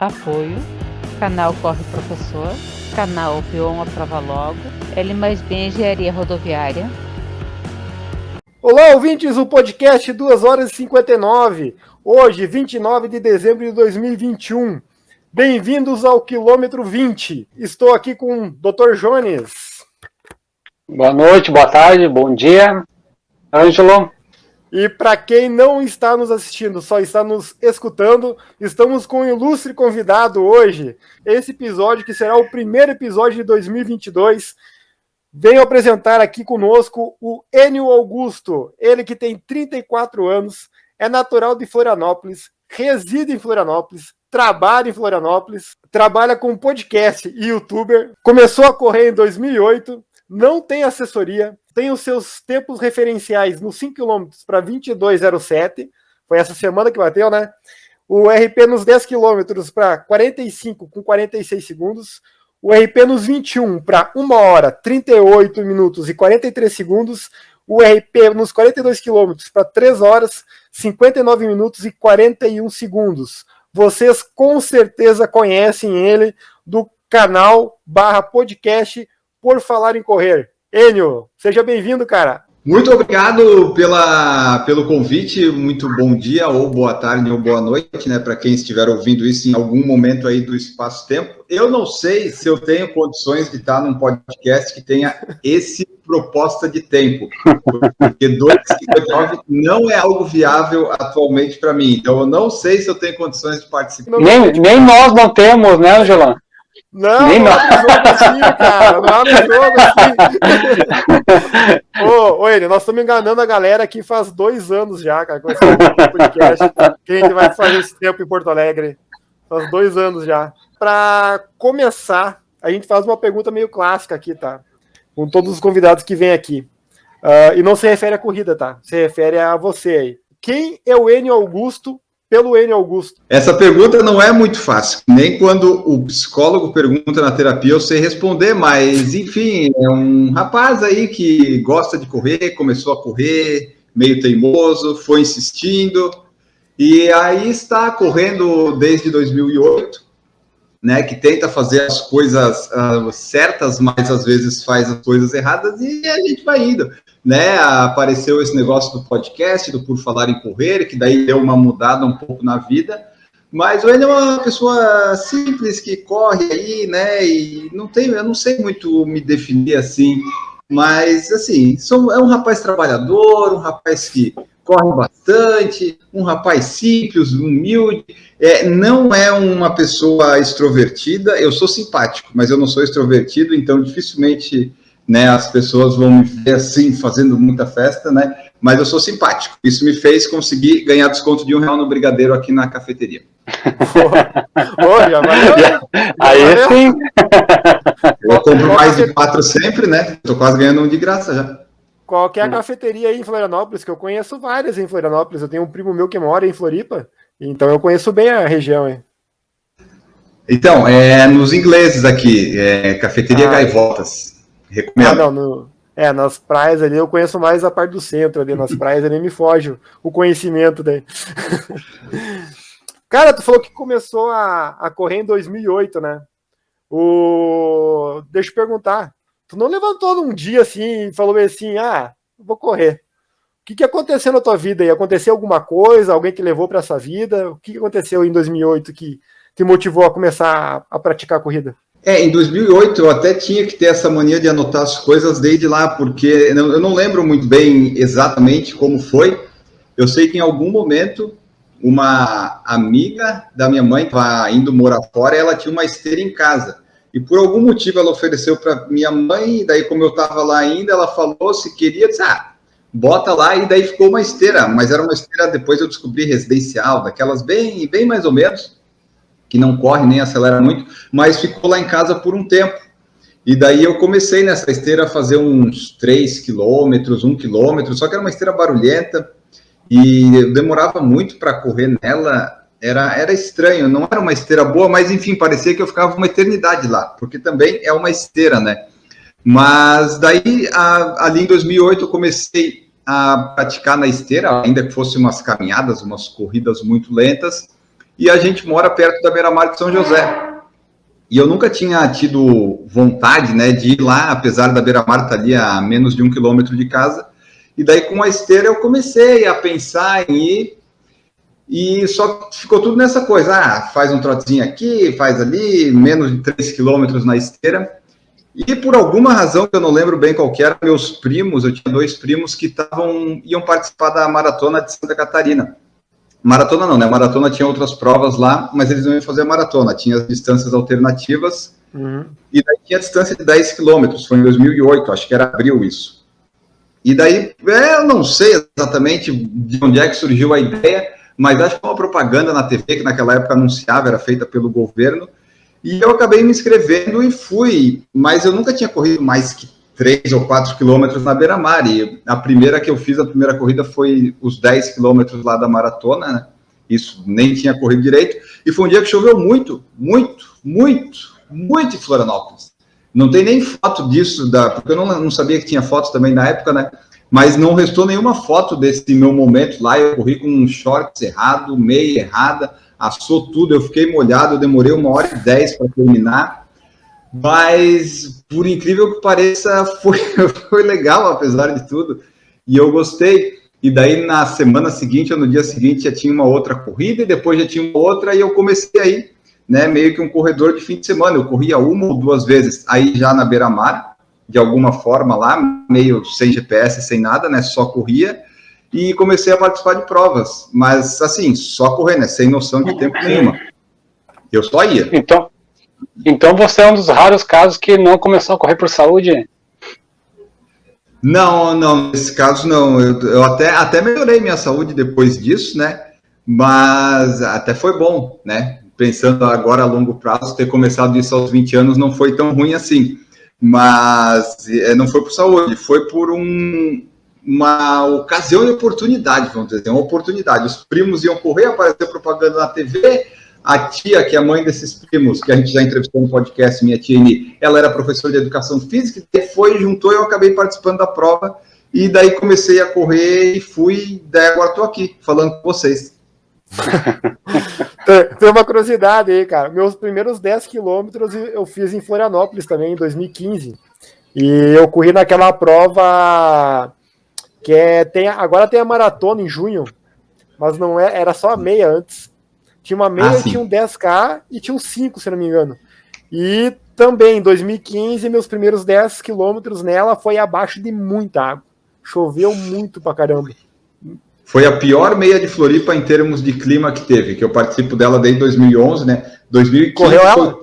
Apoio, canal Corre Professor, canal P1 Aprova Logo, L+B Engenharia Rodoviária. Olá, ouvintes do podcast 2 horas e 59, hoje, 29 de dezembro de 2021. Bem-vindos ao quilômetro 20. Estou aqui com o Dr. Jones. Boa noite, boa tarde, bom dia, Ângelo. E para quem não está nos assistindo, só está nos escutando, estamos com um ilustre convidado hoje. Esse episódio, que será o primeiro episódio de 2022, venho apresentar aqui conosco o Enio Augusto. Ele que tem 34 anos, é natural de Florianópolis, reside em Florianópolis, trabalha em Florianópolis, trabalha com podcast e youtuber, começou a correr em 2008, não tem assessoria, tem os seus tempos referenciais nos 5 km para 22,07, foi essa semana que bateu, né? O RP nos 10 km para 45 com 46 segundos, o RP nos 21 para 1 hora, 38 minutos e 43 segundos, o RP nos 42 km para 3 horas, 59 minutos e 41 segundos. Vocês com certeza conhecem ele do canal /podcast Por Falar em Correr. Enio, seja bem-vindo, cara. Muito obrigado pelo convite, muito bom dia, ou boa tarde, ou boa noite, né, para quem estiver ouvindo isso em algum momento aí do espaço-tempo. Eu não sei se eu tenho condições de estar num podcast que tenha esse proposta de tempo, porque 2,59 não é algo viável atualmente para mim, então eu não sei se eu tenho condições de participar. Nem nós não temos, né, Angela? Não abre o jogo assim, cara. Não abre o jogo assim. Ô, Enio, nós estamos enganando a galera aqui faz 2 anos já, cara, com esse podcast. Que a gente vai fazer esse tempo em Porto Alegre. Faz 2 anos já. Para começar, a gente faz uma pergunta meio clássica aqui, tá? Com todos os convidados que vêm aqui. E não se refere à corrida, tá? Se refere a você aí. Quem é o Enio Augusto? Pelo Enio Augusto. Essa pergunta não é muito fácil. Nem quando o psicólogo pergunta na terapia eu sei responder, mas, enfim, é um rapaz aí que gosta de correr, começou a correr, meio teimoso, foi insistindo, e aí está correndo desde 2008, né, que tenta fazer as coisas certas, mas às vezes faz as coisas erradas, e a gente vai indo. Né, apareceu esse negócio do podcast, do Por Falar em Correr, que daí deu uma mudada um pouco na vida, mas o Enio é uma pessoa simples, que corre aí, né, e eu não sei muito me definir assim, mas assim, é um rapaz trabalhador, um rapaz que corre bastante, um rapaz simples, humilde, não é uma pessoa extrovertida, eu sou simpático, mas eu não sou extrovertido, então dificilmente, né, as pessoas vão me ver assim, fazendo muita festa, né, mas eu sou simpático. Isso me fez conseguir ganhar desconto de R$1 no brigadeiro aqui na cafeteria. Já valeu. Aí sim. Eu compro mais de 4 sempre, né, tô quase ganhando um de graça já. Qual que é a cafeteria aí em Florianópolis? Que eu conheço várias em Florianópolis. Eu tenho um primo meu que mora em Floripa, então eu conheço bem a região, hein? Então, nos ingleses aqui, Cafeteria Gaivotas. Recomendo. Nas praias ali, eu conheço mais a parte do centro ali, nas praias ali me foge o conhecimento daí. Cara, tu falou que começou a correr em 2008, né? Deixa eu perguntar, tu não levantou num dia assim e falou assim, vou correr. O que aconteceu na tua vida aí? Aconteceu alguma coisa? Alguém te levou para essa vida? O que aconteceu em 2008 que te motivou a começar a praticar a corrida? Em 2008 eu até tinha que ter essa mania de anotar as coisas desde lá, porque eu não lembro muito bem exatamente como foi. Eu sei que em algum momento uma amiga da minha mãe estava indo morar fora e ela tinha uma esteira em casa. E por algum motivo ela ofereceu para minha mãe, e daí como eu estava lá ainda, ela falou se queria, disse, bota lá, e daí ficou uma esteira, mas era uma esteira, depois eu descobri, residencial, daquelas bem mais ou menos, que não corre nem acelera muito, mas ficou lá em casa por um tempo. E daí eu comecei nessa esteira a fazer uns 3 quilômetros, 1 quilômetro, só que era uma esteira barulhenta, e eu demorava muito para correr nela, era estranho, não era uma esteira boa, mas enfim, parecia que eu ficava uma eternidade lá, porque também é uma esteira, né? Mas daí, ali em 2008, eu comecei a praticar na esteira, ainda que fossem umas caminhadas, umas corridas muito lentas, e a gente mora perto da beira-mar de São José. E eu nunca tinha tido vontade, né, de ir lá, apesar da beira-mar estar ali a menos de 1 quilômetro de casa. E daí, com a esteira, eu comecei a pensar em ir, e só ficou tudo nessa coisa, faz um trotezinho aqui, faz ali, menos de 3 quilômetros na esteira. E por alguma razão, que eu não lembro bem qual que era, meus primos, eu tinha 2 primos que iam participar da maratona de Santa Catarina. Maratona não, né? Maratona tinha outras provas lá, mas eles não iam fazer a maratona, tinha as distâncias alternativas, e daí tinha a distância de 10 quilômetros, foi em 2008, acho que era abril isso. E daí, eu não sei exatamente de onde é que surgiu a ideia, mas acho que foi uma propaganda na TV, que naquela época anunciava, era feita pelo governo, e eu acabei me inscrevendo e fui, mas eu nunca tinha corrido mais que 3 ou 4 quilômetros na beira-mar, e a primeira que eu fiz, a primeira corrida foi os 10 quilômetros lá da maratona, né? Isso, nem tinha corrido direito, e foi um dia que choveu muito em Florianópolis. Não tem nem foto disso, porque eu não sabia que tinha fotos também na época, né? Mas não restou nenhuma foto desse meu momento lá, eu corri com um shorts errado, meia errada, assou tudo, eu fiquei molhado, eu demorei 1h10 para terminar, mas, por incrível que pareça, foi legal, apesar de tudo, e eu gostei. E daí, na semana seguinte, ou no dia seguinte, já tinha uma outra corrida, e depois já tinha uma outra, e eu comecei aí, né, meio que um corredor de fim de semana. Eu corria 1 ou 2 vezes, aí já na beira-mar, de alguma forma lá, meio sem GPS, sem nada, né, só corria, e comecei a participar de provas, mas, assim, só correr, né, sem noção de tempo nenhuma. Eu só ia. Então você é um dos raros casos que não começou a correr por saúde? Não, nesse caso não. Eu até melhorei minha saúde depois disso, né? Mas até foi bom, né? Pensando agora a longo prazo, ter começado isso aos 20 anos não foi tão ruim assim. Mas não foi por saúde, foi por uma ocasião e oportunidade, vamos dizer, uma oportunidade. Os primos iam correr, apareceu propaganda na TV. A tia, que é a mãe desses primos, que a gente já entrevistou no podcast, minha tia Eni, ela era professora de educação física, e juntou, eu acabei participando da prova, e daí comecei a correr e fui, daí agora estou aqui, falando com vocês. Tem uma curiosidade aí, cara. Meus primeiros 10 quilômetros eu fiz em Florianópolis também, em 2015. E eu corri naquela prova que agora tem a maratona em junho, mas não era só a meia antes. Tinha uma meia, tinha um 10K e tinha um 5, se não me engano. E também, em 2015, meus primeiros 10 quilômetros nela foi abaixo de muita água. Choveu muito pra caramba. Foi a pior meia de Floripa em termos de clima que teve, que eu participo dela desde 2011, né? 2015 correu ela?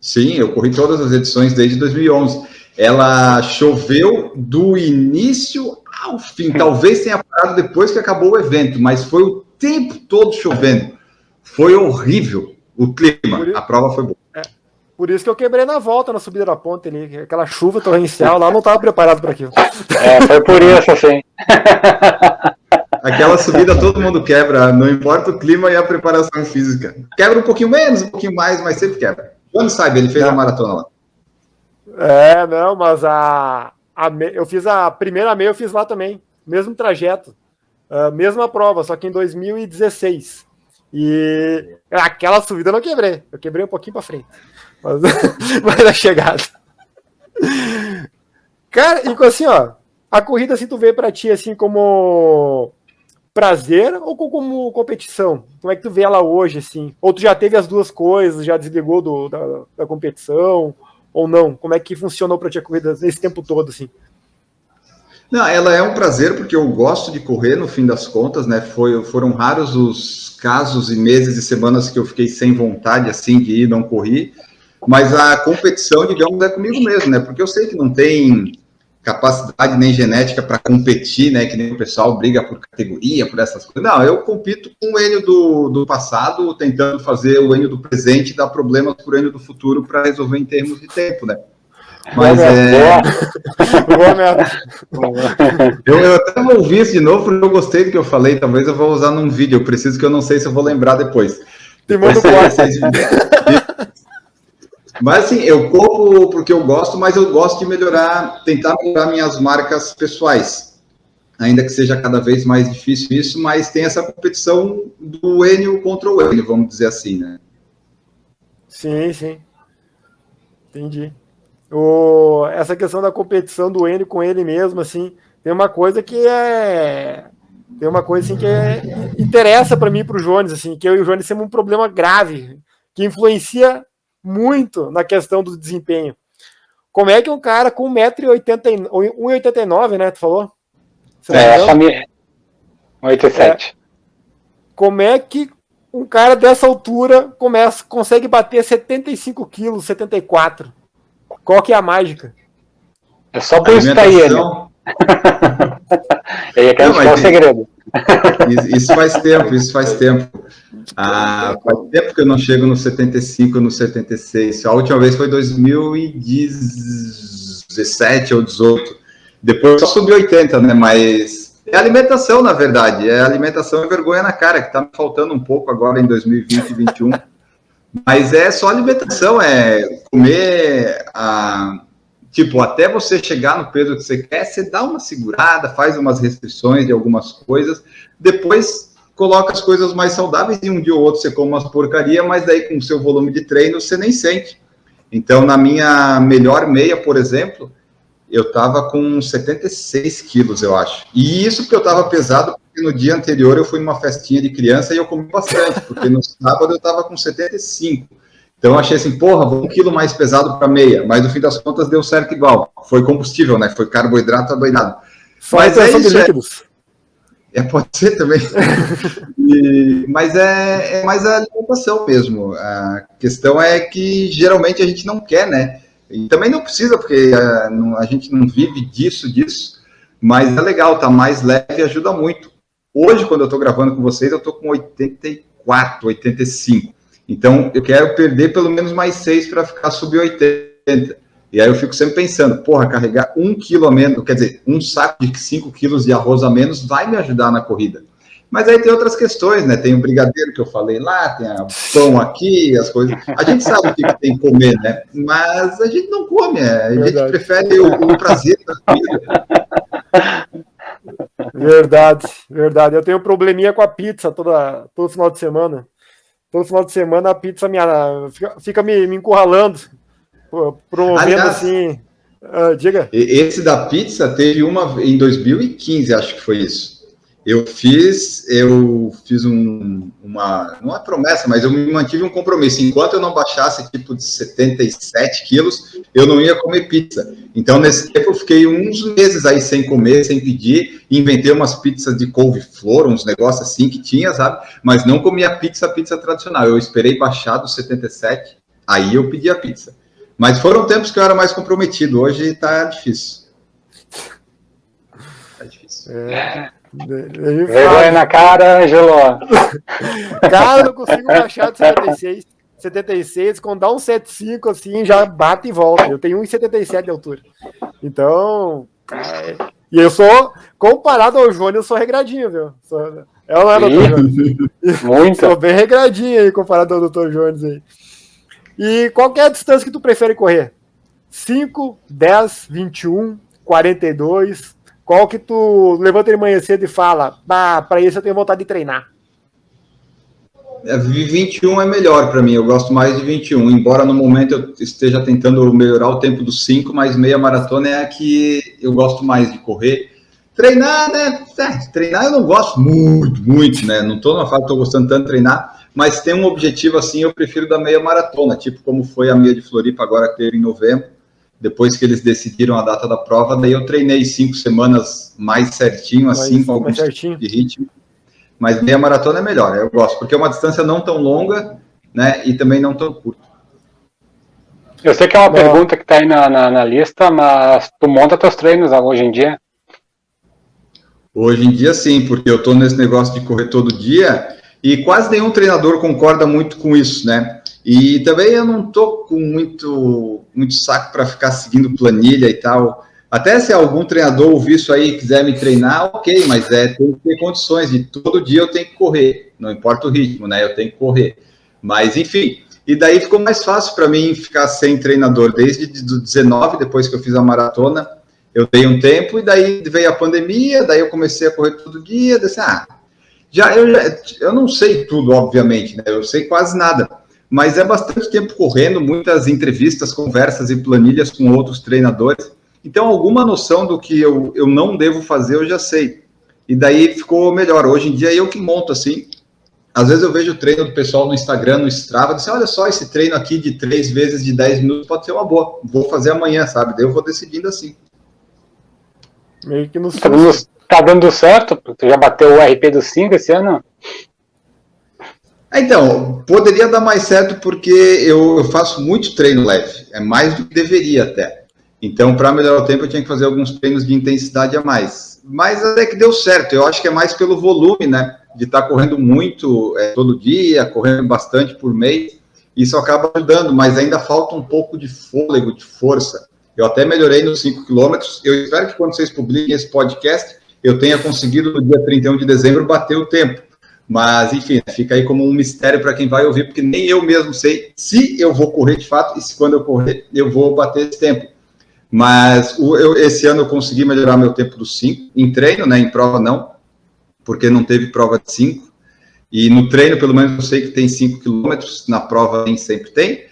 Sim, eu corri todas as edições desde 2011. Ela choveu do início ao fim. Talvez tenha parado depois que acabou o evento, mas foi o tempo todo chovendo. Foi horrível o clima, a prova foi boa. Por isso que eu quebrei na volta, na subida da ponte ali, aquela chuva torrencial lá, eu não estava preparado para aquilo. Foi por isso, assim. Aquela subida todo mundo quebra, não importa o clima e a preparação física. Quebra um pouquinho menos, um pouquinho mais, mas sempre quebra. Quando sabe, ele fez a maratona lá. Mas eu fiz a primeira meia, eu fiz lá também, mesmo trajeto, mesma prova, só que em 2016. E aquela subida eu não quebrei. Eu quebrei um pouquinho para frente. Mas a chegada. Cara, e assim, ó, a corrida, assim, tu vê pra ti, assim, como prazer ou como competição? Como é que tu vê ela hoje, assim? Ou tu já teve as duas coisas, já desligou da competição, ou não? Como é que funcionou pra ti a corrida esse tempo todo, assim? Não, ela é um prazer porque eu gosto de correr, no fim das contas, né? Foram raros os casos e meses e semanas que eu fiquei sem vontade, assim, de ir e não corri. Mas a competição, digamos, é comigo mesmo, né? Porque eu sei que não tem capacidade nem genética para competir, né? Que nem o pessoal briga por categoria, por essas coisas. Não, eu compito com o Enio do passado, tentando fazer o Enio do presente e dar problemas para o Enio do futuro para resolver em termos de tempo, né? Mas eu até vou ouvir isso de novo, porque eu gostei do que eu falei. Talvez eu vou usar num vídeo. Eu preciso que eu não sei se eu vou lembrar depois. Tem muito Mas assim, eu corro porque eu gosto, mas eu gosto de tentar melhorar minhas marcas pessoais. ainda que seja cada vez mais difícil isso, mas tem essa competição do Enio contra o Enio, vamos dizer assim, né? Sim, sim. Entendi. Essa questão da competição do Enio com ele mesmo, assim, tem uma coisa assim que interessa para mim e para o Jones, assim, que eu e o Jones temos um problema grave que influencia muito na questão do desempenho. Como é que um cara com 1,89m, né, tu falou? Essa minha 1,87. Como é que um cara dessa altura consegue bater 75 quilos, 74? Qual que é a mágica? É só por isso que tá aí ele. Ele quer mostrar o segredo. Isso faz tempo. Faz tempo que eu não chego no 75, no 76. A última vez foi 2017 ou 18. Depois só subi 80, né? Mas é alimentação, na verdade. É alimentação e vergonha na cara, que tá me faltando um pouco agora em 2020 e 2021. Mas é só alimentação, é comer tipo, até você chegar no peso que você quer, você dá uma segurada, faz umas restrições de algumas coisas, depois coloca as coisas mais saudáveis e um dia ou outro você come umas porcaria, mas daí com o seu volume de treino você nem sente. Então, na minha melhor meia, por exemplo, eu tava com 76 quilos, eu acho. E isso porque eu tava pesado, porque no dia anterior eu fui numa festinha de criança e eu comi bastante, porque no sábado eu tava com 75. Então eu achei assim, porra, vou 1 quilo mais pesado para meia, mas no fim das contas deu certo igual. Foi combustível, né? Foi carboidrato adoidado. Mas é isso, líquidos. Pode ser também. Mas é mais a alimentação mesmo. A questão é que geralmente a gente não quer, né? E também não precisa, porque a gente não vive disso, mas é legal, tá mais leve e ajuda muito. Hoje, quando eu tô gravando com vocês, eu tô com 84, 85. Então, eu quero perder pelo menos mais 6 para ficar sub 80. E aí eu fico sempre pensando, porra, carregar 1 quilo a menos, quer dizer, um saco de 5 quilos de arroz a menos vai me ajudar na corrida. Mas aí tem outras questões, né? Tem o brigadeiro que eu falei lá, tem o pão aqui, as coisas. A gente sabe o que tem que comer, né? Mas a gente não come, a gente prefere o prazer da comida. Verdade. Eu tenho um probleminha com a pizza todo final de semana. Todo final de semana a pizza fica me encurralando, promovendo. Aliás, assim. Diga. Esse da pizza teve uma em 2015, acho que foi isso. Eu fiz uma, não é promessa, mas eu me mantive um compromisso. Enquanto eu não baixasse tipo de 77 quilos, eu não ia comer pizza. Então, nesse tempo, eu fiquei uns meses aí sem comer, sem pedir. Inventei umas pizzas de couve-flor, uns negócios assim que tinha, sabe? Mas não comia pizza tradicional. Eu esperei baixar dos 77, aí eu pedi a pizza. Mas foram tempos que eu era mais comprometido. Hoje tá difícil. Tá difícil. Vergonha na cara, Angelo. Cara, eu não consigo baixar de 76, quando dá um 75 assim, já bate e volta. Eu tenho 1,77 de altura. Então, e eu sou, comparado ao Jones, eu sou regradinho, viu? Ela não é Dr. Jones. Muito. Sou bem regradinho aí, comparado ao Dr. Jones aí. E qual que é a distância que tu prefere correr? 5, 10, 21, 42... Qual que tu levanta de manhã cedo e fala, para isso eu tenho vontade de treinar? 21 é melhor para mim, eu gosto mais de 21, embora no momento eu esteja tentando melhorar o tempo dos 5, mas meia maratona é a que eu gosto mais de correr. Treinar, né? Treinar eu não gosto muito, né? Não estou na fase que estou gostando tanto de treinar, mas tem um objetivo assim, eu prefiro da meia maratona, tipo como foi a meia de Floripa agora que teve em novembro. Depois que eles decidiram a data da prova, daí eu treinei 5 semanas mais certinho, assim, com alguns tipos de ritmo. Mas meia maratona é melhor, eu gosto, porque é uma distância não tão longa, né, e também não tão curta. Eu sei que é uma pergunta que está aí na lista, mas tu monta teus treinos hoje em dia? Hoje em dia, sim, porque eu estou nesse negócio de correr todo dia, e quase nenhum treinador concorda muito com isso, né? E também eu não tô com muito saco para ficar seguindo planilha e tal. Até se algum treinador ouvir isso aí e quiser me treinar, ok, mas tem que ter condições de todo dia eu tenho que correr. Não importa o ritmo, né? Eu tenho que correr. Mas, enfim, e daí ficou mais fácil para mim ficar sem treinador. Desde 19, depois que eu fiz a maratona, Eu dei um tempo e daí veio a pandemia, daí eu comecei a correr todo dia, disse, eu não sei tudo, obviamente, né? Eu sei quase nada, mas é bastante tempo correndo, muitas entrevistas, conversas e planilhas com outros treinadores, então alguma noção do que eu não devo fazer eu já sei, e daí ficou melhor. Hoje em dia eu que monto assim. Às vezes eu vejo o treino do pessoal no Instagram, no Strava, e digo, olha só, esse treino aqui de 3 vezes de 10 minutos pode ser uma boa, vou fazer amanhã, sabe? Daí eu vou decidindo assim. Meio que no Tá dando certo? Tu já bateu o RP dos 5 esse ano? Então, poderia dar mais certo porque eu faço muito treino leve, é mais do que deveria até. Então, para melhorar o tempo, eu tinha que fazer alguns treinos de intensidade a mais. Mas até que deu certo, eu acho que é mais pelo volume, né? De estar correndo muito todo dia, correndo bastante por mês, isso acaba ajudando, mas ainda falta um pouco de fôlego, de força. Eu até melhorei nos 5 quilômetros, eu espero que quando vocês publiquem esse podcast, eu tenha conseguido no dia 31 de dezembro bater o tempo. Mas, enfim, fica aí como um mistério para quem vai ouvir, porque nem eu mesmo sei se eu vou correr de fato e se quando eu correr eu vou bater esse tempo. Mas esse ano eu consegui melhorar meu tempo dos 5, em treino, né, em prova não, porque não teve prova de 5, e no treino, pelo menos, eu sei que tem 5 quilômetros, na prova nem sempre tem.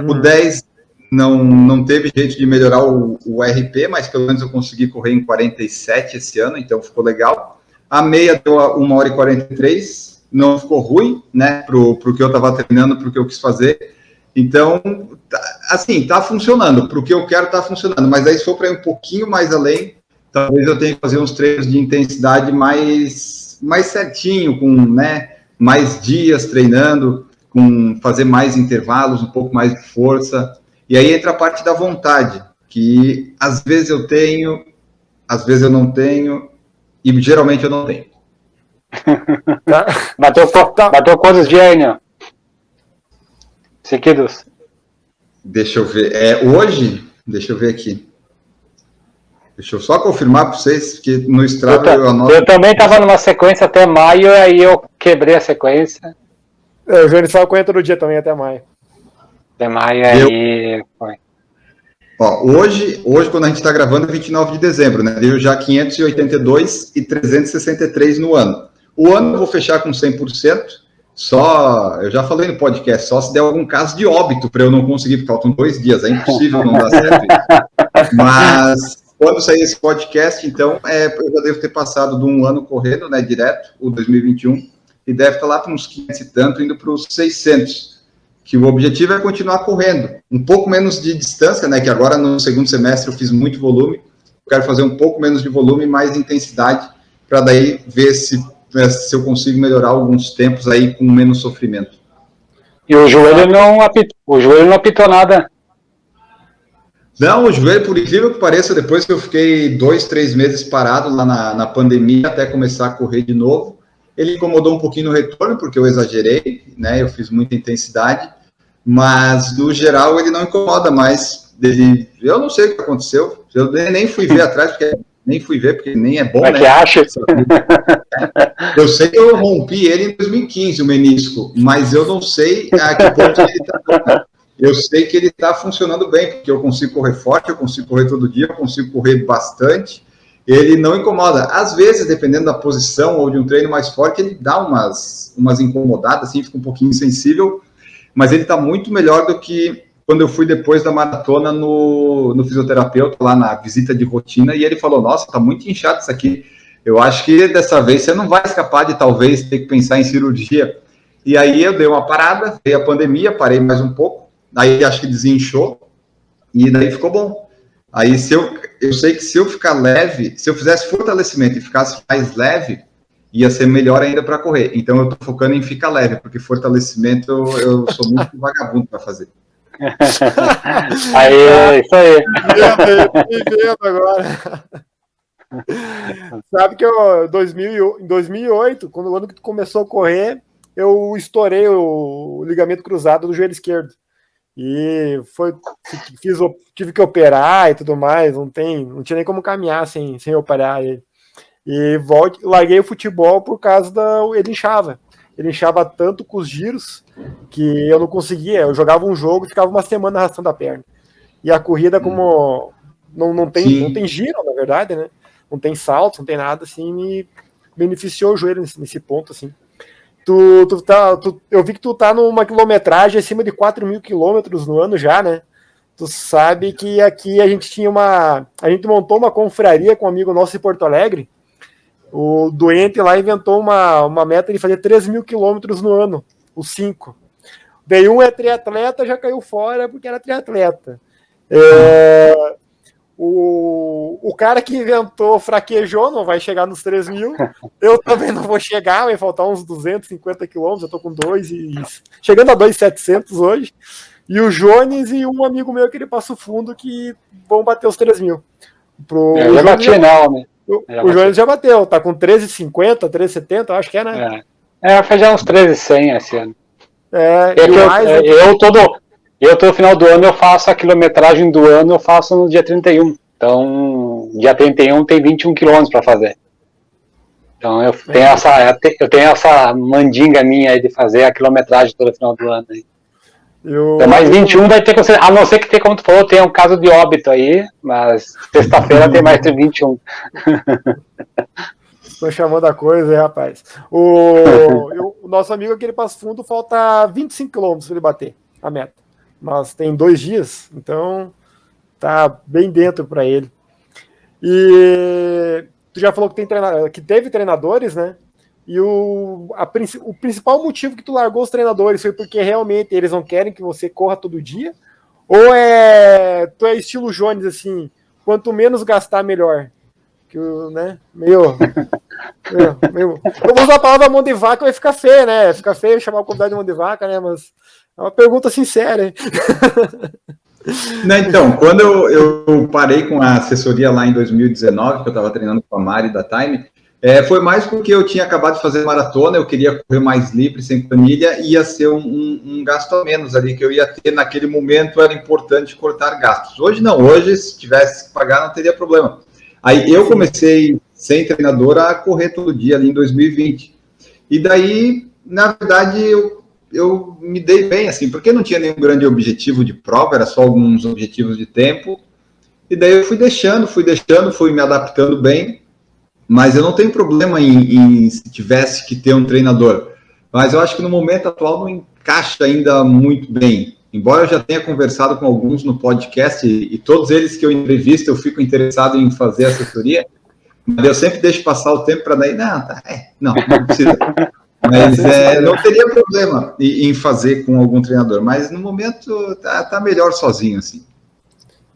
O 10 não teve jeito de melhorar o RP, mas pelo menos eu consegui correr em 47 esse ano, então ficou legal. A meia deu 1h43, não ficou ruim, né, pro que eu estava treinando, pro que eu quis fazer. Então, assim, tá funcionando, pro que eu quero tá funcionando, mas aí se for para ir um pouquinho mais além, talvez eu tenha que fazer uns treinos de intensidade mais certinho, com, né, mais dias treinando, com fazer mais intervalos, um pouco mais de força. E aí entra a parte da vontade, que às vezes eu tenho, às vezes eu não tenho, e geralmente eu não tenho. Bateu quantos dias, Enio? Seguidos? Deixa eu ver. Hoje, deixa eu ver aqui. Deixa eu só confirmar para vocês, porque no Strava eu anoto. Eu também estava numa sequência até maio, aí eu quebrei a sequência. O João estava correndo todo dia também até maio. Até maio, aí foi. Ó, hoje, quando a gente está gravando, é 29 de dezembro, né? Deu já 582 e 363 no ano. O ano eu vou fechar com 100%, eu já falei no podcast, só se der algum caso de óbito para eu não conseguir, porque faltam 2 dias, é impossível não dar certo isso. Mas quando sair esse podcast, então, eu já devo ter passado de um ano correndo, né, direto, o 2021, e deve estar lá para uns 500 e tanto, indo para os 600, que o objetivo é continuar correndo, um pouco menos de distância, né, que agora no segundo semestre eu fiz muito volume, eu quero fazer um pouco menos de volume e mais intensidade, para daí ver se eu consigo melhorar alguns tempos aí com menos sofrimento. E o joelho não apitou nada? Não, o joelho, por incrível que pareça, depois que eu fiquei 2, 3 meses parado lá na pandemia, até começar a correr de novo, ele incomodou um pouquinho no retorno, porque eu exagerei, né, eu fiz muita intensidade, mas no geral ele não incomoda mais. Eu não sei o que aconteceu, eu nem fui ver atrás, porque nem é bom, né? Que acha? Eu sei que eu rompi ele em 2015, o menisco, mas eu não sei a que ponto ele está. Eu sei que ele está funcionando bem, porque eu consigo correr forte, eu consigo correr todo dia, eu consigo correr bastante. Ele não incomoda. Às vezes, dependendo da posição ou de um treino mais forte, ele dá umas incomodadas, assim, fica um pouquinho insensível, mas ele está muito melhor do que quando eu fui depois da maratona no fisioterapeuta, lá na visita de rotina, e ele falou, nossa, tá muito inchado isso aqui. Eu acho que dessa vez você não vai escapar de talvez ter que pensar em cirurgia. E aí eu dei uma parada, veio a pandemia, parei mais um pouco, aí acho que desinchou, e daí ficou bom. Aí eu sei que se eu ficar leve, se eu fizesse fortalecimento e ficasse mais leve, ia ser melhor ainda para correr. Então eu tô focando em ficar leve, porque fortalecimento eu sou muito vagabundo para fazer. Aí, isso aí. Vivendo agora. Sabe que em 2008, quando o ano que tu começou a correr, eu estourei o ligamento cruzado do joelho esquerdo. E tive que operar e tudo mais, não tinha nem como caminhar sem operar ele. E larguei o futebol por causa ele inchava. Ele inchava tanto com os giros que eu não conseguia. Eu jogava um jogo e ficava uma semana arrastando a perna. E a corrida, como não tem giro, na verdade, né? Não tem salto, não tem nada, assim, me beneficiou o joelho nesse ponto, assim. Eu vi que tu tá numa quilometragem acima de 4.000 quilômetros no ano já, né? Tu sabe que aqui a gente montou uma confraria com um amigo nosso em Porto Alegre. O doente lá inventou uma meta de fazer 3.000 quilômetros no ano, os 5. Daí um é triatleta, já caiu fora porque era triatleta. O cara que inventou fraquejou, não vai chegar nos 3.000. Eu também não vou chegar, vai faltar uns 250 quilômetros. Eu tô com 2 e chegando a 2.700 hoje. E o Jones e um amigo meu, aquele Passo Fundo, que vão bater os 3.000. Eu já bati, não, né? O Jones já bateu, tá com 13,50, 13,70, acho que é, né? Faz já uns 13,100 esse ano. Eu todo final do ano eu faço a quilometragem do ano, eu faço no dia 31. Então, dia 31 tem 21 quilômetros para fazer. Então eu tenho essa mandinga minha aí de fazer a quilometragem todo final do ano aí. Então, mais 21 vai ter que ser, a não ser que tem, como tu falou, tem um caso de óbito aí, mas sexta-feira tem mais de 21. Estou chamando a coisa, hein, rapaz. O nosso amigo aquele Passo Fundo falta 25 quilômetros para ele bater a meta. Mas tem 2 dias, então tá bem dentro para ele. E tu já falou que teve treinadores, né? E o principal motivo que tu largou os treinadores foi porque realmente eles não querem que você corra todo dia? Ou tu é estilo Jones, assim, quanto menos gastar, melhor? Que, né? Eu vou usar a palavra mão de vaca, vai ficar feio, né? Fica feio chamar a comunidade de mão de vaca, né? Mas é uma pergunta sincera, hein? Não, então, quando eu parei com a assessoria lá em 2019, que eu estava treinando com a Mari da Time, foi mais porque eu tinha acabado de fazer maratona, eu queria correr mais livre, sem planilha, e ia ser um gasto a menos ali, que eu ia ter naquele momento, era importante cortar gastos. Hoje não, hoje se tivesse que pagar não teria problema. Aí eu comecei, sem treinador, a correr todo dia ali em 2020. E daí, na verdade, eu me dei bem, assim, porque não tinha nenhum grande objetivo de prova, era só alguns objetivos de tempo. E daí eu fui deixando, fui me adaptando bem. Mas eu não tenho problema em se tivesse que ter um treinador. Mas eu acho que no momento atual não encaixa ainda muito bem. Embora eu já tenha conversado com alguns no podcast, e todos eles que eu entrevisto, eu fico interessado em fazer assessoria, mas eu sempre deixo passar o tempo para daí, não precisa. Mas não teria problema em fazer com algum treinador. Mas no momento tá melhor sozinho, assim.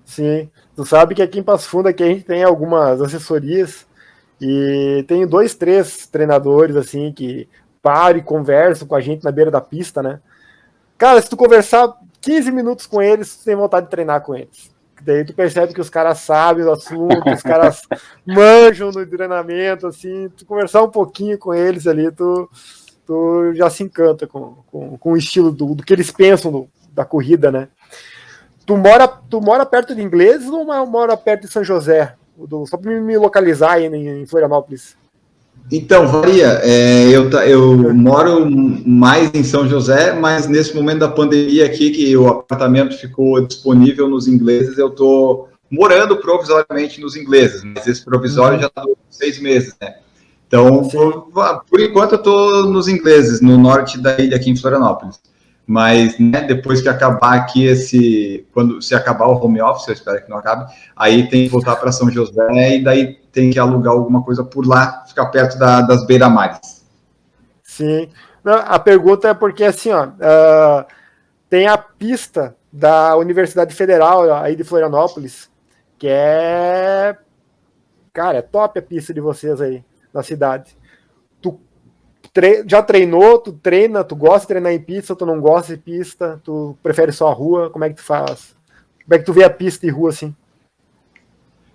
Sim. Tu sabe que aqui em Passo Fundo aqui a gente tem algumas assessorias. E tem 2, 3 treinadores, assim, que param e conversam com a gente na beira da pista, né? Cara, se tu conversar 15 minutos com eles, tu tem vontade de treinar com eles. Daí tu percebe que os caras sabem do assunto, os caras manjam no treinamento, assim. Tu conversar um pouquinho com eles ali, tu já se encanta com o estilo do que eles pensam da corrida, né? Tu mora perto de Ingleses ou mora perto de São José? Só para me localizar aí em Florianópolis. Então, varia. Eu moro mais em São José, mas nesse momento da pandemia aqui, que o apartamento ficou disponível nos Ingleses, eu estou morando provisoriamente nos Ingleses, mas esse provisório já está 6 meses, né? Então, por enquanto eu estou nos Ingleses, no norte da ilha, aqui em Florianópolis. Mas, né, depois que acabar aqui quando se acabar o home office, eu espero que não acabe, aí tem que voltar para São José e daí tem que alugar alguma coisa por lá, ficar perto das beira-mares. Sim. Não, a pergunta é porque, assim, tem a pista da Universidade Federal aí de Florianópolis, que cara, é top a pista de vocês aí, na cidade. Já treinou, tu treina, tu gosta de treinar em pista, tu não gosta de pista, tu prefere só a rua, como é que tu faz? Como é que tu vê a pista de rua assim?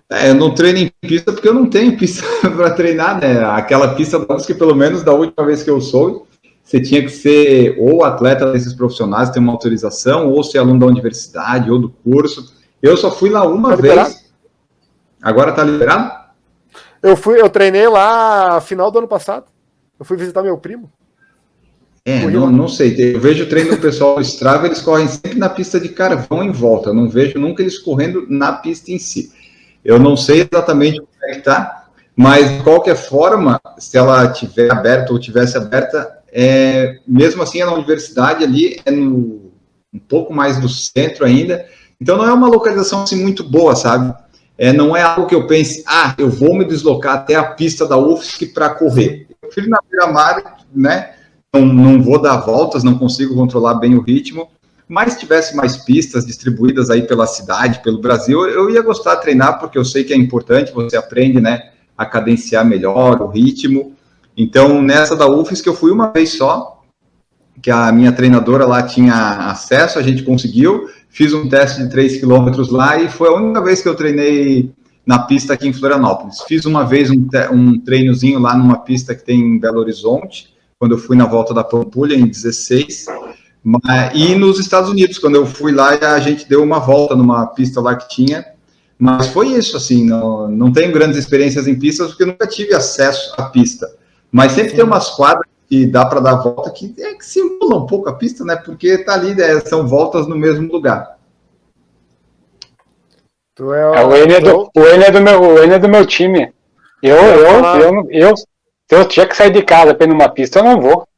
Eu não treino em pista porque eu não tenho pista para treinar, né? Aquela pista que pelo menos da última vez que eu soube, você tinha que ser ou atleta desses profissionais, ter uma autorização, ou ser aluno da universidade, ou do curso. Eu só fui lá uma vez. Agora tá liberado? Eu treinei lá final do ano passado. Eu fui visitar meu primo. Não sei. Eu vejo o treino do pessoal no Strava, eles correm sempre na pista de carvão em volta. Eu não vejo nunca eles correndo na pista em si. Eu não sei exatamente como é que está, mas de qualquer forma, se ela tiver aberta ou tivesse aberta, mesmo assim na universidade ali, um pouco mais do centro ainda, então não é uma localização assim muito boa, sabe? Não é algo que eu pense, eu vou me deslocar até a pista da UFSC para correr. Eu prefiro na beira-mar, né? Não vou dar voltas, não consigo controlar bem o ritmo, mas se tivesse mais pistas distribuídas aí pela cidade, pelo Brasil, eu ia gostar de treinar, porque eu sei que é importante, você aprende, né, a cadenciar melhor o ritmo. Então, nessa da UFSC, que eu fui uma vez só, que a minha treinadora lá tinha acesso, a gente conseguiu, fiz um teste de 3 quilômetros lá e foi a única vez que eu treinei na pista aqui em Florianópolis. Fiz uma vez um treinozinho lá numa pista que tem em Belo Horizonte, quando eu fui na volta da Pampulha, em 16, e nos Estados Unidos, quando eu fui lá, a gente deu uma volta numa pista lá que tinha, mas foi isso, assim, não tenho grandes experiências em pistas, porque eu nunca tive acesso à pista, mas sempre tem umas quadras que dá para dar volta, que simula um pouco a pista, né, porque tá ali, são voltas no mesmo lugar. O Enio é do meu time. Se eu tiver que sair de casa para ir numa pista, eu não vou.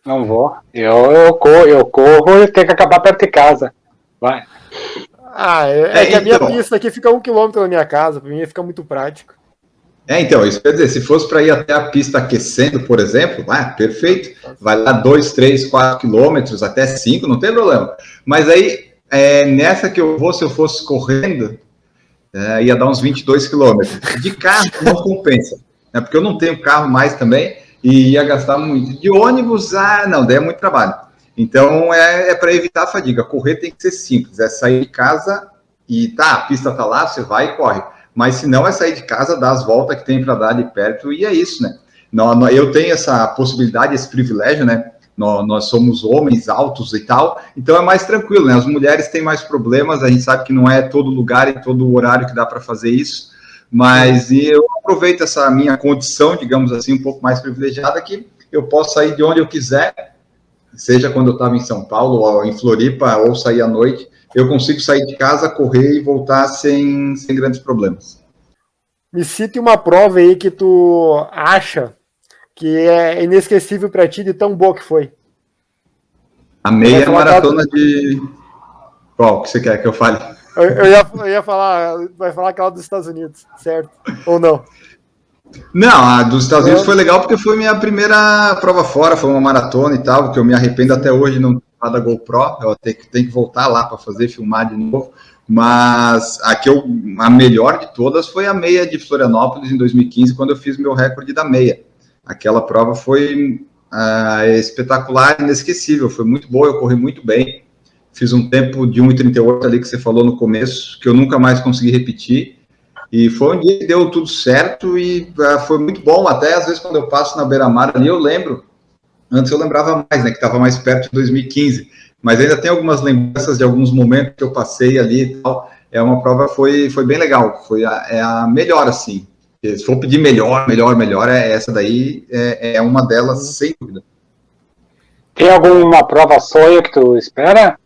Não vou. Eu corro e tenho que acabar perto de casa. Vai. Que a minha pista aqui fica 1 quilômetro da minha casa, para mim fica muito prático. Então, isso quer dizer, se fosse para ir até a pista aquecendo, por exemplo, perfeito. Vai lá 2, 3, 4 quilômetros, até 5, não tem problema. Mas aí, nessa que eu vou, se eu fosse correndo, ia dar uns 22 quilômetros. De carro não compensa, né? Porque eu não tenho carro mais também e ia gastar muito. De ônibus, não, daí é muito trabalho. Então, para evitar a fadiga. Correr tem que ser simples, sair de casa e a pista tá lá, você vai e corre. Mas se não, sair de casa, dar as voltas que tem para dar ali perto e é isso, né? Eu tenho essa possibilidade, esse privilégio, né? Nós somos homens altos e tal, então é mais tranquilo, né? As mulheres têm mais problemas, a gente sabe que não é todo lugar e todo horário que dá para fazer isso, mas eu aproveito essa minha condição, digamos assim, um pouco mais privilegiada, que eu posso sair de onde eu quiser, seja quando eu estava em São Paulo, ou em Floripa, ou sair à noite, eu consigo sair de casa, correr e voltar sem grandes problemas. Me cite uma prova aí que tu acha que é inesquecível para ti de tão boa que foi. A meia maratona de... Qual que você quer que eu fale? Eu ia falar, vai falar aquela dos Estados Unidos, certo? Ou não? Não, a dos Estados Unidos foi legal porque foi minha primeira prova fora, foi uma maratona e tal, que eu me arrependo até hoje de não ter da GoPro, eu tenho que voltar lá para fazer, filmar de novo, mas a melhor de todas foi a meia de Florianópolis em 2015, quando eu fiz meu recorde da meia. Aquela prova foi espetacular, inesquecível, foi muito boa, eu corri muito bem, fiz um tempo de 1,38 ali que você falou no começo, que eu nunca mais consegui repetir, e foi um dia que deu tudo certo e foi muito bom, até às vezes quando eu passo na beira-mar ali eu lembro, antes eu lembrava mais, né, que estava mais perto de 2015, mas ainda tem algumas lembranças de alguns momentos que eu passei ali e tal, uma prova foi bem legal, foi a melhor assim. Se for pedir melhor, essa daí é uma delas, sem dúvida. Tem alguma prova sonho que tu espera?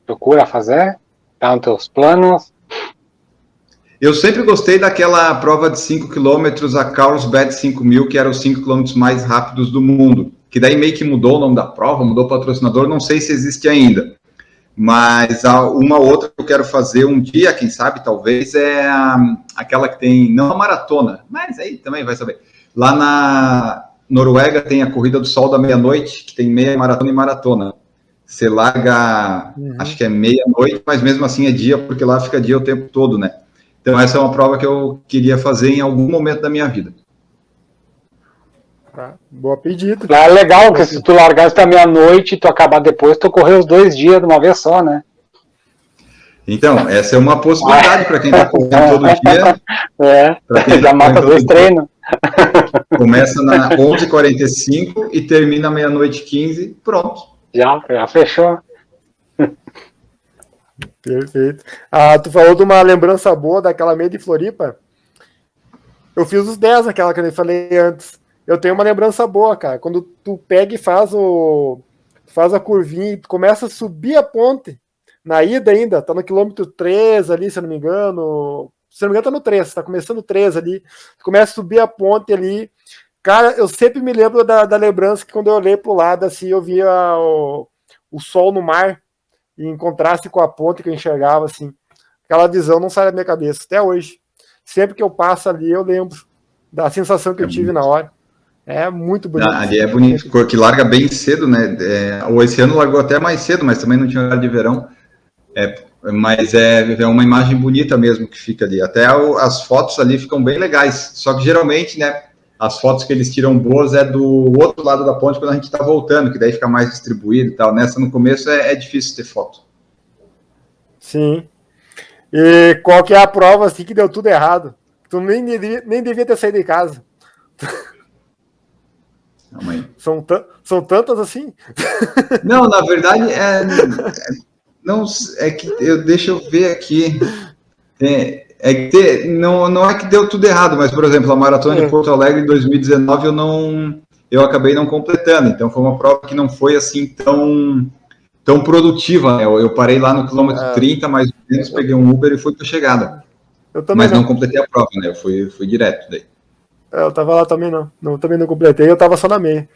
Procura fazer? Tá nos teus planos? Eu sempre gostei daquela prova de 5 km, a Carlsbad 5000, que era os 5 km mais rápidos do mundo. Que daí meio que mudou o nome da prova, mudou o patrocinador, não sei se existe ainda. Mas uma outra que eu quero fazer um dia, quem sabe, talvez, é aquela que tem, não a maratona, mas aí também vai saber. Lá na Noruega tem a Corrida do Sol da Meia-Noite, que tem meia maratona e maratona. Você larga, acho que é meia-noite, mas mesmo assim é dia, porque lá fica dia o tempo todo, né? Então essa é uma prova que eu queria fazer em algum momento da minha vida. Boa pedida. É legal que se tu largasse da meia-noite e tu acabar depois, tu correr os 2 dias de uma vez só, né? Então, essa é uma possibilidade para quem está correndo todo dia. Já mata 2 treinos. Começa na 11h45 e termina meia-noite 15, pronto. Já fechou. Perfeito. Tu falou de uma lembrança boa daquela meia de Floripa. Eu fiz os 10, aquela que eu falei antes. Eu tenho uma lembrança boa, cara. Quando tu pega e faz a curvinha e tu começa a subir a ponte, na ida ainda, tá no quilômetro 3 ali, se eu não me engano, se não me engano, tá no 3, tá começando o 3 ali, começa a subir a ponte ali. Cara, eu sempre me lembro da lembrança que quando eu olhei pro lado, assim, eu via o sol no mar, e em contraste com a ponte que eu enxergava, assim, aquela visão não sai da minha cabeça, até hoje. Sempre que eu passo ali, eu lembro da sensação que eu tive na hora. É muito bonito. Ali é bonito, porque larga bem cedo, né? Esse ano largou até mais cedo, mas também não tinha horário de verão. Mas é uma imagem bonita mesmo que fica ali. Até as fotos ali ficam bem legais. Só que geralmente, né, as fotos que eles tiram boas é do outro lado da ponte quando a gente está voltando, que daí fica mais distribuído e tal. Nessa, no começo, é difícil ter foto. Sim. E qual que é a prova, assim, que deu tudo errado? Tu nem devia ter saído de casa. São tantas assim? Não, na verdade, não, deixa eu ver aqui. Não é que deu tudo errado, mas, por exemplo, a Maratona de Porto Alegre em 2019 eu acabei não completando. Então, foi uma prova que não foi assim tão produtiva, né? Eu parei lá no quilômetro 30, mais ou menos, peguei um Uber e fui para a chegada. Mas não completei a prova, né? Eu fui direto daí. Eu tava lá também também não completei, eu tava só na meia.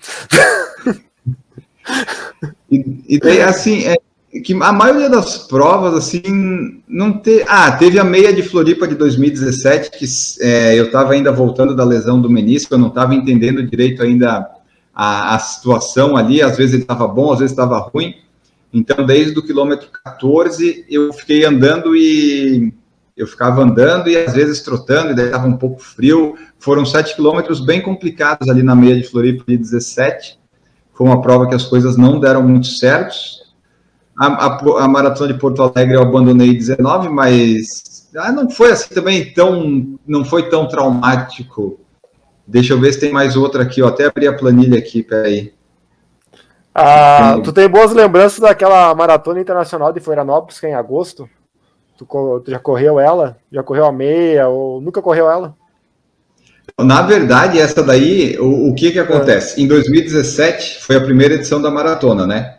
E daí, assim, que a maioria das provas, assim, não teve a meia de Floripa de 2017, que eu tava ainda voltando da lesão do menisco, eu não tava entendendo direito ainda a situação ali, às vezes ele estava bom, às vezes estava ruim. Então, desde o quilômetro 14, eu ficava andando e às vezes trotando, e daí estava um pouco frio. Foram 7 quilômetros bem complicados ali na meia de Floripa de 17. Foi uma prova que as coisas não deram muito certo. A Maratona de Porto Alegre eu abandonei 19, mas não foi assim também não foi tão traumático. Deixa eu ver se tem mais outra aqui, ó. Até abri a planilha aqui, peraí. Tu tem boas lembranças daquela Maratona Internacional de Florianópolis, que é em agosto? Tu já correu ela? Já correu a meia? Ou nunca correu ela? Na verdade, essa daí, o que acontece? Em 2017, foi a primeira edição da maratona, né?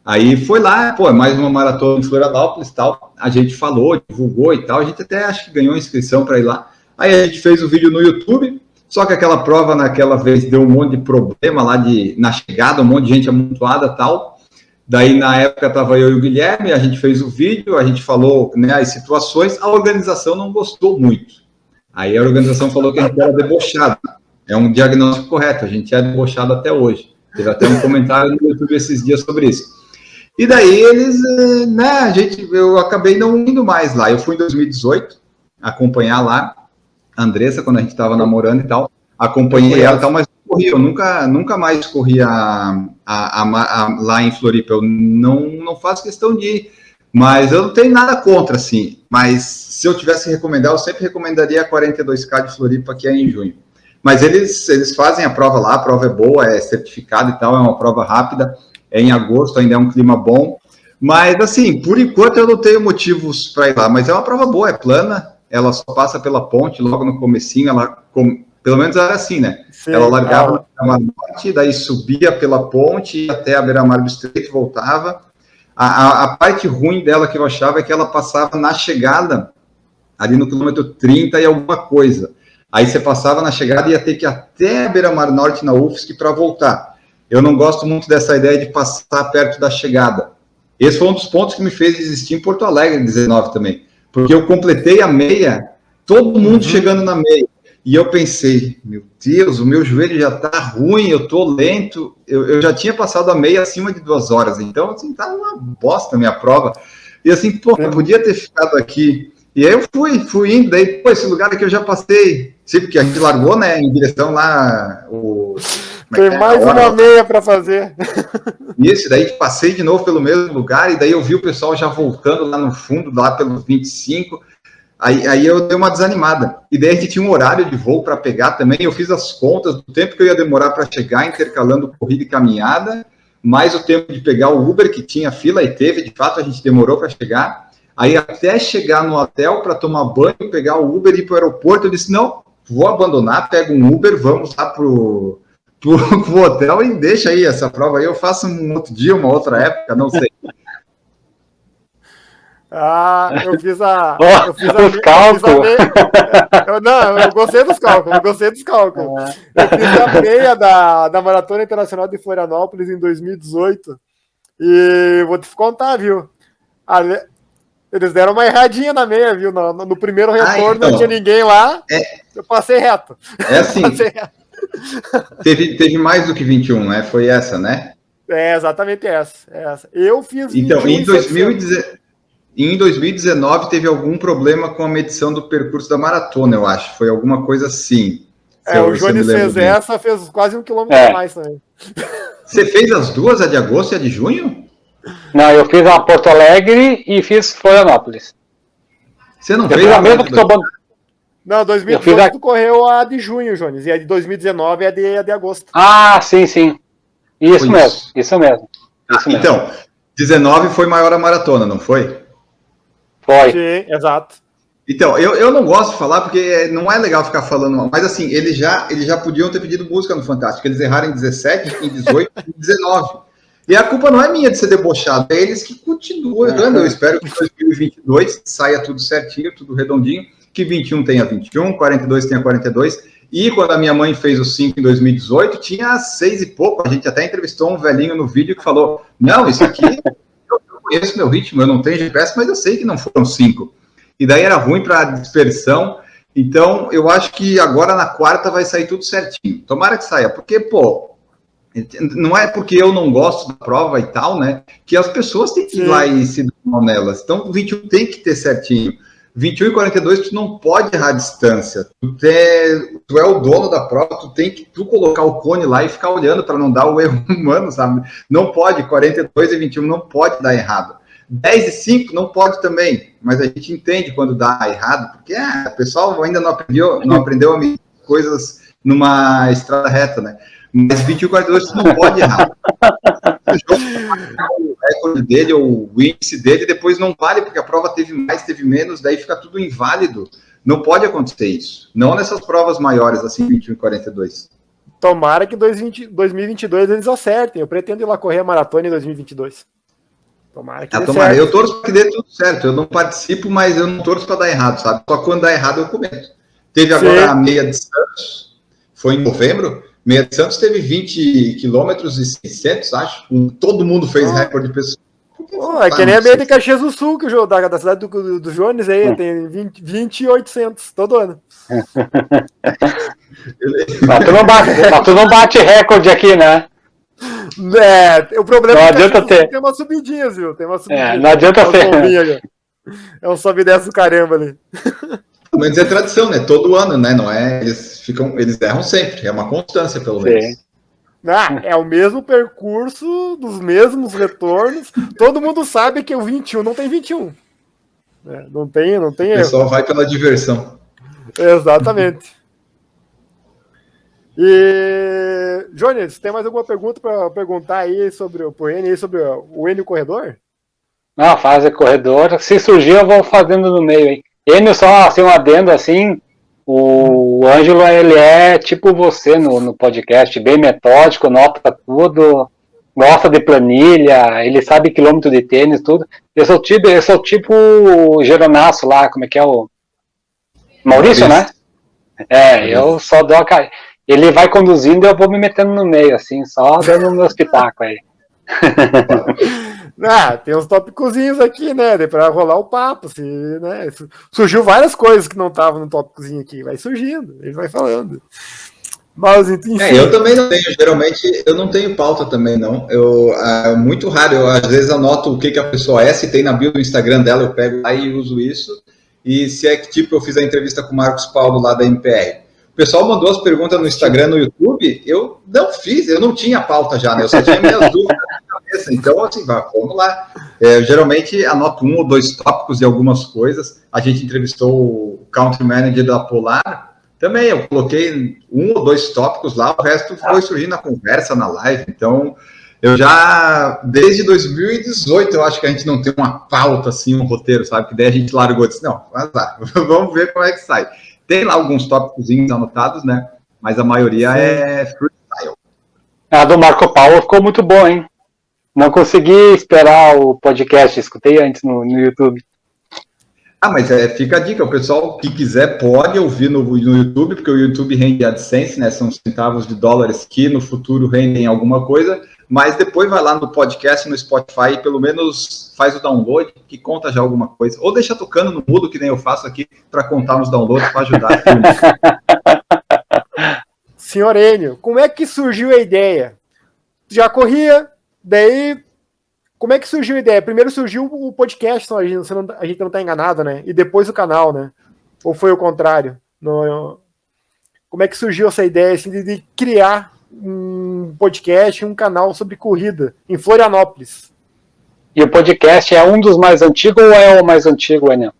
Aí foi lá, mais uma maratona em Florianópolis e tal. A gente falou, divulgou e tal. A gente até acho que ganhou inscrição para ir lá. Aí a gente fez o vídeo no YouTube. Só que aquela prova naquela vez deu um monte de problema lá na chegada, um monte de gente amontoada e tal. Daí, na época, estava eu e o Guilherme, a gente fez o vídeo, a gente falou, né, as situações, a organização não gostou muito. Aí a organização falou que a gente era debochado. É um diagnóstico correto, a gente é debochado até hoje. Teve até um comentário no YouTube esses dias sobre isso. E daí eles, né, eu acabei não indo mais lá. Eu fui em 2018 acompanhar lá a Andressa, quando a gente estava namorando e tal. Acompanhei ela e tal, mas eu nunca mais corri lá em Floripa. Eu não faço questão de ir, mas eu não tenho nada contra, assim. Mas se eu tivesse que recomendar, eu sempre recomendaria a 42K de Floripa, que é em junho. Mas eles fazem a prova lá, a prova é boa, é certificada e tal, é uma prova rápida, é em agosto, ainda é um clima bom. Mas, assim, por enquanto eu não tenho motivos para ir lá, mas é uma prova boa, é plana, ela só passa pela ponte, logo no comecinho, pelo menos era assim, né? Sim, ela largava na norte, daí subia pela ponte até a beira-mar do estreito, voltava. A parte ruim dela que eu achava é que ela passava na chegada, ali no quilômetro 30 e alguma coisa. Aí você passava na chegada e ia ter que ir até a beira-mar norte na UFSC para voltar. Eu não gosto muito dessa ideia de passar perto da chegada. Esse foi um dos pontos que me fez desistir em Porto Alegre, em 19 também. Porque eu completei a meia, todo mundo chegando na meia. E eu pensei, meu Deus, o meu joelho já tá ruim, eu tô lento. Eu já tinha passado a meia acima de 2 horas. Então, assim, tá uma bosta a minha prova. E assim, eu podia ter ficado aqui. E aí eu fui indo, daí, esse lugar aqui eu já passei. Sim, porque a gente largou, né, em direção lá... Tem mais uma meia para fazer. Isso, daí passei de novo pelo mesmo lugar, e daí eu vi o pessoal já voltando lá no fundo, lá pelos 25. Aí eu dei uma desanimada. E daí a gente tinha um horário de voo para pegar também. Eu fiz as contas do tempo que eu ia demorar para chegar, intercalando corrida e caminhada, mais o tempo de pegar o Uber, que tinha fila e teve, de fato a gente demorou para chegar. Aí até chegar no hotel para tomar banho, pegar o Uber e ir para o aeroporto, eu disse, não, vou abandonar, pego um Uber, vamos lá pro hotel e deixa aí essa prova aí, eu faço um outro dia, uma outra época, não sei. Eu fiz Os cálculos. Eu gostei dos cálculos. Eu fiz a meia da Maratona Internacional de Florianópolis em 2018. E vou te contar, viu? Eles deram uma erradinha na meia, viu? No primeiro retorno então, não tinha ninguém lá. Eu passei reto. É assim. Teve mais do que 21, né? Foi essa, né? É exatamente essa. Eu fiz 21. Então, em 2019 teve algum problema com a medição do percurso da maratona, eu acho. Foi alguma coisa assim. O Jones fez essa, fez quase 1 quilômetro a mais também. Você fez as duas, a de agosto e a de junho? Não, eu fiz a Porto Alegre e fiz Florianópolis. Você não fez a mesma que tô... Não, 2018 tu correu a de junho, Jones, e a de 2019 é a de agosto. Sim. Isso mesmo. Então, 19 foi maior a maratona, não foi? Foi. Sim, exato. Então, eu não gosto de falar porque não é legal ficar falando, mas assim, eles já podiam ter pedido música no Fantástico, eles erraram em 17, em 18 e em 19. E a culpa não é minha de ser debochado, é eles que continuam errando. Eu espero que em 2022 saia tudo certinho, tudo redondinho, que 21 tenha 21, 42 tenha 42, e quando a minha mãe fez os 5 em 2018, tinha 6 e pouco. A gente até entrevistou um velhinho no vídeo que falou, não, isso aqui, eu conheço meu ritmo, eu não tenho GPS, mas eu sei que não foram 5. E daí era ruim para dispersão. Então, eu acho que agora na quarta vai sair tudo certinho. Tomara que saia, porque, não é porque eu não gosto da prova e tal, né, que as pessoas têm que ir lá e se dar mal nelas. Então, 21 tem que ter certinho. 21 e 42, tu não pode errar a distância. Tu é o dono da prova, tu tem que colocar o cone lá e ficar olhando para não dar o erro humano, sabe? Não pode, 42 e 21 não pode dar errado. 10 e 5 não pode também, mas a gente entende quando dá errado, porque o pessoal ainda não aprendeu a medir coisas numa estrada reta, né? Mas 21 e 42 não pode errar. O recorde dele ou o índice dele depois não vale, porque a prova teve mais, teve menos, daí fica tudo inválido. Não pode acontecer isso. Não nessas provas maiores, assim, 21 e 42. Tomara que 2022 eles acertem. Eu pretendo ir lá correr a maratona em 2022. Tomara que tomara. Eu torço para que dê tudo certo. Eu não participo, mas eu não torço para dar errado, sabe? Só quando dá errado eu comento. Teve agora a meia de Santos, foi em novembro. Meia de Santos teve 20 quilômetros e 600, acho. Todo mundo fez recorde pessoal. É que nem a meia de Caxias do Sul, que o jogo da cidade do Jones aí tem 20 e 800 todo ano. Mas tu não bate recorde aqui, né? O problema não adianta ter. Tem umas subidinhas, viu? Tem uma subidinha. Não adianta ter. É um sobe e desce do caramba ali. Mas é tradição, né? Todo ano, né? Não é? Eles erram sempre. É uma constância, pelo menos. É o mesmo percurso, dos mesmos retornos. Todo mundo sabe que o 21 não tem 21. Não tem erro. O pessoal vai pela diversão. Exatamente. E, Jones, tem mais alguma pergunta para perguntar aí sobre o Enio, sobre o Enio Corredor? Não, fase corredor. Se surgir, eu vou fazendo no meio aí. Enio, só assim, um adendo assim. O Ângelo, ele é tipo você no podcast, bem metódico, anota tudo, gosta de planilha, ele sabe quilômetro de tênis, tudo. Eu sou tipo o Geronasso lá, como é que é o... Maurício, né? Eu só dou a cara. Ele vai conduzindo e eu vou me metendo no meio, assim, só dando meus pitacos aí. Tem uns tópicozinhos aqui, né? Pra rolar o papo, assim, né? Surgiu várias coisas que não estavam no tópicozinho aqui, vai surgindo, ele vai falando. Mas, enfim. Eu também não tenho, geralmente, eu não tenho pauta também, não. É muito raro, eu às vezes anoto o que a pessoa é, se tem na bio do Instagram dela, eu pego lá e uso isso. E se é que, tipo, eu fiz a entrevista com o Marcos Paulo lá da MPR. O pessoal mandou as perguntas no Instagram, no YouTube, eu não fiz, eu não tinha pauta já, né? Eu só tinha minhas dúvidas na cabeça. Então, assim, vamos lá. Eu geralmente anoto 1 ou 2 tópicos de algumas coisas. A gente entrevistou o Country Manager da Polar. Também eu coloquei 1 ou 2 tópicos lá, o resto foi surgindo na conversa, na live. Então, eu já, desde 2018, eu acho que a gente não tem uma pauta, assim, um roteiro, sabe? Que daí a gente largou e disse, não, mas lá, vamos ver como é que sai. Tem lá alguns tópicos anotados, né? Mas a maioria é freestyle. A do Marco Paulo ficou muito boa, hein? Não consegui esperar o podcast, escutei antes no YouTube. Mas fica a dica, o pessoal que quiser pode ouvir no YouTube, porque o YouTube rende AdSense, né? São centavos de dólares que no futuro rendem alguma coisa, mas depois vai lá no podcast, no Spotify, e pelo menos faz o download, que conta já alguma coisa. Ou deixa tocando no mudo, que nem eu faço aqui, para contar nos downloads, para ajudar. Senhor Enio, como é que surgiu a ideia? Já corria, daí... Como é que surgiu a ideia? Primeiro surgiu o podcast, a gente não está enganado, né? E depois o canal, né? Ou foi o contrário? Como é que surgiu essa ideia assim, de criar um podcast, um canal sobre corrida em Florianópolis? E o podcast é um dos mais antigos ou é o mais antigo, Enel?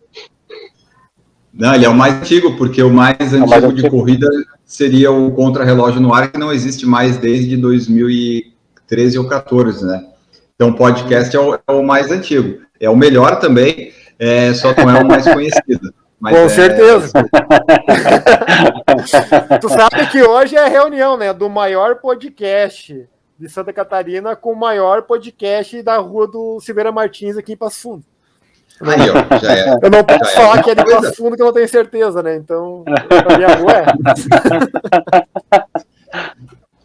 Não, ele é o mais antigo, porque o mais antigo de corrida seria o Contra-Relógio no Ar, que não existe mais desde 2013 ou 2014, né? Então, o podcast é o mais antigo. É o melhor também, só não é o mais conhecido. Mas com certeza. Tu sabe que hoje é a reunião, né, do maior podcast de Santa Catarina com o maior podcast da rua do Silveira Martins aqui em Passo Fundo. Aí, ó, já é. Eu não posso falar que é de Passo Fundo, que eu não tenho certeza, né? Então, a minha rua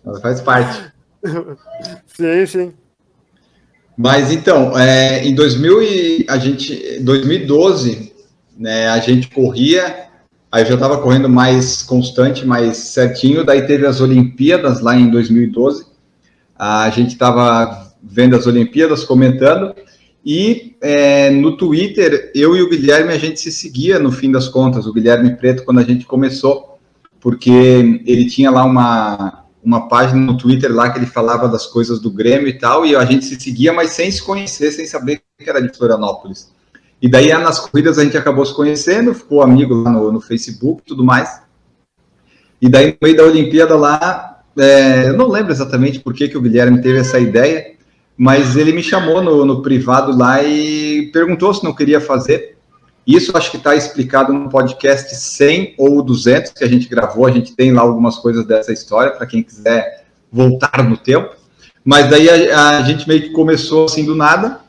Ela faz parte. Sim, sim. Mas então, em 2012, né, a gente corria, aí eu já estava correndo mais constante, mais certinho, daí teve as Olimpíadas lá em 2012, a gente estava vendo as Olimpíadas, comentando, e no Twitter, eu e o Guilherme, a gente se seguia no fim das contas, o Guilherme Preto, quando a gente começou, porque ele tinha lá uma página no Twitter lá que ele falava das coisas do Grêmio e tal, e a gente se seguia, mas sem se conhecer, sem saber que era de Florianópolis. E daí, nas corridas, a gente acabou se conhecendo, ficou amigo lá no Facebook e tudo mais. E daí, no meio da Olimpíada lá, eu não lembro exatamente por que o Guilherme teve essa ideia, mas ele me chamou no privado lá e perguntou se não queria fazer. Isso acho que está explicado no podcast 100 ou 200 que a gente gravou. A gente tem lá algumas coisas dessa história para quem quiser voltar no tempo. Mas daí a gente meio que começou assim do nada,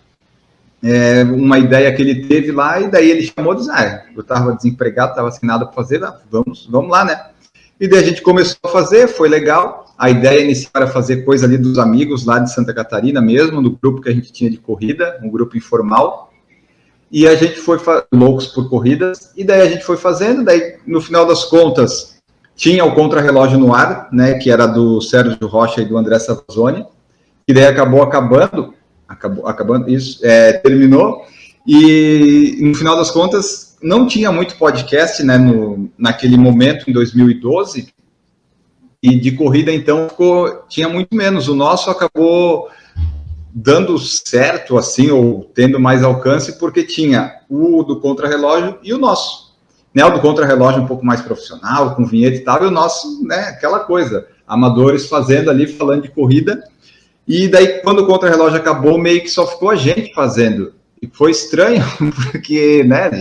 uma ideia que ele teve lá, e daí ele chamou e disse, eu estava desempregado, estava sem nada para fazer, vamos lá, né? E daí a gente começou a fazer, foi legal. A ideia inicial era fazer coisa ali dos amigos lá de Santa Catarina mesmo, no grupo que a gente tinha de corrida, um grupo informal. E a gente foi loucos por corridas, e daí a gente foi fazendo, daí no final das contas tinha o Contra-Relógio no Ar, né, que era do Sérgio Rocha e do André Savazone, e daí acabou, isso, terminou, e no final das contas não tinha muito podcast, né, naquele momento, em 2012, e de corrida então tinha muito menos, o nosso acabou dando certo, assim, ou tendo mais alcance, porque tinha o do Contra-Relógio e o nosso. Né, o do Contra-Relógio um pouco mais profissional, com vinheta e tal, e o nosso, né, aquela coisa, amadores fazendo ali, falando de corrida, e daí, quando o Contra-Relógio acabou, meio que só ficou a gente fazendo. E foi estranho, porque, né, a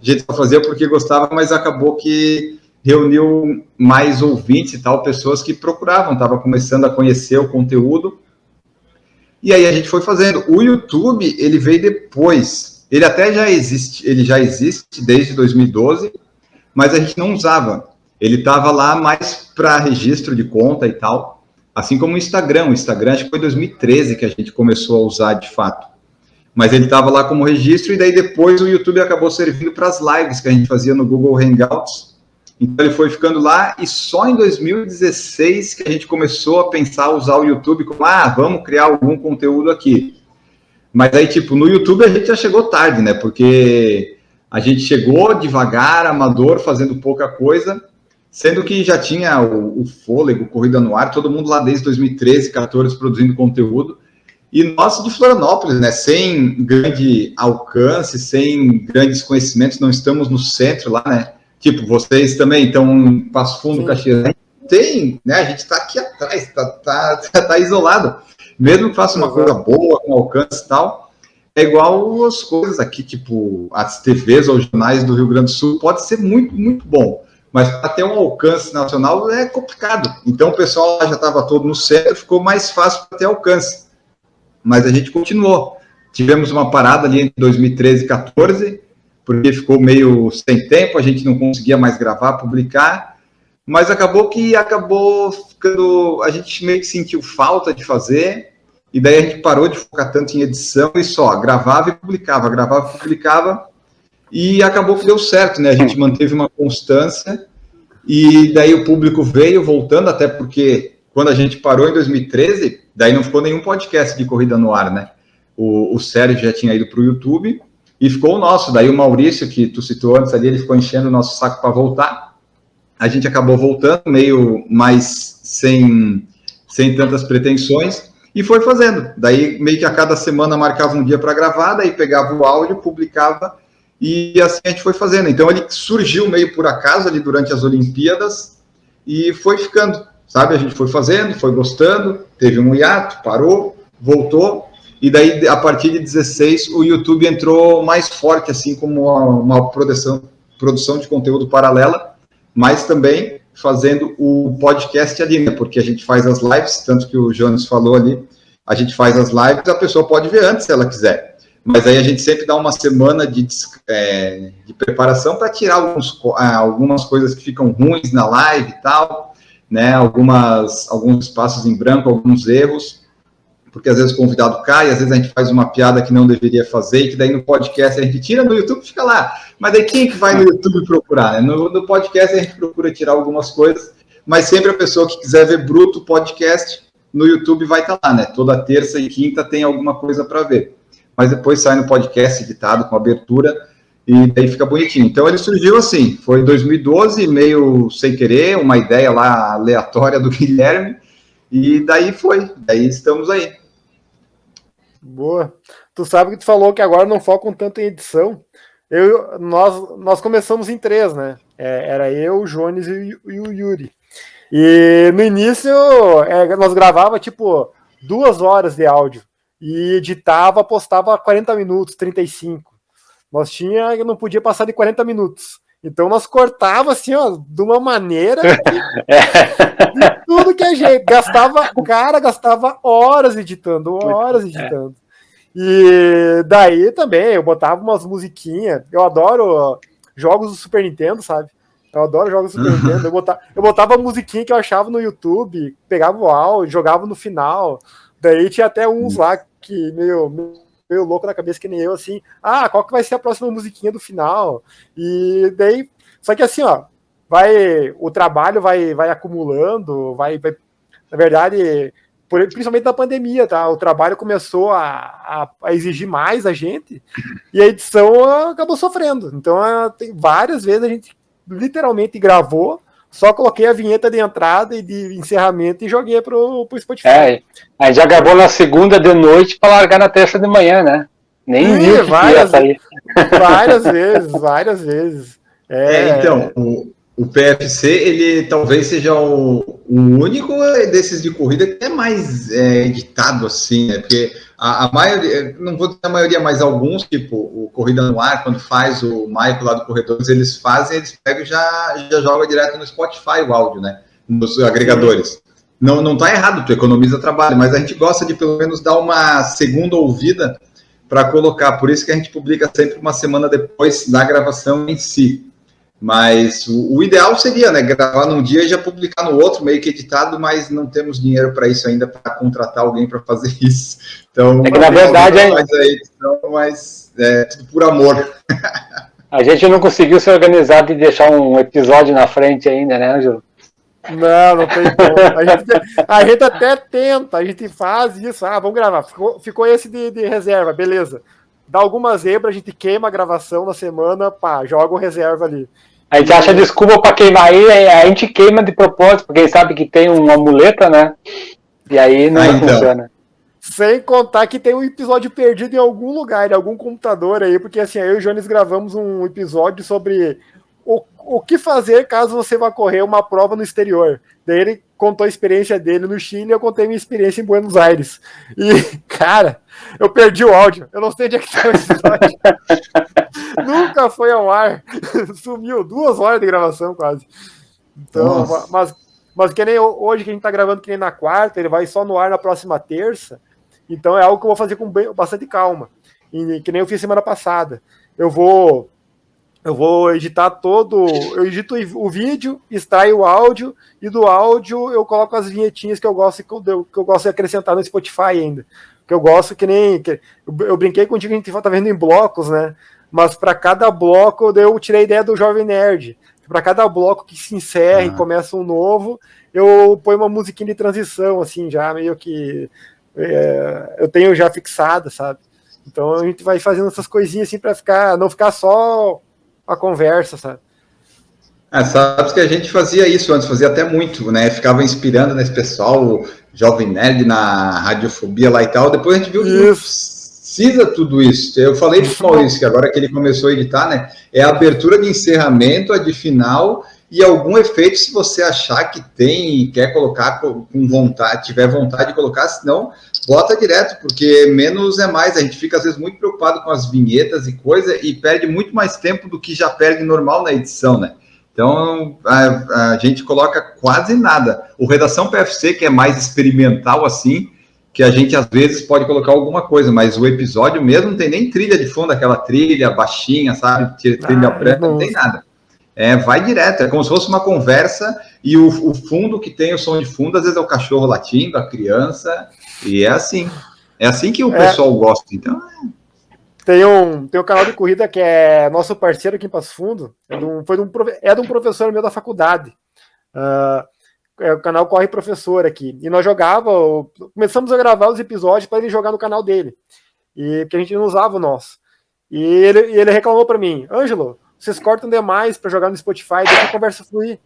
gente só fazia porque gostava, mas acabou que reuniu mais ouvintes e tal, pessoas que procuravam, estavam começando a conhecer o conteúdo. E aí a gente foi fazendo. O YouTube, ele veio depois. Ele até já existe desde 2012, mas a gente não usava. Ele estava lá mais para registro de conta e tal, assim como o Instagram. O Instagram acho que foi em 2013 que a gente começou a usar de fato. Mas ele estava lá como registro, e daí depois o YouTube acabou servindo para as lives que a gente fazia no Google Hangouts. Então ele foi ficando lá, e só em 2016 que a gente começou a pensar usar o YouTube como, vamos criar algum conteúdo aqui. Mas aí, tipo, no YouTube a gente já chegou tarde, né? Porque a gente chegou devagar, amador, fazendo pouca coisa, sendo que já tinha o Fôlego, Corrida no Ar, todo mundo lá desde 2013, 2014 produzindo conteúdo. E nós de Florianópolis, né? Sem grande alcance, sem grandes conhecimentos, não estamos no centro lá, né? Tipo, vocês também estão em Passo Fundo, Caxias. Tem, né? A gente está aqui atrás, tá isolado. Mesmo que faça uma coisa boa, com alcance e tal, é igual as coisas aqui, tipo, as TVs ou jornais do Rio Grande do Sul, pode ser muito, muito bom. Mas para ter um alcance nacional é complicado. Então o pessoal já estava todo no centro, ficou mais fácil para ter alcance. Mas a gente continuou. Tivemos uma parada ali entre 2013 e 2014, porque ficou meio sem tempo, a gente não conseguia mais gravar, publicar, mas acabou ficando, a gente meio que sentiu falta de fazer, e daí a gente parou de focar tanto em edição e só gravava e publicava, e acabou que deu certo, né? A gente manteve uma constância, e daí o público veio voltando, até porque quando a gente parou em 2013, daí não ficou nenhum podcast de corrida no ar, né? O Sérgio já tinha ido para o YouTube, e ficou o nosso. Daí o Maurício, que tu citou antes ali, ele ficou enchendo o nosso saco para voltar. A gente acabou voltando, meio mais sem tantas pretensões, e foi fazendo. Daí meio que a cada semana marcava um dia para gravar, daí pegava o áudio, publicava, e assim a gente foi fazendo. Então ele surgiu meio por acaso ali durante as Olimpíadas, e foi ficando, sabe? A gente foi fazendo, foi gostando, teve um hiato, parou, voltou, e daí, a partir de 16, o YouTube entrou mais forte, assim, como uma produção de conteúdo paralela, mas também fazendo o podcast ali, né? Porque a gente faz as lives, tanto que o Jonas falou ali, a gente faz as lives, a pessoa pode ver antes, se ela quiser. Mas aí a gente sempre dá uma semana de preparação para tirar algumas coisas que ficam ruins na live e tal, né? Alguns espaços em branco, alguns erros, porque às vezes o convidado cai, às vezes a gente faz uma piada que não deveria fazer, e que daí no podcast a gente tira, no YouTube fica lá. Mas daí quem que vai no YouTube procurar, né? No podcast a gente procura tirar algumas coisas, mas sempre a pessoa que quiser ver bruto podcast, no YouTube vai estar lá, né? Toda terça e quinta tem alguma coisa para ver. Mas depois sai no podcast editado, com abertura, e daí fica bonitinho. Então ele surgiu assim, foi em 2012, meio sem querer, uma ideia lá aleatória do Guilherme, e daí estamos aí. Boa. Tu sabe que tu falou que agora não focam tanto em edição. Nós começamos em 3, né? Era eu, o Jones e o Yuri. E no início nós gravava tipo 2 horas de áudio e editava, postava 40 minutos, 35. Não podia passar de 40 minutos. Então nós cortava assim, ó, de uma maneira de tudo que a gente gastava horas editando. E daí também eu botava umas musiquinhas. Eu adoro jogos do Super Nintendo, sabe? Eu adoro jogos do Super Nintendo. Eu botava a musiquinha que eu achava no YouTube, pegava o áudio, jogava no final. Daí tinha até uns lá que meio louco na cabeça, que nem eu, assim, qual que vai ser a próxima musiquinha do final? E daí, só que assim, ó, o trabalho vai acumulando, na verdade, principalmente na pandemia, tá? O trabalho começou a exigir mais a gente, e a edição acabou sofrendo. Então, tem várias vezes a gente literalmente gravou, só coloquei a vinheta de entrada e de encerramento e joguei pro Spotify. A gente já gravou na segunda de noite para largar na terça de manhã, né? Nem viu que ia sair. Várias vezes. Então, o PFC, ele talvez seja o único desses de corrida que é mais editado, assim, né? Porque a maioria, não vou dizer a maioria, mas alguns, tipo o Corrida no Ar, quando faz o Maico lá do Corredores, eles pegam e já jogam direto no Spotify o áudio, né? Nos agregadores. Não tá errado, tu economiza trabalho, mas a gente gosta de pelo menos dar uma segunda ouvida para colocar, por isso que a gente publica sempre uma semana depois da gravação em si. Mas o ideal seria, né, gravar num dia e já publicar no outro, meio que editado, mas não temos dinheiro para isso ainda, para contratar alguém para fazer isso. Então, que na verdade mas é tudo por amor. A gente não conseguiu se organizar de deixar um episódio na frente ainda, né, Ângelo? Não tem como. A gente até tenta, a gente faz isso. Vamos gravar. Ficou esse de reserva, beleza. Dá alguma zebra, a gente queima a gravação na semana, joga o reserva ali. A gente acha desculpa para queimar aí, a gente queima de propósito, porque sabe que tem uma muleta, né? E aí não funciona. Sem contar que tem um episódio perdido em algum lugar, em algum computador aí, porque assim, eu e o Jones gravamos um episódio sobre o que fazer caso você vá correr uma prova no exterior. Daí ele contou a experiência dele no Chile e eu contei minha experiência em Buenos Aires. E, cara, eu perdi o áudio. Eu não sei onde é que tá o episódio. Nunca foi ao ar. Sumiu 2 horas de gravação quase. Então, mas que nem hoje que a gente tá gravando, que nem na quarta, ele vai só no ar na próxima terça. Então é algo que eu vou fazer com bastante calma. E que nem eu fiz semana passada. Eu vou Eu vou editar eu edito o vídeo, extraio o áudio, e do áudio eu coloco as vinhetinhas que eu gosto de acrescentar no Spotify ainda. Que eu gosto eu brinquei contigo, a gente tá vendo em blocos, né? Mas para cada bloco eu tirei a ideia do Jovem Nerd. Para cada bloco que se encerra e começa um novo, eu ponho uma musiquinha de transição, assim, já meio que eu tenho já fixada, sabe? Então a gente vai fazendo essas coisinhas assim para não ficar só a conversa, sabe? Sabe que a gente fazia isso antes, fazia até muito, né? Ficava inspirando nesse pessoal, o Jovem Nerd na Radiofobia lá e tal. Depois a gente viu que não precisa tudo isso. Eu falei pro Maurício que agora que ele começou a editar, né? É a abertura de encerramento, a de final e algum efeito se você achar que tem e quer colocar com vontade, tiver vontade de colocar, senão bota direto, porque menos é mais. A gente fica às vezes muito preocupado com as vinhetas e coisa e perde muito mais tempo do que já perde normal na edição, né? Então, a gente coloca quase nada. O Redação PFC, que é mais experimental assim, que a gente às vezes pode colocar alguma coisa, mas o episódio mesmo não tem nem trilha de fundo, aquela trilha baixinha, sabe? Trilha preta, não tem nada. Vai direto, é como se fosse uma conversa e o fundo que tem o som de fundo, às vezes é o cachorro latindo, a criança, e é assim. É assim que o pessoal gosta, então... Tem um canal de corrida que é nosso parceiro aqui em Passo Fundo, é de um professor meu da faculdade. O canal Corre Professor aqui. E nós começamos a gravar os episódios para ele jogar no canal dele. Porque a gente não usava o nosso. E ele reclamou para mim: Ângelo, vocês cortam demais para jogar no Spotify, deixa a conversa fluir.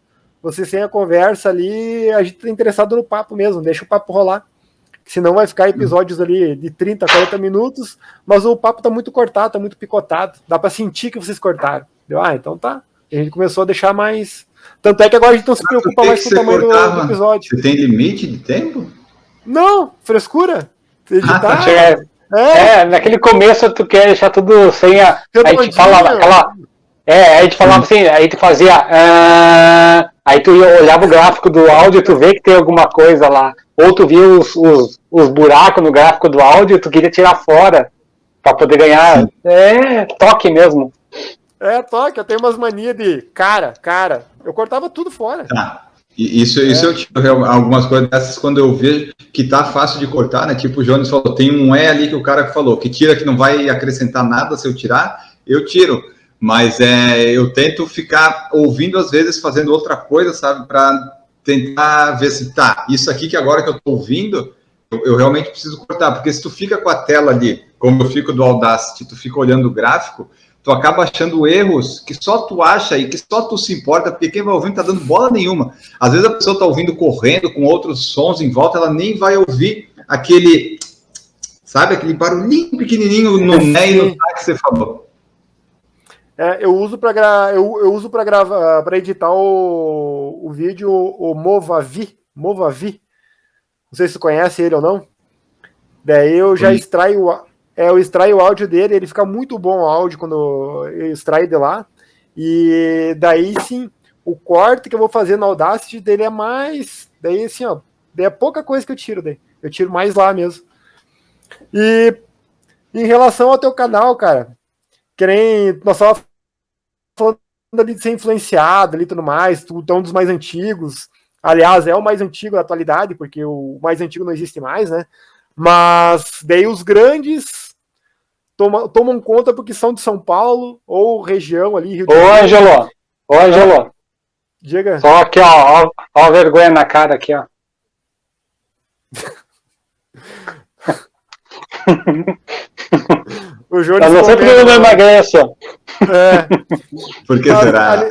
Você sem a conversa ali, a gente tá interessado no papo mesmo, deixa o papo rolar. Senão vai ficar episódios ali de 30, 40 minutos, mas o papo tá muito cortado, tá muito picotado. Dá para sentir que vocês cortaram. Então tá. A gente começou a deixar mais... Tanto é que agora a gente não se preocupa mais com o tamanho do episódio. Você tem limite de tempo? Não, frescura. Editar... Naquele começo tu quer deixar tudo sem a... Aí te falava aquela... a gente falava assim, aí tu fazia... Aí tu olhava o gráfico do áudio e tu vê que tem alguma coisa lá. Ou tu via os buracos no gráfico do áudio e tu queria tirar fora para poder ganhar. Toque mesmo. Toque. Eu tenho umas manias de cara. Eu cortava tudo fora. Isso eu tiro algumas coisas dessas quando eu vejo que tá fácil de cortar, né? Tipo o Jones falou, tem um ali que o cara falou, que tira que não vai acrescentar nada se eu tirar, eu tiro. Mas eu tento ficar ouvindo às vezes, fazendo outra coisa, sabe? Para tentar ver se isso aqui que agora que eu tô ouvindo, eu realmente preciso cortar. Porque se tu fica com a tela ali, como eu fico do Audacity, tu fica olhando o gráfico, tu acaba achando erros que só tu acha e que só tu se importa, porque quem vai ouvindo não tá dando bola nenhuma. Às vezes a pessoa tá ouvindo correndo, com outros sons em volta, ela nem vai ouvir aquele, sabe, aquele barulhinho pequenininho no né e no tá que você falou. Eu uso para gravar, para editar o vídeo, o Movavi. Não sei se você conhece ele ou não. Daí eu já extraio o áudio dele, ele fica muito bom o áudio quando eu extraio de lá. E daí sim, o corte que eu vou fazer no Audacity dele é mais. Daí assim, daí é pouca coisa que eu tiro daí. Eu tiro mais lá mesmo. E em relação ao teu canal, cara. Que nem nós estávamos falando ali de ser influenciado ali e tudo mais, tu é um dos mais antigos. Aliás, é o mais antigo da atualidade, porque o mais antigo não existe mais, né? Mas daí os grandes tomam conta porque são de São Paulo ou região ali, Rio de Janeiro. Ô, Ângelo. Diga. Só aqui, ó a vergonha na cara aqui, ó. O Jones não sempre eu emagreço. Por que será?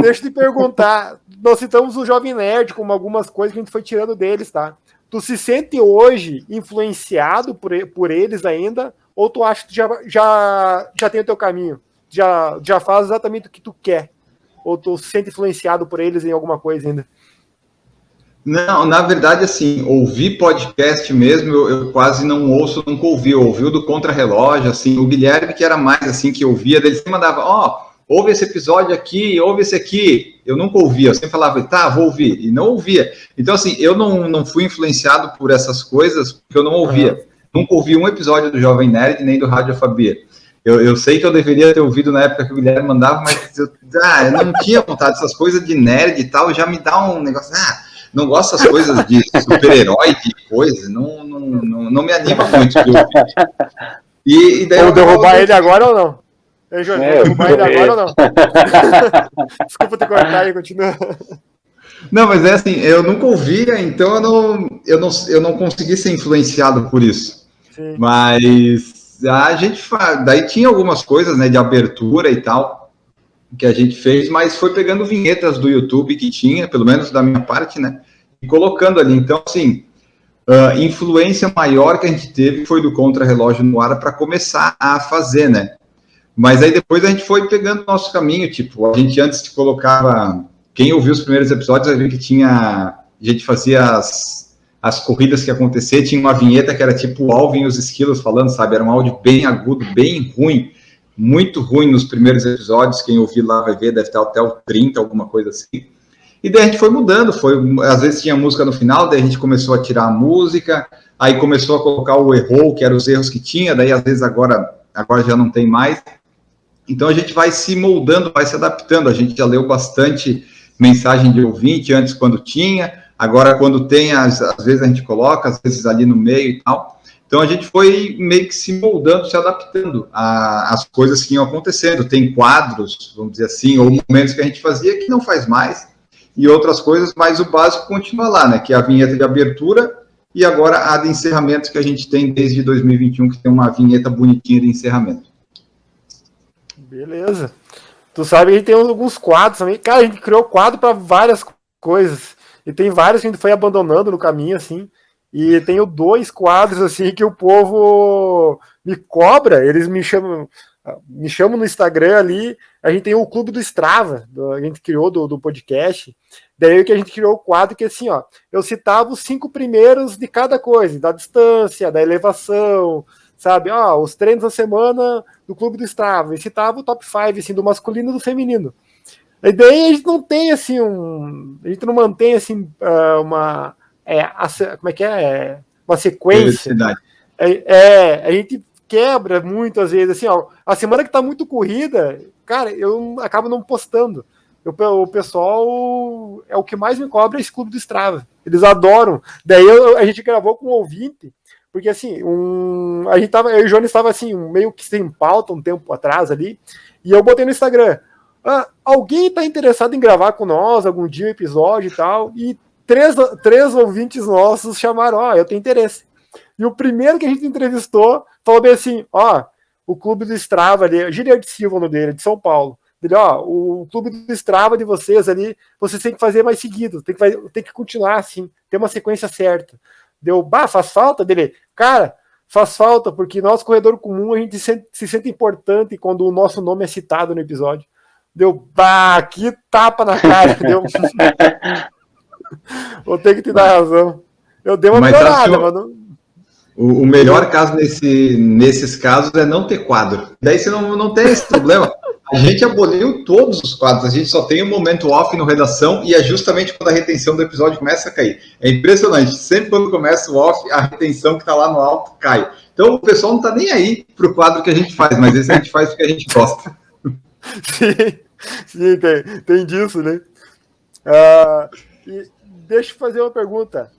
Deixa eu te perguntar. Nós citamos o Jovem Nerd como algumas coisas que a gente foi tirando deles, tá? Tu se sente hoje influenciado por eles ainda? Ou tu acha que tu já tem o teu caminho? Já faz exatamente o que tu quer? Ou tu se sente influenciado por eles em alguma coisa ainda? Não, na verdade, assim, ouvir podcast mesmo, eu quase não ouço, nunca ouvi. Eu ouvi o do Contra-Relógio, assim, o Guilherme, que era mais, assim, que ouvia, ele sempre mandava, ouve esse episódio aqui, ouve esse aqui. Eu nunca ouvia, eu sempre falava, vou ouvir, e não ouvia. Então, assim, eu não fui influenciado por essas coisas, porque eu não ouvia. Nunca ouvi um episódio do Jovem Nerd, nem do Radiofobia. Eu sei que eu deveria ter ouvido na época que o Guilherme mandava, mas eu não tinha vontade. Essas coisas de nerd e tal, já me dá um negócio. Não gosto dessas coisas de super-herói, de coisa. Não me anima muito. E daí Vou derrubar ele agora ou não? Ei, Johnny, vou derrubar ele agora ou não? Desculpa te cortar aí, continua. Não, mas é assim, eu nunca ouvia, então eu não consegui ser influenciado por isso. Sim. Mas a gente daí tinha algumas coisas, né, de abertura e tal, que a gente fez, mas foi pegando vinhetas do YouTube que tinha, pelo menos da minha parte, né, e colocando ali. Então, assim, influência maior que a gente teve foi do Contra-Relógio no Ar para começar a fazer, né. Mas aí depois a gente foi pegando o nosso caminho, tipo, a gente antes colocava... Quem ouviu os primeiros episódios vai ver que a gente fazia as corridas que acontecer, tinha uma vinheta que era tipo o Alvin e os Esquilos falando, sabe? Era um áudio bem agudo, bem ruim, muito ruim nos primeiros episódios. Quem ouviu lá vai ver, deve estar até o 30, alguma coisa assim. E daí a gente foi mudando, às vezes tinha música no final, daí a gente começou a tirar a música, aí começou a colocar o erro, que eram os erros que tinha, daí às vezes agora já não tem mais. Então a gente vai se moldando, vai se adaptando. A gente já leu bastante mensagem de ouvinte antes quando tinha, agora quando tem, às vezes a gente coloca, às vezes ali no meio e tal. Então a gente foi meio que se moldando, se adaptando às coisas que iam acontecendo. Tem quadros, vamos dizer assim, ou momentos que a gente fazia que não faz mais, e outras coisas, mas o básico continua lá, né? Que é a vinheta de abertura e agora a de encerramento que a gente tem desde 2021, que tem uma vinheta bonitinha de encerramento. Beleza. Tu sabe, a gente tem alguns quadros também. Cara, a gente criou quadro para várias coisas. E tem vários que a gente foi abandonando no caminho, assim. E tenho 2 quadros, assim, que o povo me cobra. Eles me chamam no Instagram ali. A gente tem o Clube do Strava, a gente criou do podcast. Daí que a gente criou o quadro que, assim, ó, eu citava os 5 primeiros de cada coisa. Da distância, da elevação, sabe? Os treinos da semana do Clube do Strava. E citava o top 5, assim, do masculino e do feminino. E daí a gente não tem, assim, a gente não mantém, assim, como é que é? Uma sequência. A gente quebra muito, às vezes, assim, ó, a semana que tá muito corrida, cara, eu acabo não postando. O pessoal, é o que mais me cobra, é esse Clube do Strava. Eles adoram. Daí a gente gravou com um ouvinte, porque assim, eu e o Jones estava assim, meio que sem pauta um tempo atrás ali, e eu botei no Instagram, alguém está interessado em gravar com nós algum dia um episódio e tal, e três ouvintes nossos chamaram, eu tenho interesse. E o primeiro que a gente entrevistou falou bem assim, o Clube do Strava ali, Giliard Silva, no dele, de São Paulo, ele, o Clube do Strava de vocês ali, vocês têm que fazer mais seguido, tem que continuar assim, ter uma sequência certa. Deu, faz falta dele? Cara, faz falta, porque nós, corredor comum, a gente se sente importante quando o nosso nome é citado no episódio. Deu, que tapa na cara, deu. Vou ter que te dar razão. Eu dei uma melhorada, mano. O melhor caso nesses casos é não ter quadro. Daí você não tem esse problema. A gente aboliu todos os quadros, a gente só tem um momento off no redação e é justamente quando a retenção do episódio começa a cair. É impressionante, sempre quando começa o off, a retenção que está lá no alto cai. Então o pessoal não está nem aí para o quadro que a gente faz, mas esse a gente faz porque a gente gosta. Sim, tem disso, né? E deixa eu fazer uma pergunta.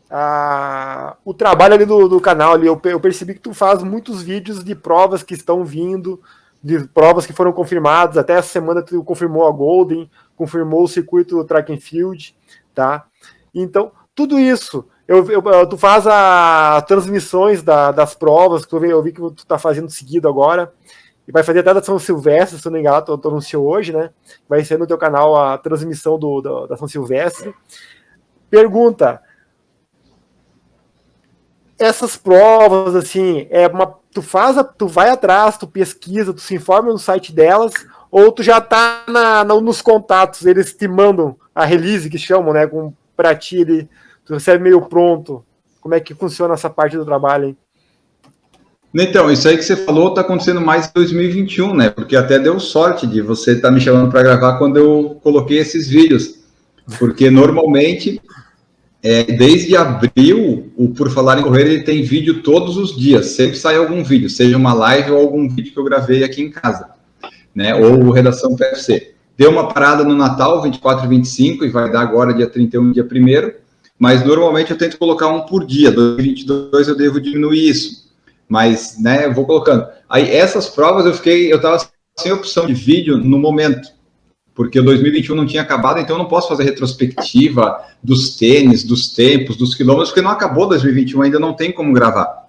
O trabalho ali do canal, ali, eu percebi que tu faz muitos vídeos de provas que estão vindo, de provas que foram confirmadas. Até essa semana tu confirmou a Golden, confirmou o circuito Track and Field, tá? Então, tudo isso, tu faz as transmissões das provas, que eu vi que tu tá fazendo seguido agora, e vai fazer até da São Silvestre, se não me engano, tu anunciou hoje, né? Vai ser no teu canal a transmissão da São Silvestre. Pergunta: essas provas, assim, tu vai atrás, tu pesquisa, tu se informa no site delas, ou tu já tá nos contatos, eles te mandam a release, que chamam, né, pra ti, tu recebe meio pronto. Como é que funciona essa parte do trabalho, hein? Então, isso aí que você falou tá acontecendo mais em 2021, né, porque até deu sorte de você estar me chamando para gravar quando eu coloquei esses vídeos, porque normalmente Desde abril, o Por Falar em Correr, ele tem vídeo todos os dias, sempre sai algum vídeo, seja uma live ou algum vídeo que eu gravei aqui em casa, né, ou Redação PFC. Deu uma parada no Natal, 24 e 25, e vai dar agora dia 31, dia 1º, mas normalmente eu tento colocar um por dia, 2022 eu devo diminuir isso, mas, né, eu vou colocando. Aí essas provas eu estava sem opção de vídeo no momento, porque o 2021 não tinha acabado, então eu não posso fazer retrospectiva dos tênis, dos tempos, dos quilômetros, porque não acabou 2021, ainda não tem como gravar.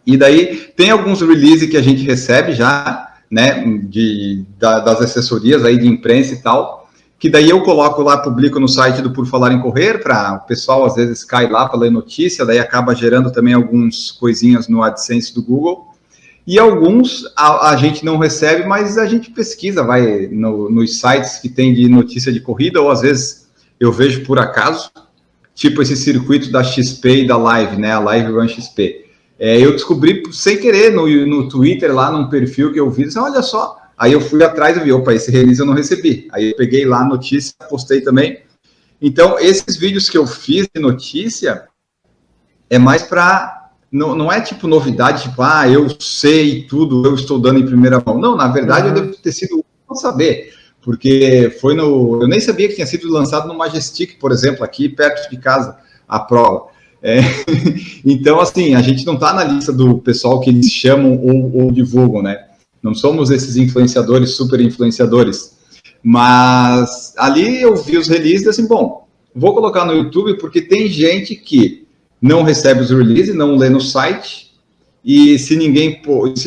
E daí tem alguns releases que a gente recebe já, né, das assessorias aí de imprensa e tal, que daí eu coloco lá, publico no site do Por Falar em Correr, para o pessoal às vezes cai lá para ler notícia, daí acaba gerando também algumas coisinhas no AdSense do Google. E alguns a gente não recebe, mas a gente pesquisa, vai nos sites que tem de notícia de corrida, ou às vezes eu vejo por acaso, tipo esse circuito da XP e da Live, né, a Live Run XP. Eu descobri sem querer no Twitter, lá num perfil que eu vi, disse, olha só, aí eu fui atrás e vi, opa, esse release eu não recebi. Aí eu peguei lá a notícia, postei também. Então, esses vídeos que eu fiz de notícia, é mais para... Não é tipo novidade, tipo, eu sei tudo, eu estou dando em primeira mão. Não, na verdade, eu devo ter sido não saber, porque eu nem sabia que tinha sido lançado no Majestic, por exemplo, aqui perto de casa, a prova. Então, assim, a gente não está na lista do pessoal que eles chamam ou divulgam, né? Não somos esses influenciadores, super influenciadores. Mas ali eu vi os releases, assim, bom, vou colocar no YouTube, porque tem gente que não recebe os releases, não lê no site, e se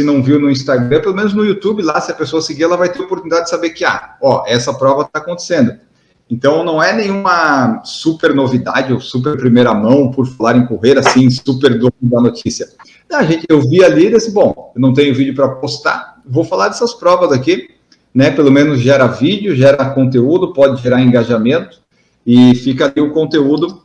não viu no Instagram, pelo menos no YouTube, lá, se a pessoa seguir, ela vai ter a oportunidade de saber que, essa prova está acontecendo. Então, não é nenhuma super novidade, ou super primeira mão, por falar em correr, assim, super dono da notícia. Eu vi ali e disse, bom, eu não tenho vídeo para postar, vou falar dessas provas aqui, né, pelo menos gera vídeo, gera conteúdo, pode gerar engajamento, e fica ali o conteúdo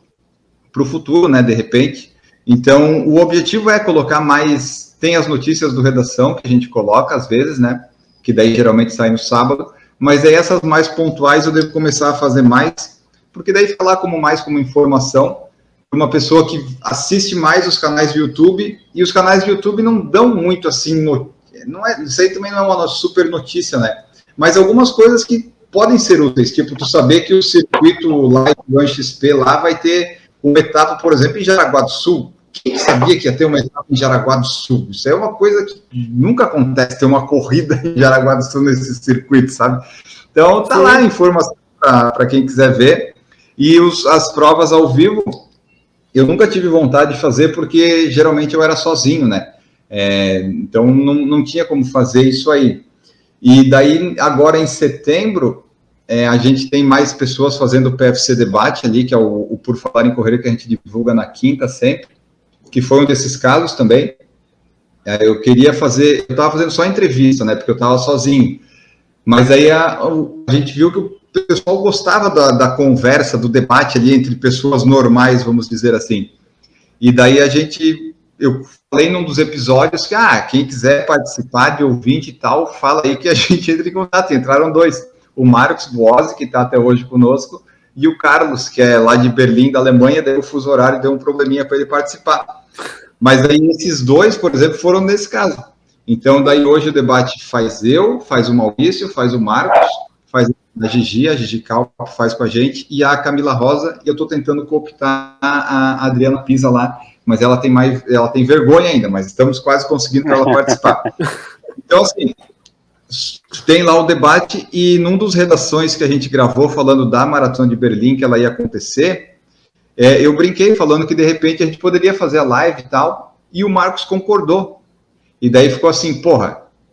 para o futuro, né, de repente. Então, o objetivo é colocar mais... Tem as notícias do Redação, que a gente coloca às vezes, né, que daí geralmente sai no sábado, mas aí essas mais pontuais eu devo começar a fazer mais, porque daí falar mais como informação, uma pessoa que assiste mais os canais do YouTube, e os canais do YouTube não dão muito assim, isso aí também não é uma super notícia, né, mas algumas coisas que podem ser úteis, tipo, tu saber que o circuito Live Run XP lá vai ter uma etapa, por exemplo, em Jaraguá do Sul. Quem sabia que ia ter uma etapa em Jaraguá do Sul? Isso é uma coisa que nunca acontece, ter uma corrida em Jaraguá do Sul nesse circuito, sabe? Então, tá lá a informação para quem quiser ver. E as provas ao vivo, eu nunca tive vontade de fazer, porque geralmente eu era sozinho, né? Então, não tinha como fazer isso aí. E daí, agora em setembro... a gente tem mais pessoas fazendo o PFC Debate ali, que é o Por Falar em Correr, que a gente divulga na quinta sempre, que foi um desses casos também. Eu estava fazendo só entrevista, né, porque eu estava sozinho. Mas aí a gente viu que o pessoal gostava da conversa, do debate ali entre pessoas normais, vamos dizer assim. E daí eu falei num dos episódios que, quem quiser participar de ouvinte e tal, fala aí que a gente entra em contato. Entraram 2. O Marcos Boazzi, que está até hoje conosco, e o Carlos, que é lá de Berlim, da Alemanha, daí o fuso horário deu um probleminha para ele participar. Mas aí esses 2, por exemplo, foram nesse caso. Então, daí hoje o debate faz o Maurício, faz o Marcos, faz a Gigi Calpo faz com a gente, e a Camila Rosa, e eu estou tentando cooptar a Adriana Pisa lá, mas ela tem vergonha ainda, mas estamos quase conseguindo para ela participar. Então, assim... Tem lá o debate, e num dos redações que a gente gravou falando da Maratona de Berlim, que ela ia acontecer, eu brinquei falando que de repente a gente poderia fazer a live e tal, e o Marcos concordou. E daí ficou assim,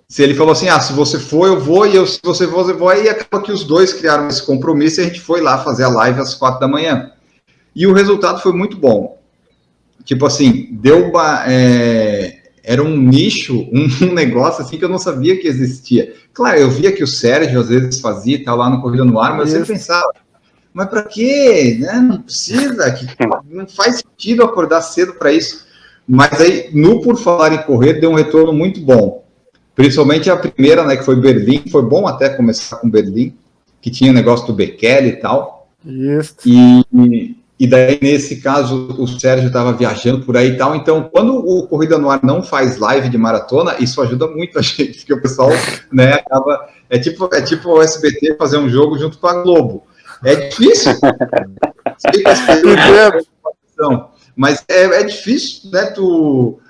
se ele falou assim, se você for, eu vou, e se você for, eu vou, aí acaba que os 2 criaram esse compromisso, e a gente foi lá fazer a live às 4 da manhã. E o resultado foi muito bom. Tipo assim, deu uma... era um nicho, um negócio assim que eu não sabia que existia. Claro, eu via que o Sérgio às vezes fazia e tal lá no Corrida no Ar, mas eu sempre pensava, mas para quê? Né? Não precisa, não faz sentido acordar cedo para isso. Mas aí, no Por Falar em Correr, deu um retorno muito bom. Principalmente a primeira, né, que foi Berlim, foi bom até começar com Berlim, que tinha o negócio do Bekele e tal. Isso. E daí, nesse caso, o Sérgio estava viajando por aí e tal. Então, quando o Corrida no Ar não faz live de maratona, isso ajuda muito a gente, porque o pessoal, né, acaba... É tipo o SBT fazer um jogo junto com a Globo. É difícil. Mas é difícil, né, tu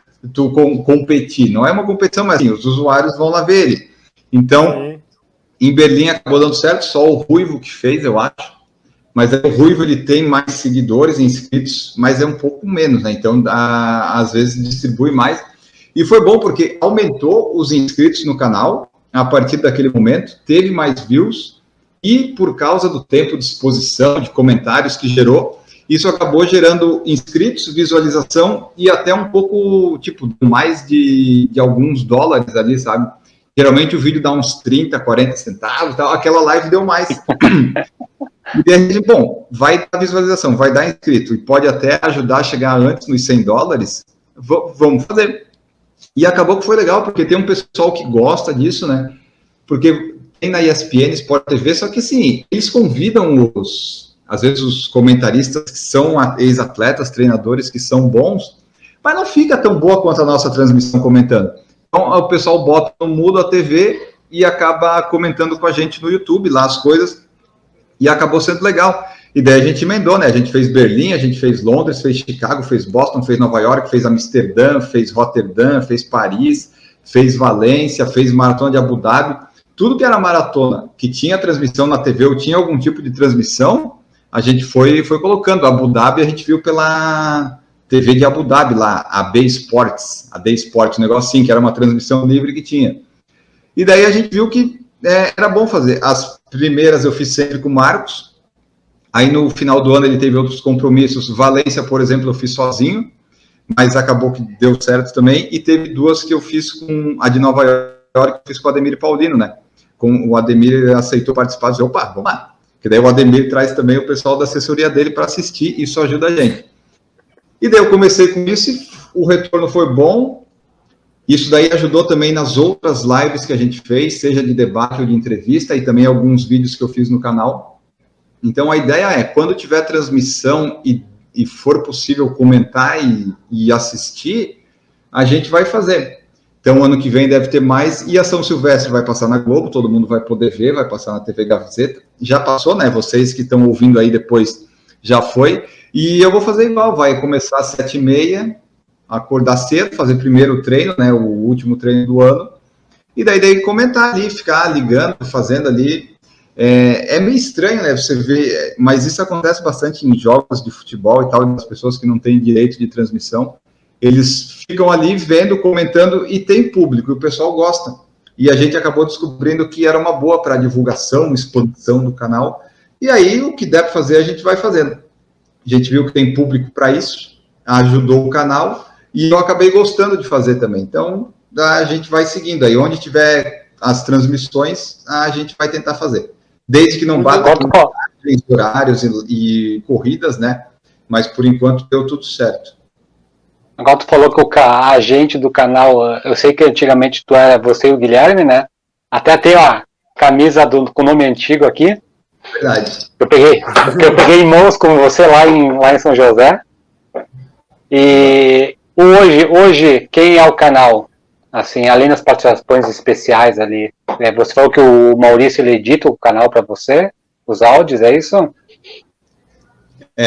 competir. Não é uma competição, mas assim, os usuários vão lá ver ele. Então, em Berlim acabou dando certo, só o Ruivo que fez, eu acho. Mas o Ruivo, ele tem mais seguidores, inscritos, mas é um pouco menos, né? Então, às vezes, distribui mais. E foi bom porque aumentou os inscritos no canal, a partir daquele momento, teve mais views, e por causa do tempo de exposição, de comentários que gerou, isso acabou gerando inscritos, visualização, e até um pouco, tipo, mais de alguns dólares ali, sabe? Geralmente o vídeo dá uns 30, 40 centavos, tal. Aquela live deu mais. E a gente, bom, vai dar visualização, vai dar inscrito, e pode até ajudar a chegar antes nos 100 dólares, vamos fazer. E acabou que foi legal, porque tem um pessoal que gosta disso, né? Porque tem na ESPN, Sport TV, só que assim, eles convidam às vezes os comentaristas que são ex-atletas, treinadores que são bons, mas não fica tão boa quanto a nossa transmissão comentando. Então o pessoal bota no mudo a TV e acaba comentando com a gente no YouTube lá as coisas, e acabou sendo legal. E daí a gente emendou, né? A gente fez Berlim, a gente fez Londres, fez Chicago, fez Boston, fez Nova York, fez Amsterdã, fez Roterdã, fez Paris, fez Valência, fez Maratona de Abu Dhabi. Tudo que era maratona, que tinha transmissão na TV ou tinha algum tipo de transmissão, a gente foi colocando. Abu Dhabi a gente viu pela TV de Abu Dhabi lá, a B Sports, um negócio assim, que era uma transmissão livre que tinha. E daí a gente viu que era bom fazer. As primeiras eu fiz sempre com o Marcos, aí no final do ano ele teve outros compromissos. Valência, por exemplo, eu fiz sozinho, mas acabou que deu certo também, e teve duas que eu fiz com a de Nova York, que eu fiz com o Ademir Paulino, né? Com o Ademir aceitou participar, disse, opa, vamos lá. Porque daí o Ademir traz também o pessoal da assessoria dele para assistir, isso ajuda a gente. E daí eu comecei com isso, e o retorno foi bom. Isso daí ajudou também nas outras lives que a gente fez, seja de debate ou de entrevista, e também alguns vídeos que eu fiz no canal. Então, a ideia é, quando tiver transmissão e for possível comentar e assistir, a gente vai fazer. Então, ano que vem deve ter mais, e a São Silvestre vai passar na Globo, todo mundo vai poder ver, vai passar na TV Gazeta. Já passou, né? Vocês que estão ouvindo aí depois, já foi. E eu vou fazer igual, vai começar às 7h30, acordar cedo, fazer primeiro o treino, né, o último treino do ano, e daí comentar ali, ficar ligando, fazendo ali. É meio estranho, né, você vê, mas isso acontece bastante em jogos de futebol e tal, as pessoas que não têm direito de transmissão, eles ficam ali vendo, comentando, e tem público, e o pessoal gosta. E a gente acabou descobrindo que era uma boa para divulgação, expansão do canal, e aí o que der para fazer, a gente vai fazendo. A gente viu que tem público para isso, ajudou o canal, e eu acabei gostando de fazer também. Então, a gente vai seguindo aí. Onde tiver as transmissões, a gente vai tentar fazer. Desde que não bata em horários e corridas, né? Mas, por enquanto, deu tudo certo. Agora tu falou que a agente do canal, eu sei que antigamente tu era você e o Guilherme, né? Até tem a camisa com o nome antigo aqui. Verdade. Eu peguei em mãos com você lá em São José. E hoje, quem é o canal? Assim, além das participações especiais ali, você falou que o Maurício ele edita o canal para você, os áudios, é isso?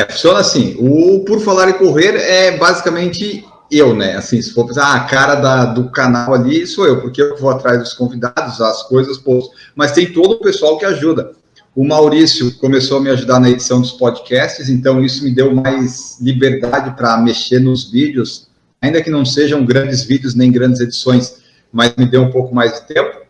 Funciona assim. O Por Falar em Correr é basicamente eu, né? Assim, se for pensar, a cara do canal ali sou eu, porque eu vou atrás dos convidados, as coisas, posto. Mas tem todo o pessoal que ajuda. O Maurício começou a me ajudar na edição dos podcasts, então isso me deu mais liberdade para mexer nos vídeos, ainda que não sejam grandes vídeos nem grandes edições, mas me deu um pouco mais de tempo.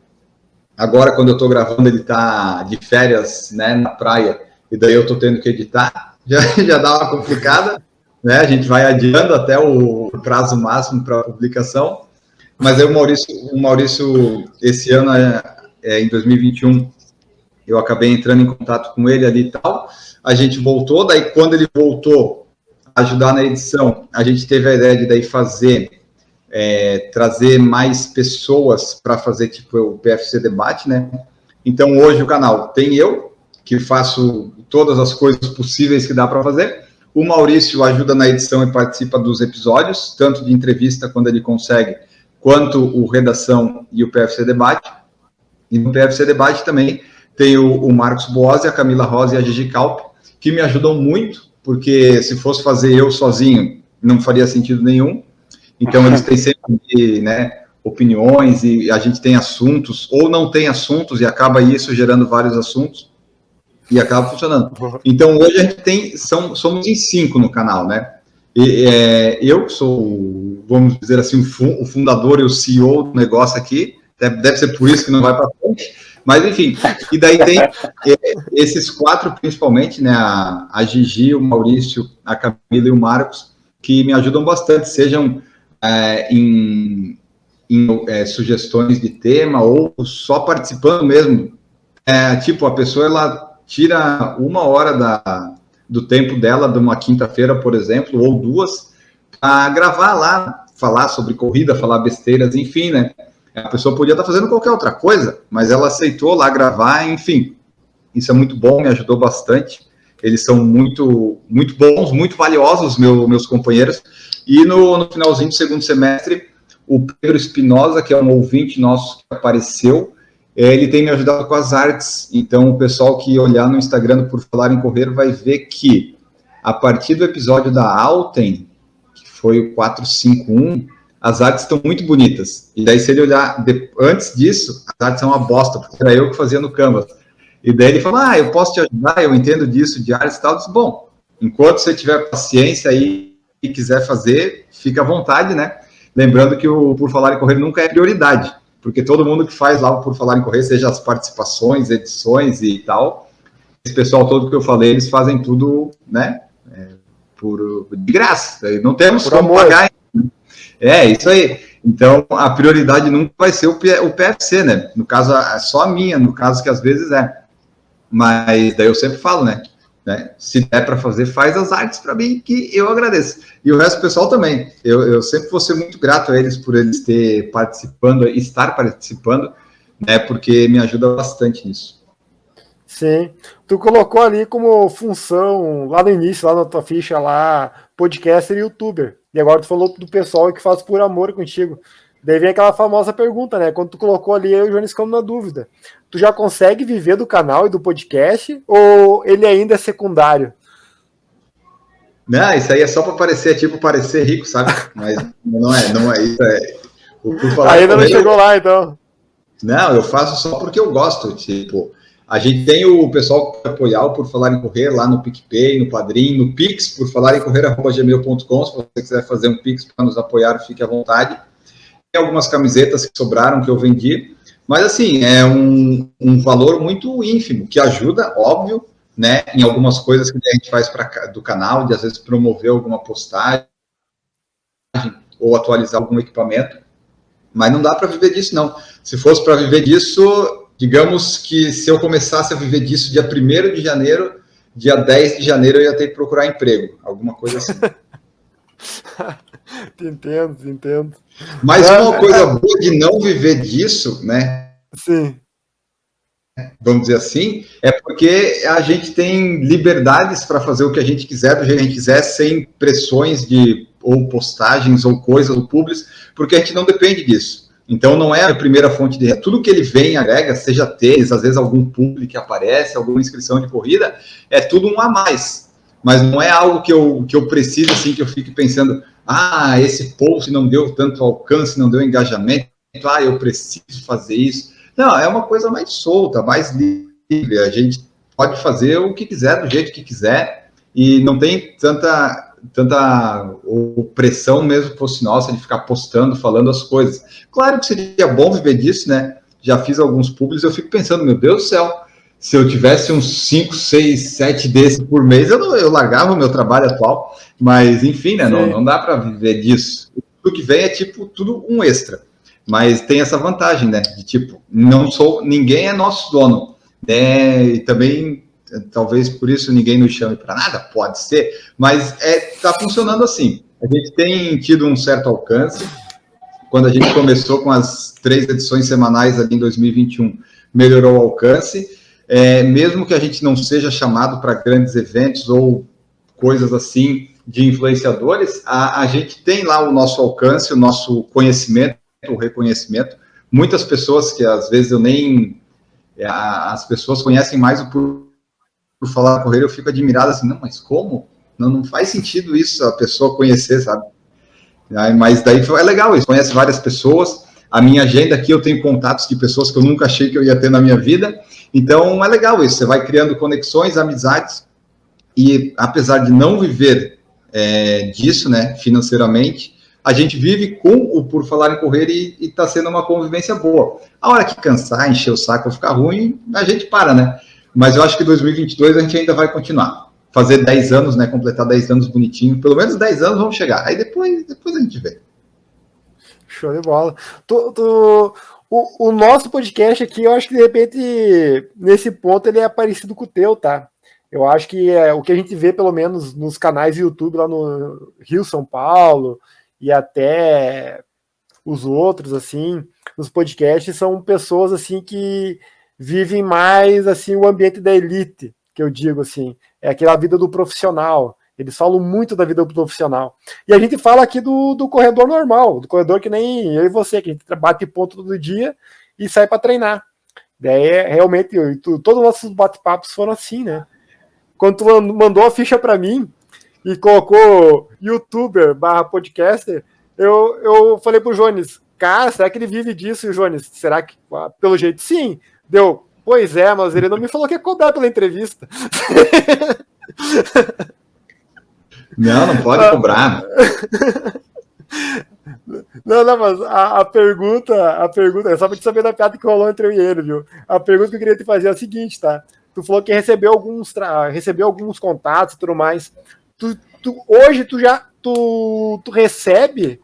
Agora, quando eu estou gravando, ele está de férias, né, na praia, e daí eu estou tendo que editar, já dá uma complicada, né? A gente vai adiando até o prazo máximo para a publicação, mas aí o Maurício esse ano, em 2021, eu acabei entrando em contato com ele ali e tal, a gente voltou, daí quando ele voltou a ajudar na edição, a gente teve a ideia de daí trazer mais pessoas para fazer tipo o PFC Debate, né? Então hoje o canal tem eu, que faço todas as coisas possíveis que dá para fazer, O Maurício ajuda na edição e participa dos episódios, tanto de entrevista, quando ele consegue, quanto o Redação e o PFC Debate. E no PFC Debate também tem o Marcos Boas, a Camila Rosa e a Gigi Calp, que me ajudam muito, porque se fosse fazer eu sozinho, não faria sentido nenhum. Então, eles têm sempre, né, opiniões, e a gente tem assuntos, ou não tem assuntos, e acaba isso gerando vários assuntos, e acaba funcionando. Então, hoje a gente somos em 5 no canal, né? Eu sou, vamos dizer assim, o fundador e o CEO do negócio aqui, deve ser por isso que não vai para frente, mas enfim, e daí tem esses 4, principalmente, né, a Gigi, o Maurício, a Camila e o Marcos, que me ajudam bastante, sejam em sugestões de tema, ou só participando mesmo. Tipo, a pessoa, ela tira 1 hora do tempo dela, de uma quinta-feira, por exemplo, ou 2, para gravar lá, falar sobre corrida, falar besteiras, enfim, né? A pessoa podia estar fazendo qualquer outra coisa, mas ela aceitou lá gravar, enfim. Isso é muito bom, me ajudou bastante. Eles são muito, muito bons, muito valiosos, meus companheiros. E no finalzinho do segundo semestre, o Pedro Espinosa, que é um ouvinte nosso que apareceu, ele tem me ajudado com as artes. Então, o pessoal que olhar no Instagram Por Falar em Correr vai ver que, a partir do episódio da Alten, que foi o 451, as artes estão muito bonitas. E daí, se ele olhar antes disso, as artes são uma bosta, porque era eu que fazia no Canvas. E daí ele fala, eu posso te ajudar, eu entendo disso, de artes e tal. Eu disse, bom, enquanto você tiver paciência aí e quiser fazer, fica à vontade, né? Lembrando que o Por Falar em Correr nunca é prioridade, porque todo mundo que faz lá o Por Falar em Correr, seja as participações, edições e tal, esse pessoal todo que eu falei, eles fazem tudo, né, de graça, não temos como pagar. Isso aí. Então, a prioridade nunca vai ser o PFC, né? No caso, é só a minha, no caso que às vezes é. Mas daí eu sempre falo, né? Se der para fazer, faz as artes para mim, que eu agradeço. E o resto do pessoal também. Eu sempre vou ser muito grato a eles por eles estar participando, né? Porque me ajuda bastante nisso. Sim. Tu colocou ali como função, lá no início, lá na tua ficha, lá, podcaster e youtuber. E agora tu falou do pessoal que faz por amor contigo. Daí vem aquela famosa pergunta, né? Quando tu colocou ali, eu e o Jones ficamos na dúvida. Tu já consegue viver do canal e do podcast? Ou ele ainda é secundário? Não, isso aí é só para parecer rico, sabe? Mas não é isso. Ainda não chegou lá, então. Não, eu faço só porque eu gosto. Tipo, a gente tem o pessoal que apoiar o Por Falar em Correr lá no PicPay, no Padrim, no Pix, por falar em correr@gmail.com. Se você quiser fazer um Pix para nos apoiar, fique à vontade. Tem algumas camisetas que sobraram que eu vendi, mas assim, é um valor muito ínfimo, que ajuda, óbvio, né, em algumas coisas que a gente faz do canal, de às vezes promover alguma postagem ou atualizar algum equipamento, mas não dá para viver disso, não. Se fosse para viver disso, digamos que se eu começasse a viver disso dia 1º de janeiro, dia 10 de janeiro eu ia ter que procurar emprego, alguma coisa assim. Te entendo. Mas uma coisa boa de não viver disso, né? Sim. Vamos dizer assim, é porque a gente tem liberdades para fazer o que a gente quiser, do jeito que a gente quiser, sem pressões ou postagens ou coisas ou públicos, porque a gente não depende disso. Então não é a primeira fonte de renda. Tudo que ele vem agrega, seja tênis, às vezes algum público que aparece, alguma inscrição de corrida, é tudo um a mais. Mas não é algo que eu preciso, assim, que eu fique pensando, esse post não deu tanto alcance, não deu engajamento, eu preciso fazer isso. Não, é uma coisa mais solta, mais livre. A gente pode fazer o que quiser, do jeito que quiser, e não tem tanta pressão mesmo, fosse nossa, de ficar postando, falando as coisas. Claro que seria bom viver disso, né? Já fiz alguns públicos, eu fico pensando, meu Deus do céu, se eu tivesse uns 5, 6, 7 desses por mês, eu largava o meu trabalho atual, mas enfim, né? Não dá para viver disso. O que vem é tipo tudo um extra. Mas tem essa vantagem, né? De tipo, ninguém é nosso dono, né? E também, talvez por isso ninguém nos chame para nada, pode ser, mas tá funcionando assim. A gente tem tido um certo alcance. Quando a gente começou com as 3 edições semanais ali em 2021, melhorou o alcance. Mesmo que a gente não seja chamado para grandes eventos ou coisas assim de influenciadores, a gente tem lá o nosso alcance, o nosso conhecimento, o reconhecimento. Muitas pessoas que às vezes eu nem... As pessoas conhecem mais por falar correr, eu fico admirado assim, não, mas como? Não faz sentido isso, a pessoa conhecer, sabe? Mas daí é legal, isso, conhece várias pessoas, a minha agenda aqui eu tenho contatos de pessoas que eu nunca achei que eu ia ter na minha vida, então é legal isso, você vai criando conexões, amizades, e apesar de não viver disso, né, financeiramente, a gente vive com o Por Falar em Correr e está sendo uma convivência boa. A hora que cansar, encher o saco ou ficar ruim, a gente para, né? Mas eu acho que 2022 a gente ainda vai continuar. Fazer 10 anos, né? Completar 10 anos bonitinho. Pelo menos 10 anos vamos chegar. Aí depois a gente vê. Show de bola. O nosso podcast aqui, eu acho que de repente, nesse ponto, ele é parecido com o teu, tá? Eu acho que o que a gente vê, pelo menos, nos canais do YouTube lá no Rio, São Paulo, e até os outros, assim, nos podcasts, são pessoas, assim, que vivem mais, assim, o ambiente da elite, que eu digo, assim, é aquela vida do profissional. Eles falam muito da vida do profissional. E a gente fala aqui do corredor normal, do corredor que nem eu e você, que a gente bate ponto todo dia e sai para treinar. Daí, realmente, todos os nossos bate-papos foram assim, né? Quando tu mandou a ficha para mim e colocou youtuber / podcaster, eu falei pro Jones, cara, será que ele vive disso? E o Jones, será que, pelo jeito, sim. Deu, pois é, mas ele não me falou que ia cobrar pela entrevista. Não pode cobrar. Não, mas a pergunta é só pra te saber da piada que rolou entre eu e ele, viu? A pergunta que eu queria te fazer é a seguinte, tá? Tu falou que recebeu alguns contatos e tudo mais. Hoje tu recebe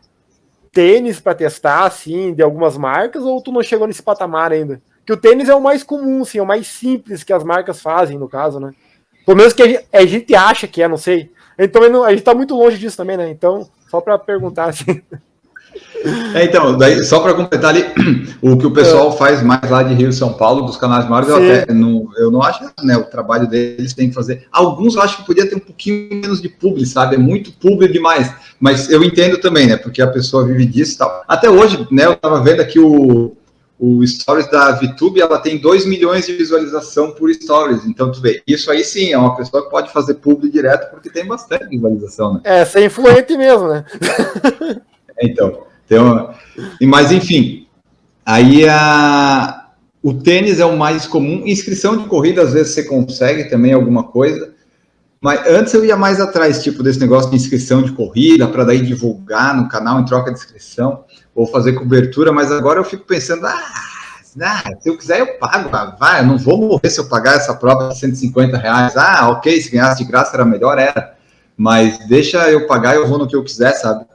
tênis para testar, assim, de algumas marcas, ou tu não chegou nesse patamar ainda? Que o tênis é o mais comum, assim, é o mais simples que as marcas fazem, no caso, né? Pelo menos que a gente acha que não sei. Então a gente tá muito longe disso também, né? Então, só para perguntar, assim... Então, daí, só para completar ali, o que o pessoal faz mais lá de Rio e São Paulo, dos canais maiores, eu não acho, né, o trabalho deles tem que fazer. Alguns eu acho que podia ter um pouquinho menos de publi, sabe? É muito publi demais. Mas eu entendo também, né? Porque a pessoa vive disso e tal. Até hoje, né, eu estava vendo aqui o Stories da VTube, ela tem 2 milhões de visualização por Stories. Então, tu vê, isso aí sim, é uma pessoa que pode fazer publi direto, porque tem bastante visualização, né? Ser influente mesmo, né? Então, mas enfim, aí o tênis é o mais comum, inscrição de corrida às vezes você consegue também alguma coisa, mas antes eu ia mais atrás, tipo, desse negócio de inscrição de corrida, para daí divulgar no canal em troca de inscrição, ou fazer cobertura, mas agora eu fico pensando, se eu quiser eu pago, vai, eu não vou morrer se eu pagar essa prova de R$150, ok, se ganhasse de graça era melhor, mas deixa eu pagar e eu vou no que eu quiser, sabe?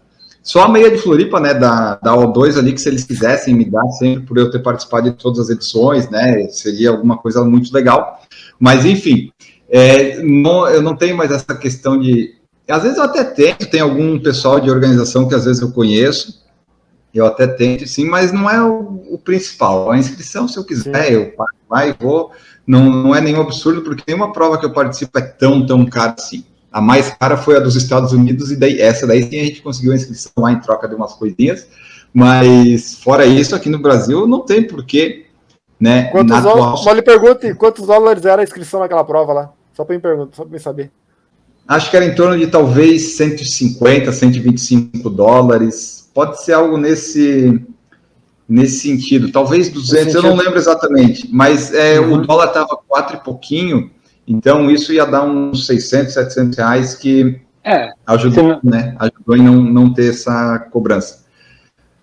Só a meia de Floripa, né, da O2 ali, que se eles quisessem me dar sempre por eu ter participado de todas as edições, né, seria alguma coisa muito legal. Mas, enfim, eu não tenho mais essa questão de... Às vezes eu até tem algum pessoal de organização que às vezes eu conheço, eu até tento, sim, mas não é o principal. A inscrição, se eu quiser, sim, eu pago, vai e vou. Não é nenhum absurdo, porque nenhuma prova que eu participo é tão cara assim. A mais cara foi a dos Estados Unidos, e essa daí sim a gente conseguiu a inscrição lá em troca de umas coisinhas, mas fora isso, aqui no Brasil não tem porquê, né? Só lhe pergunte quantos dólares era a inscrição naquela prova lá, só para me saber. Acho que era em torno de talvez 150, 125 dólares, pode ser algo nesse sentido, talvez 200, eu não lembro exatamente, mas o dólar estava 4 e pouquinho, então isso ia dar uns 600, 700 reais que ajudou, né? Ajudou em não ter essa cobrança.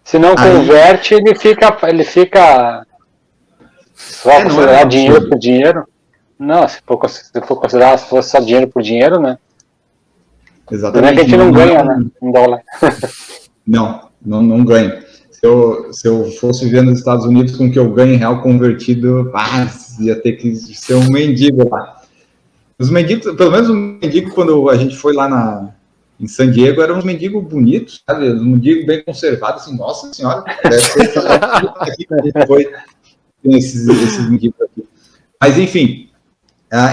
Se não converte, ele fica só considerar dinheiro por dinheiro. Não, se for considerar se fosse só dinheiro por dinheiro, né? Exatamente. Não é que a gente não ganha, né? Em dólar. Não ganha. Se eu fosse viver nos Estados Unidos com o que eu ganho em real convertido, ia ter que ser um mendigo lá. Os mendigos, pelo menos o mendigo, quando a gente foi lá em San Diego, eram uns mendigos bonitos, sabe? Um mendigo bem conservado, assim, nossa senhora, aqui que a gente foi, tem esses mendigos aqui. Mas, enfim,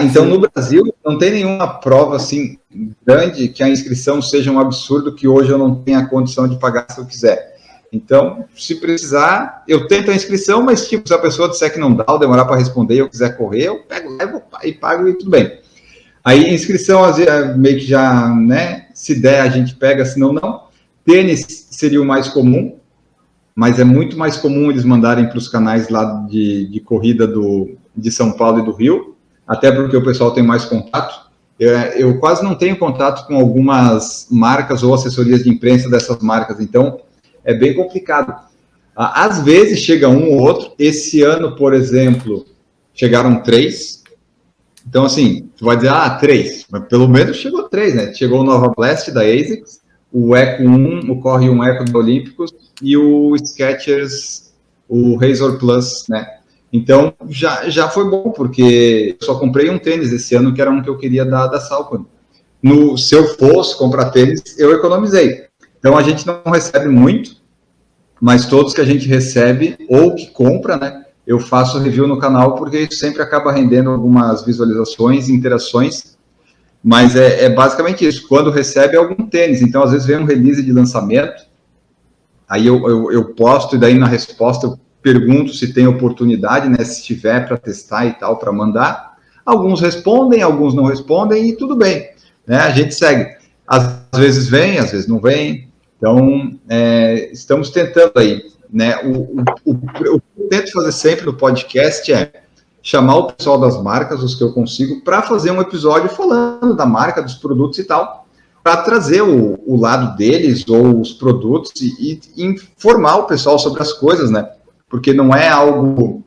Então, no Brasil, não tem nenhuma prova assim grande que a inscrição seja um absurdo que hoje eu não tenha a condição de pagar se eu quiser. Então, se precisar, eu tento a inscrição, mas tipo, se a pessoa disser que não dá, ou demorar para responder e eu quiser correr, eu pego, levo e pago e tudo bem. Aí, inscrição, meio que já, né, se der, a gente pega, se não, não. Tênis seria o mais comum, mas é muito mais comum eles mandarem para os canais lá de corrida de São Paulo e do Rio, até porque o pessoal tem mais contato. Eu quase não tenho contato com algumas marcas ou assessorias de imprensa dessas marcas, então é bem complicado. Às vezes chega um ou outro. Esse ano, por exemplo, chegaram 3. Então, assim, tu vai dizer, 3, mas pelo menos chegou 3, né? Chegou o Nova Blast da ASICS, o Eco 1, o Corre 1 Eco da Olímpicos e o Skechers, o Razor Plus, né? Então, já foi bom, porque eu só comprei um tênis esse ano, que era um que eu queria da Salcone. Se eu fosse comprar tênis, eu economizei. Então, a gente não recebe muito, mas todos que a gente recebe, ou que compra, né? Eu faço review no canal, porque isso sempre acaba rendendo algumas visualizações, interações, mas é basicamente isso. Quando recebe algum tênis, então, às vezes vem um release de lançamento, aí eu posto, e daí na resposta eu pergunto se tem oportunidade, né, se tiver para testar e tal, para mandar. Alguns respondem, alguns não respondem, e tudo bem, né, a gente segue. Às vezes vem, às vezes não vem, então estamos tentando aí, né, o que eu tento fazer sempre no podcast é chamar o pessoal das marcas, os que eu consigo, para fazer um episódio falando da marca, dos produtos e tal, para trazer o lado deles, ou os produtos, e informar o pessoal sobre as coisas, né? Porque não é algo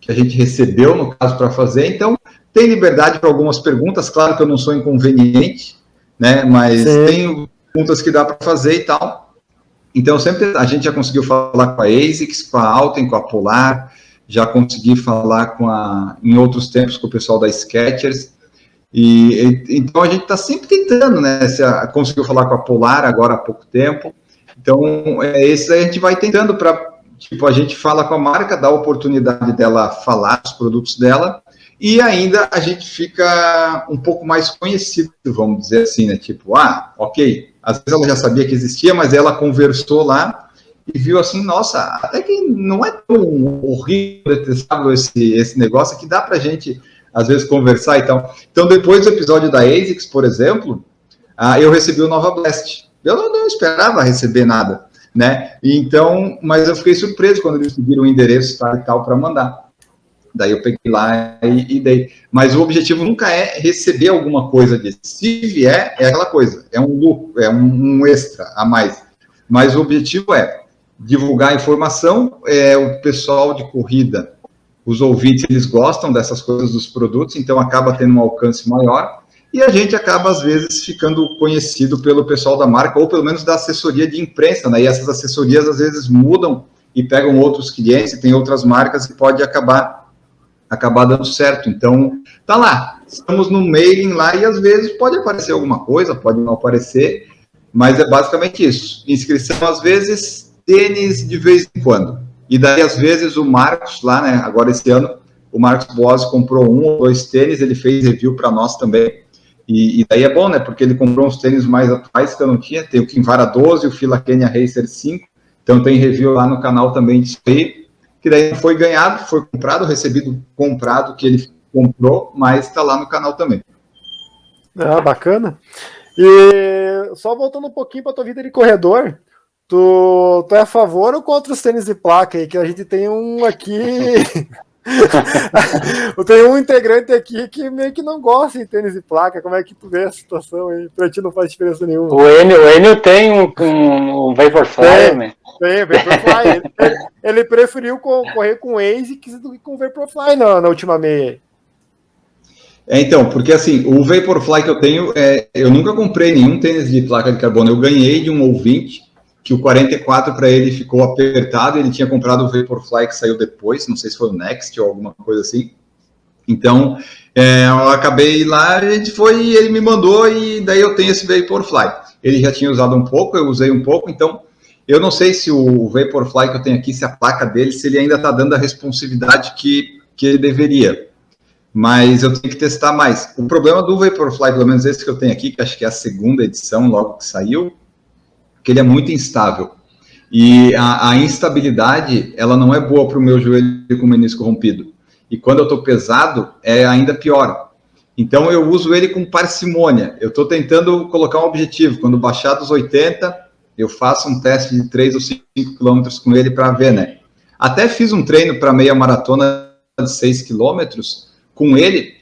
que a gente recebeu, no caso, para fazer, então tem liberdade para algumas perguntas, claro que eu não sou inconveniente, né? Mas tem perguntas que dá para fazer e tal. Então, sempre a gente já conseguiu falar com a ASICS, com a Alten, com a Polar, já consegui falar em outros tempos com o pessoal da Skechers, então a gente está sempre tentando, né? Conseguiu falar com a Polar agora há pouco tempo, então esse a gente vai tentando para, tipo, a gente fala com a marca, dá a oportunidade dela falar dos produtos dela, e ainda a gente fica um pouco mais conhecido, vamos dizer assim, né? Tipo, ok, às vezes ela já sabia que existia, mas ela conversou lá e viu assim, nossa, até que não é tão horrível, detestável esse negócio, que dá pra gente, às vezes, conversar e tal. Então, depois do episódio da ASICS, por exemplo, eu recebi o Nova Blast. Eu não esperava receber nada, né? Então, mas eu fiquei surpreso quando eles pediram o endereço e tal para mandar. Daí eu peguei lá e dei. Mas o objetivo nunca é receber alguma coisa disso. Se vier, é aquela coisa, é um lucro, é um extra a mais. Mas o objetivo é divulgar a informação, o pessoal de corrida, os ouvintes, eles gostam dessas coisas dos produtos, então acaba tendo um alcance maior, e a gente acaba, às vezes, ficando conhecido pelo pessoal da marca, ou pelo menos da assessoria de imprensa, né? E essas assessorias, às vezes, mudam e pegam outros clientes, e tem outras marcas, e pode acabar dando certo. Então, tá lá, estamos no mailing lá, e às vezes pode aparecer alguma coisa, pode não aparecer, mas é basicamente isso. Inscrição, às vezes, tênis de vez em quando. E daí, às vezes, o Marcos lá, né, agora esse ano, o Marcos Boas comprou 1 ou 2 tênis, ele fez review para nós também. E daí é bom, né, porque ele comprou uns tênis mais atuais que eu não tinha, tem o Kinvara 12, o Fila Kenya Racer 5, então tem review lá no canal também disso aí, que daí foi ganhado, foi comprado, recebido comprado, que ele comprou, mas está lá no canal também. Bacana. E só voltando um pouquinho para a tua vida de corredor, tu é a favor ou contra os tênis de placa aí? Que a gente tem um aqui. Tem um integrante aqui que meio que não gosta de tênis de placa. Como é que tu vê a situação aí? Pra ti não faz diferença nenhuma. O Enio tem um Vaporfly, né? Tem, Vaporfly. ele preferiu correr com ASICS do que com Vaporfly na última meia. Então, porque assim, o Vaporfly que eu tenho, eu nunca comprei nenhum tênis de placa de carbono. Eu ganhei de um ouvinte que o 44 para ele ficou apertado, ele tinha comprado o Vaporfly que saiu depois, não sei se foi o Next ou alguma coisa assim. Então, eu acabei lá, a gente foi e ele me mandou, e daí eu tenho esse Vaporfly. Ele já tinha usado um pouco, eu usei um pouco, então eu não sei se o Vaporfly que eu tenho aqui, se a placa dele, se ele ainda está dando a responsividade que ele deveria. mas eu tenho que testar mais. O problema do Vaporfly, pelo menos esse que eu tenho aqui, que acho que é a segunda edição, logo que saiu, que ele é muito instável. E a instabilidade, ela não é boa para o meu joelho com o menisco rompido. E quando eu estou pesado, é ainda pior. Então eu uso ele com parcimônia. Eu estou tentando colocar um objetivo. Quando baixar dos 80, eu faço um teste de 3 ou 5 quilômetros com ele para ver, né? Até fiz um treino para meia maratona de 6 quilômetros com ele.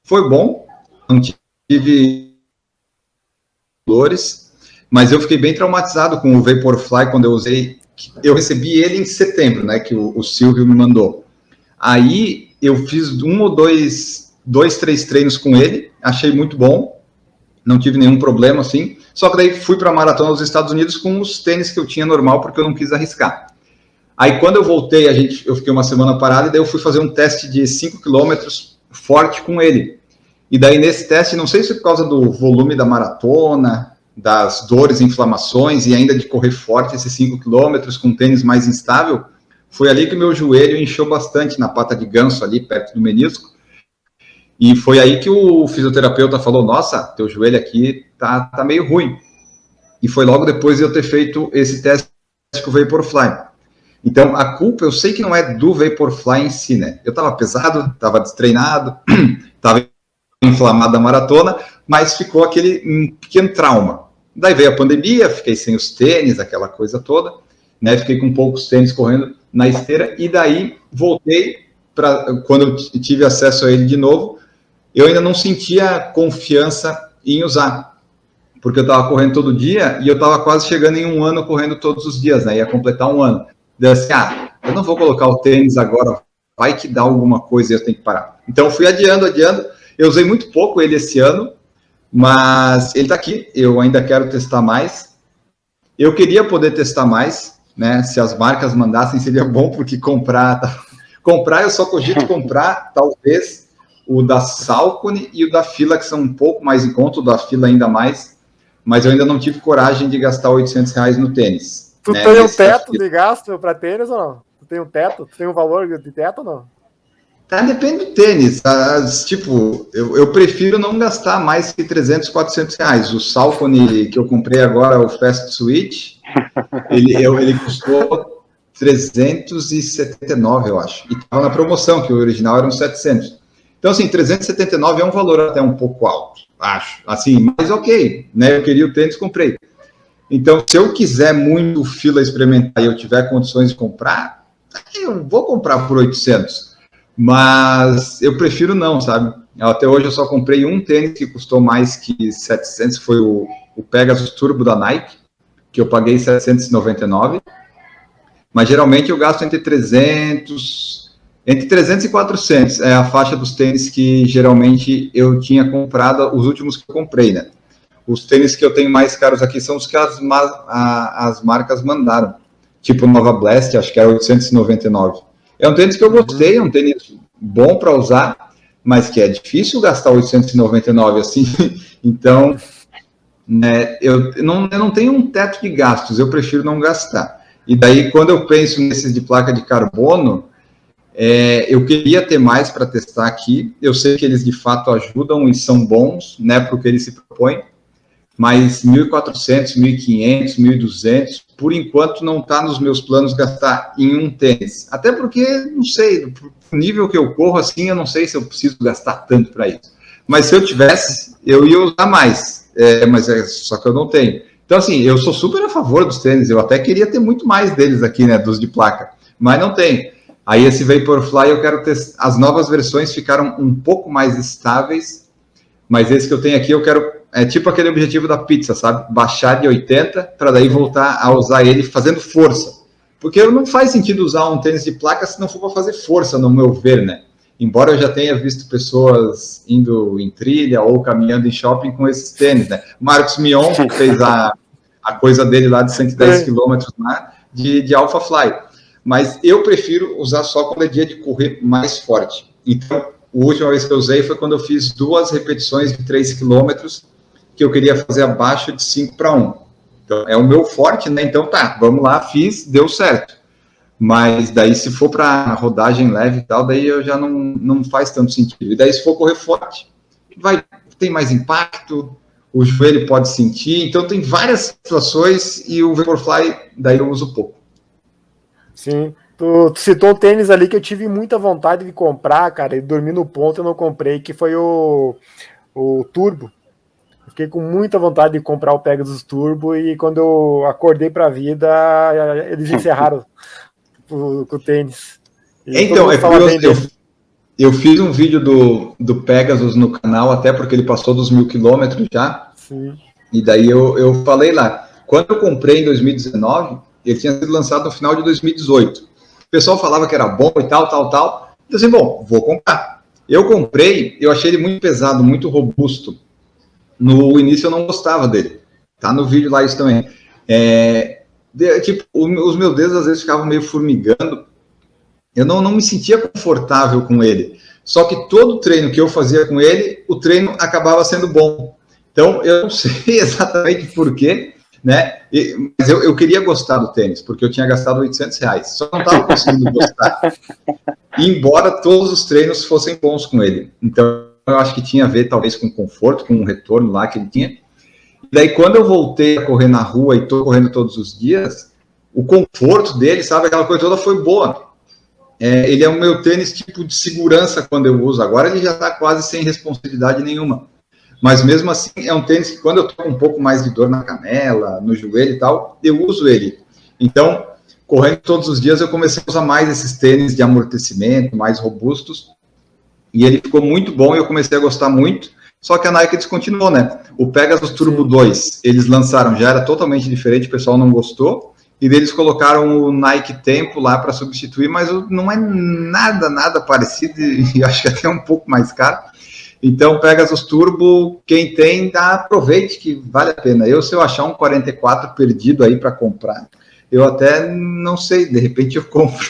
Foi bom. Não tive dores, mas eu fiquei bem traumatizado com o Vaporfly quando eu usei. Eu recebi ele em setembro, né? Que o Silvio me mandou. Aí eu fiz 1 ou 2, 3 treinos com ele, achei muito bom, não tive nenhum problema assim, só que daí fui para a maratona dos Estados Unidos com os tênis que eu tinha normal, porque eu não quis arriscar. Aí quando eu voltei, eu fiquei uma semana parado, e daí eu fui fazer um teste de 5 quilômetros forte com ele. E daí nesse teste, não sei se por causa do volume da maratona, das dores, inflamações, e ainda de correr forte esses 5 quilômetros com tênis mais instável, foi ali que meu joelho inchou bastante na pata de ganso ali, perto do menisco. E foi aí que o fisioterapeuta falou, nossa, teu joelho aqui tá meio ruim. E foi logo depois de eu ter feito esse teste com o Vaporfly. Então, a culpa, eu sei que não é do Vaporfly em si, né? Eu tava pesado, tava destreinado, tava inflamado da maratona, mas ficou aquele pequeno trauma. Daí veio a pandemia, fiquei sem os tênis, aquela coisa toda, né? Fiquei com poucos tênis correndo na esteira, e daí voltei para quando eu tive acesso a ele de novo, eu ainda não sentia confiança em usar, porque eu estava correndo todo dia e eu estava quase chegando em 1 ano correndo todos os dias, né? Ia completar 1 ano. Daí assim, eu não vou colocar o tênis agora, vai que dá alguma coisa e eu tenho que parar. Então fui adiando. Eu usei muito pouco ele esse ano, mas ele está aqui, eu ainda quero testar mais. Eu queria poder testar mais, né? Se as marcas mandassem seria bom, porque comprar eu só cogito comprar, talvez, o da Salcone e o da Fila, que são um pouco mais em conta, o da Fila ainda mais, mas eu ainda não tive coragem de gastar R$800 no tênis. Tu né? tem um teto de gasto para tênis ou não? Tu tem um teto? Tu tem um valor de teto ou não? Depende do tênis. Tipo, eu prefiro não gastar mais que R$300, R$400. O Salcone que eu comprei agora, o Fast Switch, ele custou 379, eu acho. E estava na promoção, que o original era uns 700. Então, assim, 379 é um valor até um pouco alto, acho. Assim, mas ok, né? Eu queria o tênis, comprei. Então, se eu quiser muito fila experimentar e eu tiver condições de comprar, eu vou comprar por 800. Mas eu prefiro não, sabe? Até hoje eu só comprei um tênis que custou mais que 700, que foi o Pegasus Turbo da Nike, que eu paguei 799. Mas geralmente eu gasto entre 300 e 400. É a faixa dos tênis que geralmente eu tinha comprado, os últimos que eu comprei, né? Os tênis que eu tenho mais caros aqui são os que as marcas mandaram. Tipo Nova Blast, acho que era 899. É um tênis que eu gostei, é um tênis bom para usar, mas que é difícil gastar 899 assim. Então, né, eu não tenho um teto de gastos, eu prefiro não gastar. E daí, quando eu penso nesses de placa de carbono, eu queria ter mais para testar aqui. Eu sei que eles de fato ajudam e são bons, né, para o que eles se propõem. Mas 1.400, 1.500, 1.200, por enquanto não está nos meus planos gastar em um tênis. Até porque, não sei, o nível que eu corro assim, eu não sei se eu preciso gastar tanto para isso. Mas se eu tivesse, eu ia usar mais, mas só que eu não tenho. Então, assim, eu sou super a favor dos tênis, eu até queria ter muito mais deles aqui, né, dos de placa, mas não tem. Aí esse Vaporfly eu quero testar, as novas versões ficaram um pouco mais estáveis, mas esse que eu tenho aqui eu quero... É tipo aquele objetivo da pizza, sabe? Baixar de 80 para daí voltar a usar ele fazendo força. Porque não faz sentido usar um tênis de placa se não for para fazer força, no meu ver, né? Embora eu já tenha visto pessoas indo em trilha ou caminhando em shopping com esses tênis, né? Marcos Mion fez a coisa dele lá de 110 quilômetros lá de Alpha Fly. Mas eu prefiro usar só quando é dia de correr mais forte. Então, a última vez que eu usei foi quando eu fiz 2 repetições de 3 quilômetros que eu queria fazer abaixo de 5 para 1. Então, é o meu forte, né? Então, tá, vamos lá, fiz, deu certo. Mas daí, se for para rodagem leve e tal, daí eu já não faz tanto sentido. E daí, se for correr forte, tem mais impacto, o joelho pode sentir. Então, tem várias situações e o Vaporfly, daí eu uso pouco. Sim. Tu citou um tênis ali que eu tive muita vontade de comprar, cara, e dormi no ponto eu não comprei, que foi o Turbo. Fiquei com muita vontade de comprar o Pegasus Turbo e quando eu acordei para a vida, eles encerraram o tênis. E então, é curioso, eu fiz um vídeo do Pegasus no canal, até porque ele passou dos 1.000 quilômetros já. Sim. E daí eu falei lá, quando eu comprei em 2019, ele tinha sido lançado no final de 2018. O pessoal falava que era bom e tal. Eu disse, bom, vou comprar. Eu comprei, eu achei ele muito pesado, muito robusto. No início eu não gostava dele. Tá no vídeo lá isso também. Tipo, os meus dedos às vezes ficavam meio formigando. Eu não me sentia confortável com ele. Só que todo treino que eu fazia com ele, o treino acabava sendo bom. Então, eu não sei exatamente por quê, né? Mas eu queria gostar do tênis, porque eu tinha gastado R$800. Só não estava conseguindo gostar. Embora todos os treinos fossem bons com ele. Então, eu acho que tinha a ver, talvez, com conforto, com o retorno lá que ele tinha. E daí, quando eu voltei a correr na rua e estou correndo todos os dias, o conforto dele, sabe, aquela coisa toda foi boa. Ele é o meu tênis tipo de segurança quando eu uso. Agora ele já está quase sem responsabilidade nenhuma. Mas mesmo assim, é um tênis que quando eu estou com um pouco mais de dor na canela, no joelho e tal, eu uso ele. Então, correndo todos os dias, eu comecei a usar mais esses tênis de amortecimento, mais robustos. E ele ficou muito bom e eu comecei a gostar muito. Só que a Nike descontinuou, né? O Pegasus Turbo 2, eles lançaram, já era totalmente diferente, o pessoal não gostou. E eles colocaram o Nike Tempo lá para substituir, mas não é nada parecido, e acho que até um pouco mais caro. Então, Pegasus Turbo, quem tem, aproveite que vale a pena. Se eu achar um 44 perdido aí para comprar, eu até não sei, de repente eu compro.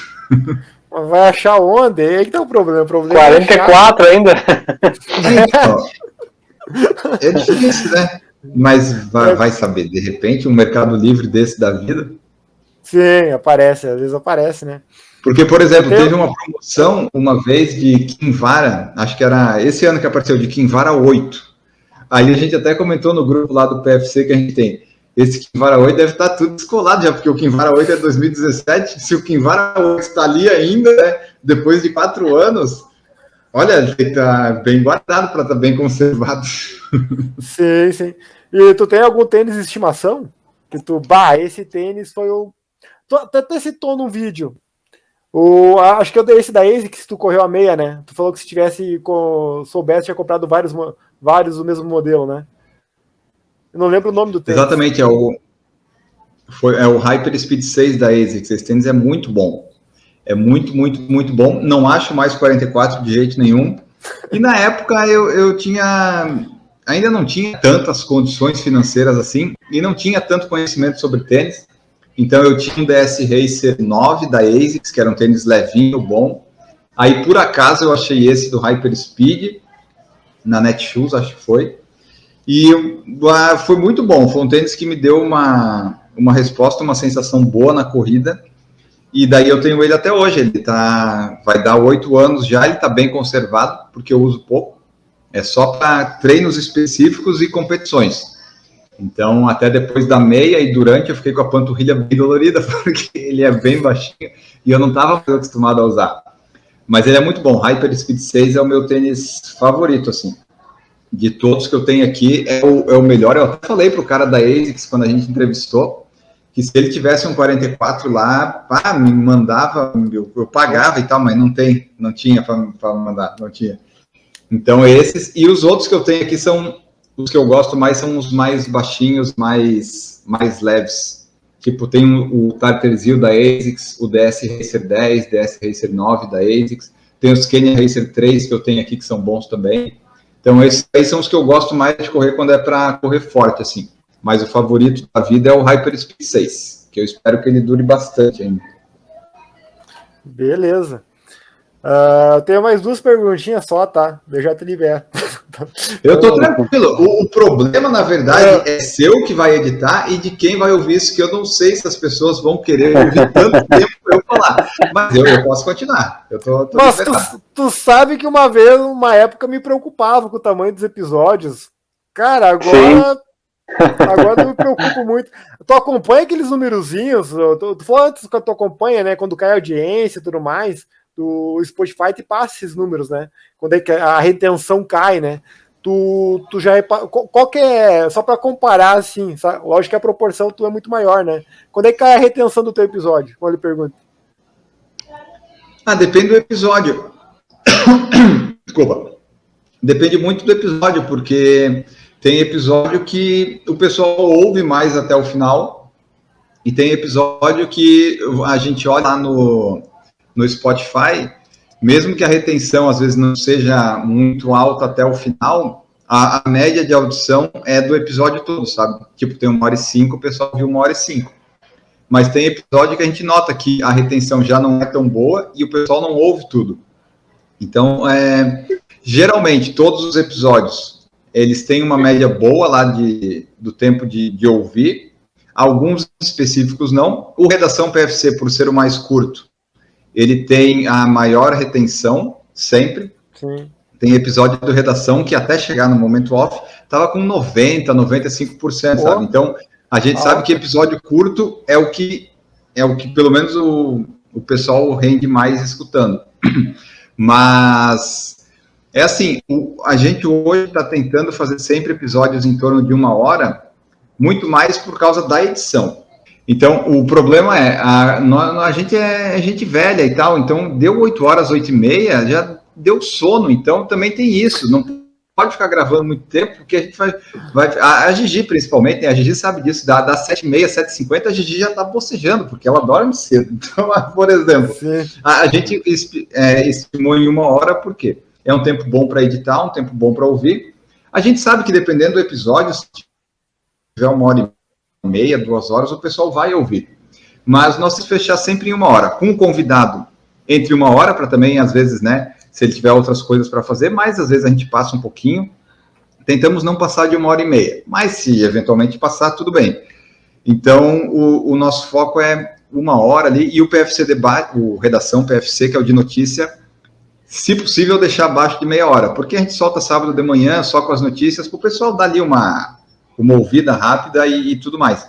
Vai achar onde? Aí que tá o problema. 44 é ainda? É difícil, né? Mas vai saber, de repente, um Mercado Livre desse da vida. Sim, aparece, às vezes aparece, né? Porque, por exemplo, teve uma promoção uma vez de Kinvara, acho que era esse ano que apareceu, de Kinvara 8. Aí a gente até comentou no grupo lá do PFC que a gente tem. Esse Kinvara 8 deve estar tudo descolado já, porque o Kinvara 8 é 2017. Se o Kinvara 8 está ali ainda, né, depois de 4 anos, olha, ele está bem guardado para estar bem conservado. Sim. E tu tem algum tênis de estimação? Que esse tênis foi o... Tu até citou num vídeo. Acho que eu dei esse da ASICS que tu correu a meia, né? Tu falou que se soubesse, tinha comprado vários do mesmo modelo, né? Eu não lembro o nome do tênis. Exatamente, é o Hyper Speed 6 da ASICS. Esse tênis é muito bom. É muito bom. Não acho mais 44 de jeito nenhum. E na época eu ainda não tinha tantas condições financeiras assim, e não tinha tanto conhecimento sobre tênis. Então, eu tinha um DS Racer 9 da ASICS, que era um tênis levinho, bom. Aí, por acaso, eu achei esse do Hyper Speed, na Netshoes, acho que foi. E foi muito bom. Foi um tênis que me deu uma resposta, uma sensação boa na corrida. E daí eu tenho ele até hoje. Ele vai dar 8 anos já, ele está bem conservado, porque eu uso pouco. É só para treinos específicos e competições. Então, até depois da meia e durante, eu fiquei com a panturrilha bem dolorida, porque ele é bem baixinho e eu não estava acostumado a usar. Mas ele é muito bom. Hyper Speed 6 é o meu tênis favorito, assim. De todos que eu tenho aqui, é o melhor. Eu até falei pro cara da ASICS, quando a gente entrevistou, que se ele tivesse um 44 lá, me mandava, eu pagava e tal, mas não tinha para mandar, não tinha. Então, esses. E os outros que eu tenho aqui são... Os que eu gosto mais são os mais baixinhos, mais leves. Tipo, tem o Tarterzil da ASICS, o DS Racer 10, DS Racer 9 da ASICS. Tem os Kenya Racer 3 que eu tenho aqui, que são bons também. Então, esses aí são os que eu gosto mais de correr quando é para correr forte, assim. Mas o favorito da vida é o Hyper Speed 6, que eu espero que ele dure bastante ainda. Beleza. Eu tenho mais 2 perguntinhas só, tá? Eu já te libero. Eu tô tranquilo. O problema, na verdade, é seu que vai editar e de quem vai ouvir isso, que eu não sei se as pessoas vão querer ouvir tanto tempo pra eu falar. Mas eu posso continuar. Eu tô Mas tu sabe que uma época me preocupava com o tamanho dos episódios. Cara, agora não me preocupo muito. Tu acompanha aqueles numerozinhos? Tu falou antes que tu acompanha, né? Quando cai a audiência e tudo mais, do Spotify te passa esses números, né? Quando é que a retenção cai, né? Tu já qual que é, só para comparar assim, sabe? Lógico que a proporção tu é muito maior, né? Quando é que cai a retenção do teu episódio? Quando ele pergunta. Depende do episódio. Desculpa. Depende muito do episódio, porque tem episódio que o pessoal ouve mais até o final e tem episódio que a gente olha lá no Spotify, mesmo que a retenção às vezes não seja muito alta até o final, a média de audição é do episódio todo, sabe? Tipo, tem 1h05, o pessoal viu 1h05. Mas tem episódio que a gente nota que a retenção já não é tão boa e o pessoal não ouve tudo. Então, geralmente, todos os episódios, eles têm uma média boa lá do tempo de ouvir, alguns específicos não. O Redação PFC, por ser o mais curto, ele tem a maior retenção, sempre. Sim. Tem episódio do Redação que até chegar no momento off, estava com 90%, 95%, sabe? Então, a gente sabe que episódio curto é o que pelo menos o pessoal rende mais escutando. Mas, é assim, a gente hoje está tentando fazer sempre episódios em torno de 1 hora, muito mais por causa da edição. Então, o problema a gente é gente velha e tal, então deu 8 horas, 8h30, já deu sono, então também tem isso, não pode ficar gravando muito tempo, porque a gente vai a Gigi principalmente, a Gigi sabe disso, dá 7h30, 7h50, a Gigi já tá bocejando, porque ela dorme cedo. Então, por exemplo, a gente estimou em 1 hora, por quê? É um tempo bom para editar, um tempo bom para ouvir. A gente sabe que dependendo do episódio, se tiver 1h30, 2 horas, o pessoal vai ouvir. Mas nós temos que fechar sempre em 1 hora, com um convidado entre 1 hora, para também, às vezes, né, se ele tiver outras coisas para fazer, mas às vezes a gente passa um pouquinho. Tentamos não passar de 1h30, mas se eventualmente passar, tudo bem. Então, o nosso foco é 1 hora ali, e o PFC Debate, o Redação PFC, que é o de notícia, se possível, deixar abaixo de meia hora, porque a gente solta sábado de manhã, só com as notícias, para o pessoal dar ali uma ouvida rápida e tudo mais.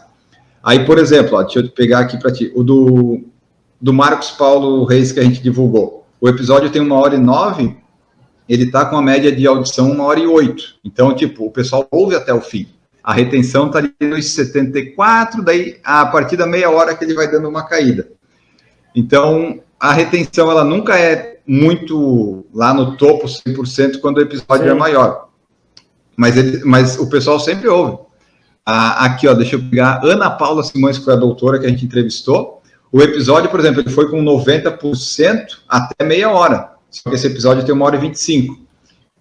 Aí, por exemplo, deixa eu pegar aqui para ti, o do Marcos Paulo Reis, que a gente divulgou. O episódio tem 1h09, ele está com a média de audição 1h08. Então, tipo, o pessoal ouve até o fim. A retenção está ali nos 74, daí a partir da meia hora que ele vai dando uma caída. Então, a retenção, ela nunca é muito lá no topo 100% quando o episódio é maior. Mas o pessoal sempre ouve. Aqui, ó, deixa eu pegar Ana Paula Simões, que foi a doutora que a gente entrevistou. O episódio, por exemplo, ele foi com 90% até meia hora. Só que esse episódio tem 1h25.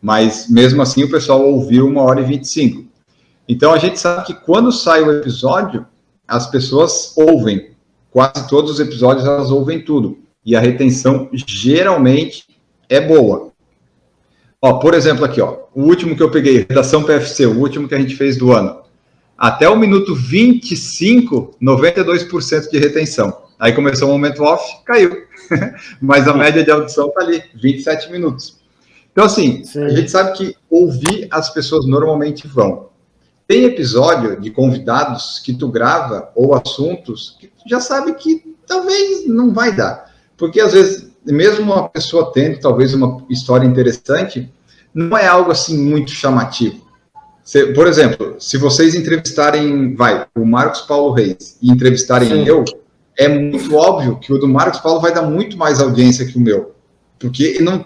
Mas, mesmo assim, o pessoal ouviu 1h25. Então, a gente sabe que quando sai o episódio, as pessoas ouvem. Quase todos os episódios, elas ouvem tudo. E a retenção, geralmente, é boa. Ó, por exemplo, aqui, ó, o último que eu peguei, Redação PFC, o último que a gente fez do ano. Até o minuto 25, 92% de retenção. Aí começou o momento off, caiu. Mas a média de audição tá ali, 27 minutos. Então, assim, a gente sabe que ouvir as pessoas normalmente vão. Tem episódio de convidados que tu grava, ou assuntos, que tu já sabe que talvez não vai dar. Porque, às vezes, mesmo uma pessoa tendo, talvez, uma história interessante, não é algo, assim, muito chamativo. Por exemplo, se vocês entrevistarem, o Marcos Paulo Reis, e entrevistarem eu, é muito óbvio que o do Marcos Paulo vai dar muito mais audiência que o meu. Porque não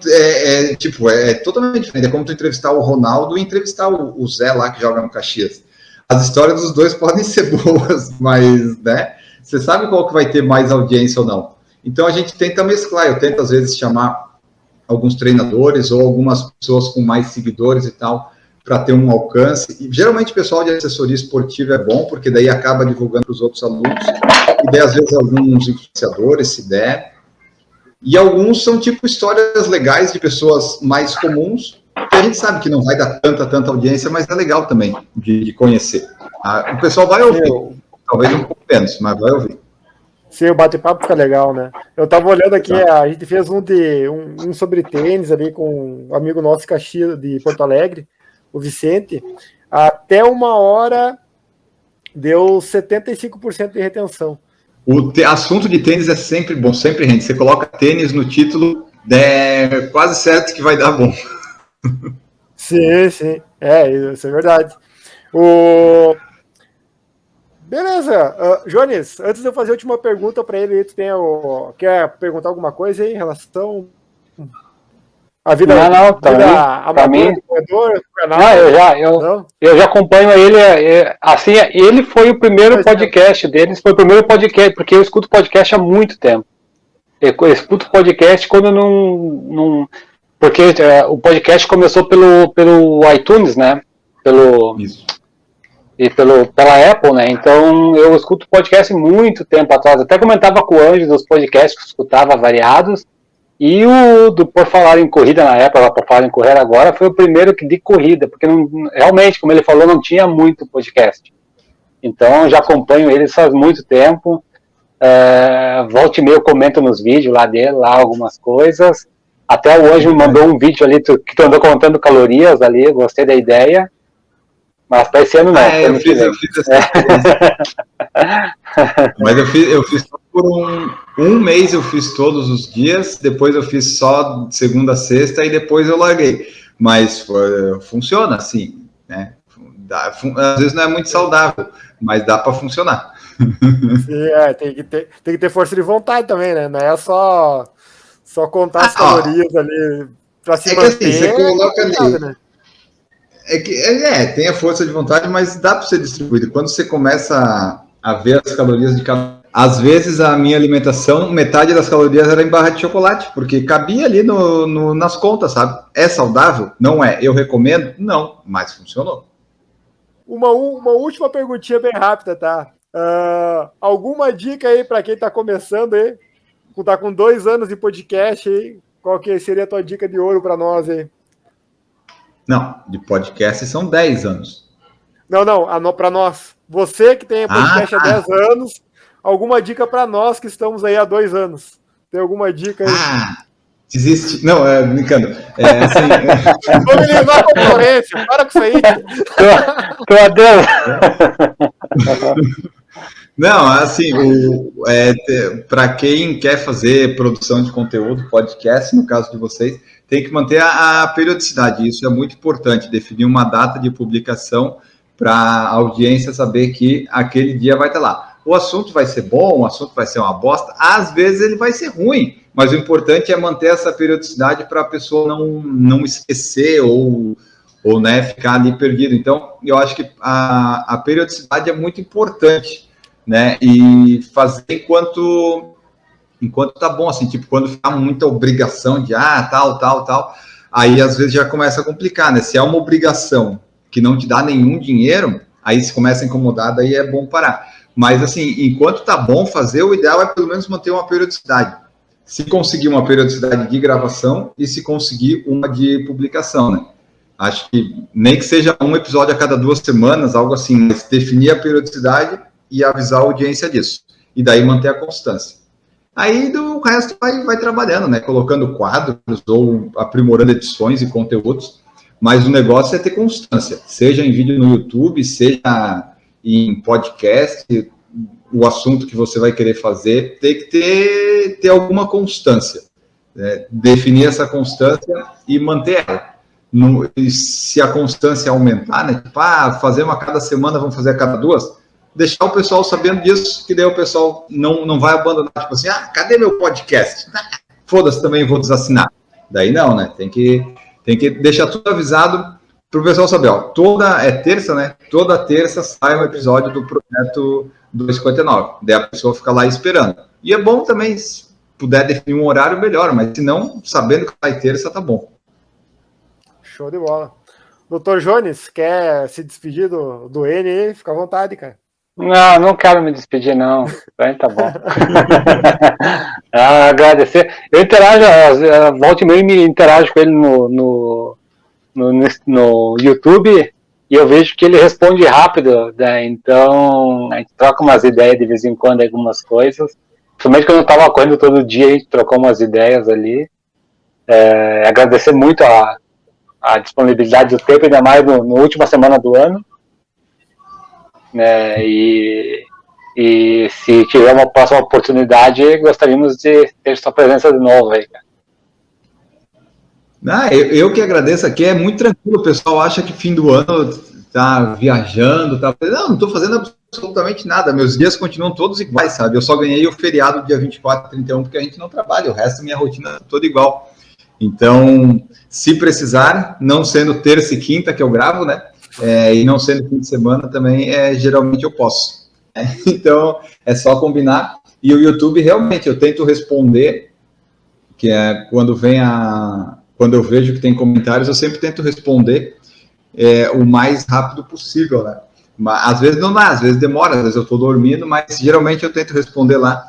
é totalmente diferente. É como tu entrevistar o Ronaldo e entrevistar o Zé lá que joga no Caxias. As histórias dos dois podem ser boas, mas, né, você sabe qual que vai ter mais audiência ou não. Então a gente tenta mesclar. Eu tento, às vezes, chamar alguns treinadores ou algumas pessoas com mais seguidores e tal, para ter um alcance. E, geralmente, o pessoal de assessoria esportiva é bom, porque daí acaba divulgando para os outros alunos. E daí, às vezes, alguns influenciadores, se der. E alguns são, tipo, histórias legais de pessoas mais comuns, Porque a gente sabe que não vai dar tanta audiência, mas é legal também de conhecer. O pessoal vai ouvir, talvez um pouco menos, mas vai ouvir. Sim, o bate-papo fica legal, né? Eu tava olhando aqui, a gente fez um sobre tênis ali com um amigo nosso de Porto Alegre, o Vicente. Até 1 hora deu 75% de retenção. O assunto de tênis é sempre bom, sempre rende. Você coloca tênis no título, é quase certo que vai dar bom. Sim. Isso é verdade. Beleza. Jones, antes de eu fazer a última pergunta para ele, tu quer perguntar alguma coisa aí em relação à vida? Não, para mim. Do corredor, do canal? Eu já acompanho ele. Assim, ele foi o primeiro podcast deles, foi o primeiro podcast, porque eu escuto podcast há muito tempo. Eu escuto podcast quando não porque o podcast começou pelo iTunes, né? Isso. E pela Apple, né? Então eu escuto podcast muito tempo atrás. Até comentava com o Anjo dos podcasts que eu escutava variados. E o do Por Falar em Corrida na época, Por Falar em Correr agora, foi o primeiro de corrida, porque realmente, como ele falou, não tinha muito podcast. Então eu já acompanho ele faz muito tempo. Volta e meia eu comento nos vídeos lá dele, algumas coisas. Até o Anjo me mandou um vídeo ali que tu andou contando calorias ali, eu gostei da ideia. Mas para esse ano não. Eu fiz essa Mas eu fiz por um mês, eu fiz todos os dias, depois eu fiz só segunda a sexta e depois eu larguei. Mas funciona assim, né? Às vezes não é muito saudável, mas dá para funcionar. Sim, tem que ter força de vontade também, né? Não é só contar as calorias ali para se manter. Que assim, você coloca ali, né? Tem a força de vontade, mas dá para ser distribuído. Quando você começa a ver as calorias de cada... Às vezes a minha alimentação, metade das calorias era em barra de chocolate, porque cabia ali nas contas, sabe? É saudável? Não é. Eu recomendo? Não, mas funcionou. Uma última perguntinha bem rápida, tá? Alguma dica aí para quem está começando aí? Tá com 2 anos de podcast aí, qual que seria a tua dica de ouro para nós aí? Não, de podcast são 10 anos. Não, para nós. Você que tem podcast há 10 anos, alguma dica para nós que estamos aí há 2 anos? Tem alguma dica aí? Desiste. Não, brincando. Vamos eliminar a concorrência, para com isso aí. Tô adorando. Não, assim, para quem quer fazer produção de conteúdo, podcast, no caso de vocês, tem que manter a periodicidade. Isso é muito importante, definir uma data de publicação para a audiência saber que aquele dia vai estar lá. O assunto vai ser bom, o assunto vai ser uma bosta, às vezes ele vai ser ruim, mas o importante é manter essa periodicidade para a pessoa não esquecer ou né, ficar ali perdido. Então, eu acho que a periodicidade é muito importante, né? E fazer enquanto tá bom, assim, tipo, quando fica muita obrigação de tal, aí às vezes já começa a complicar, né? Se é uma obrigação que não te dá nenhum dinheiro, aí se começa a incomodar, daí é bom parar. Mas assim, enquanto tá bom fazer, o ideal é pelo menos manter uma periodicidade. Se conseguir uma periodicidade de gravação e se conseguir uma de publicação, né? Acho que nem que seja um episódio a cada 2 semanas, algo assim, mas definir a periodicidade e avisar a audiência disso. E daí manter a constância. Aí o resto vai trabalhando, né? Colocando quadros ou aprimorando edições e conteúdos. Mas o negócio é ter constância. Seja em vídeo no YouTube, seja em podcast, o assunto que você vai querer fazer, tem que ter alguma constância. Né? Definir essa constância e manter ela. Se a constância aumentar, né? Tipo, fazer uma a cada semana, vamos fazer a cada 2, deixar o pessoal sabendo disso, que daí o pessoal não vai abandonar, tipo assim, cadê meu podcast? Foda-se, também vou desassinar. Daí não, né? Tem que deixar tudo avisado para o pessoal saber, é terça, né? Toda terça sai um episódio do Projeto 259. Daí a pessoa fica lá esperando. E é bom também, se puder definir um horário, melhor, mas se não, sabendo que sai terça, tá bom. Show de bola. Doutor Jones, quer se despedir do N aí? Fica à vontade, cara. Não quero me despedir, não. Tá bom. Agradecer. Eu interajo, volta e meia me interajo com ele no YouTube e eu vejo que ele responde rápido, né? Então a gente troca umas ideias de vez em quando, algumas coisas. Principalmente quando eu estava correndo todo dia, a gente trocou umas ideias ali. Agradecer muito a disponibilidade do tempo, ainda mais no última semana do ano. Né? E se tiver uma próxima oportunidade, gostaríamos de ter sua presença de novo aí, cara. Eu que agradeço aqui, é muito tranquilo. O pessoal acha que fim do ano tá viajando, tá... Não estou fazendo absolutamente nada. Meus dias continuam todos iguais, sabe? Eu só ganhei o feriado dia 24 e 31 porque a gente não trabalha. O resto da minha rotina é toda igual. Então, se precisar, não sendo terça e quinta que eu gravo, né? E não sendo fim de semana também, geralmente eu posso. Então, é só combinar. E o YouTube, realmente, eu tento responder, que é quando eu vejo que tem comentários, eu sempre tento responder o mais rápido possível, né? Mas, às vezes não dá, às vezes demora, às vezes eu estou dormindo, mas geralmente eu tento responder lá.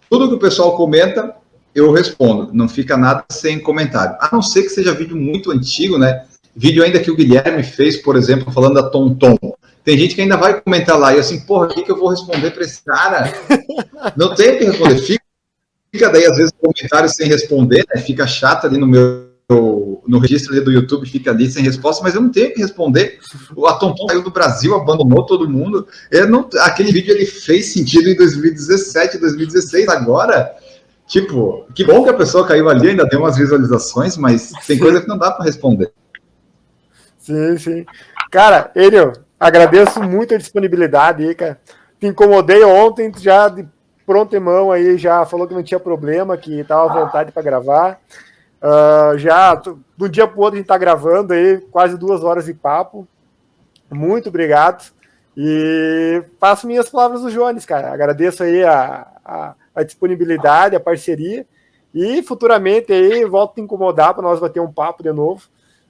Tudo que o pessoal comenta, eu respondo. Não fica nada sem comentário. A não ser que seja vídeo muito antigo, né? Vídeo ainda que o Guilherme fez, por exemplo, falando da TomTom. Tem gente que ainda vai comentar lá, e eu assim, porra, o que eu vou responder para esse cara? Não tem o que responder. Fica daí, às vezes, comentário sem responder, né? Fica chato ali no registro ali do YouTube, fica ali sem resposta, mas eu não tenho o que responder. A TomTom saiu do Brasil, abandonou todo mundo. Aquele vídeo ele fez sentido em 2017, 2016. Agora, tipo, que bom que a pessoa caiu ali, ainda deu umas visualizações, mas tem coisa que não dá para responder. Sim, sim. Cara, Enio, agradeço muito a disponibilidade aí, cara. Te incomodei ontem, já de pronta mão aí, já falou que não tinha problema, que estava à vontade para gravar. Já, de um dia para o outro, a gente está gravando aí, quase 2 horas de papo. Muito obrigado. E faço minhas palavras do Jones, cara. Agradeço aí a disponibilidade, a parceria. E futuramente aí, volto a te incomodar para nós bater um papo de novo,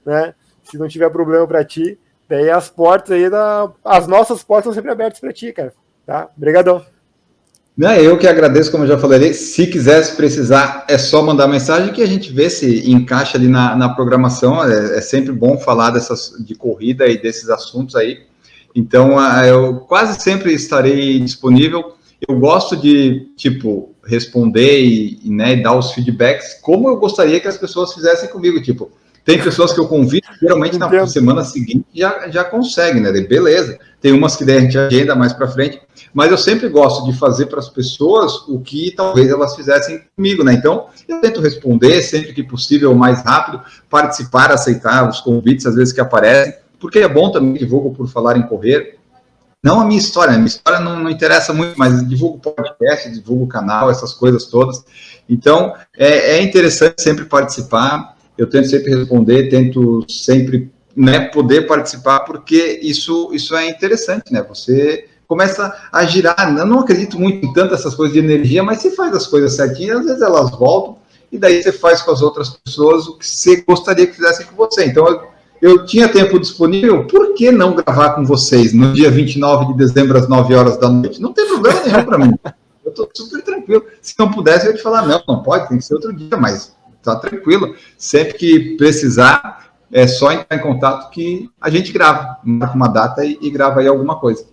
né? Se não tiver problema para ti, daí as portas aí, as nossas portas são sempre abertas para ti, cara. Tá? Obrigadão. Eu que agradeço, como eu já falei, se quisesse precisar, é só mandar mensagem que a gente vê se encaixa ali na programação. É sempre bom falar de corrida e desses assuntos aí. Então, eu quase sempre estarei disponível. Eu gosto de, responder e dar os feedbacks como eu gostaria que as pessoas fizessem comigo, tem pessoas que eu convido, geralmente na semana seguinte já consegue, né? Beleza. Tem umas que daí a gente agenda mais para frente, mas eu sempre gosto de fazer para as pessoas o que talvez elas fizessem comigo, né? Então, eu tento responder sempre que possível, o mais rápido, participar, aceitar os convites, às vezes que aparecem, porque é bom também, divulgo por falar em correr. Não a minha história não interessa muito, mas divulgo podcast, divulgo canal, essas coisas todas. Então, é interessante sempre participar. Eu tento sempre responder, tento sempre poder participar, porque isso é interessante, né? Você começa a girar. Eu não acredito muito em tanto essas coisas de energia, mas você faz as coisas certinhas, às vezes elas voltam, e daí você faz com as outras pessoas o que você gostaria que fizessem com você. Então, eu tinha tempo disponível, por que não gravar com vocês no dia 29 de dezembro, às 9 horas da noite? Não tem problema nenhum para mim. Eu estou super tranquilo. Se não pudesse, eu ia te falar, não pode, tem que ser outro dia, mas tá tranquilo. Sempre que precisar, é só entrar em contato que a gente grava, marca uma data e grava aí alguma coisa.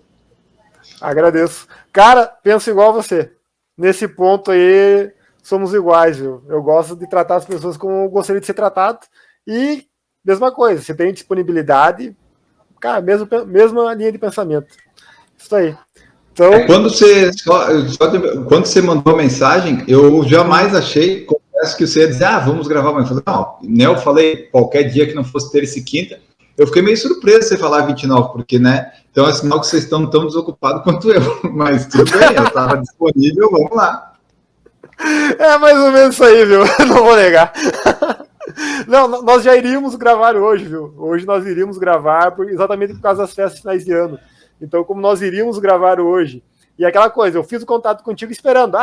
Agradeço. Cara, penso igual a você. Nesse ponto aí, somos iguais, viu? Eu gosto de tratar as pessoas como eu gostaria de ser tratado. E, mesma coisa, você tem disponibilidade, cara, mesma linha de pensamento. Isso aí. Então, quando você mandou mensagem, eu jamais achei que você ia dizer, vamos gravar, mas eu falei qualquer dia que não fosse terça e quinta. Eu fiquei meio surpreso você falar 29, porque, né? Então é sinal que vocês estão tão desocupados quanto eu. Mas tudo bem, eu estava disponível, vamos lá. É mais ou menos isso aí, viu? Não vou negar. Não, nós já iríamos gravar hoje, viu? Hoje nós iríamos gravar exatamente por causa das festas finais de ano. Então, como nós iríamos gravar hoje, e aquela coisa, eu fiz o contato contigo esperando,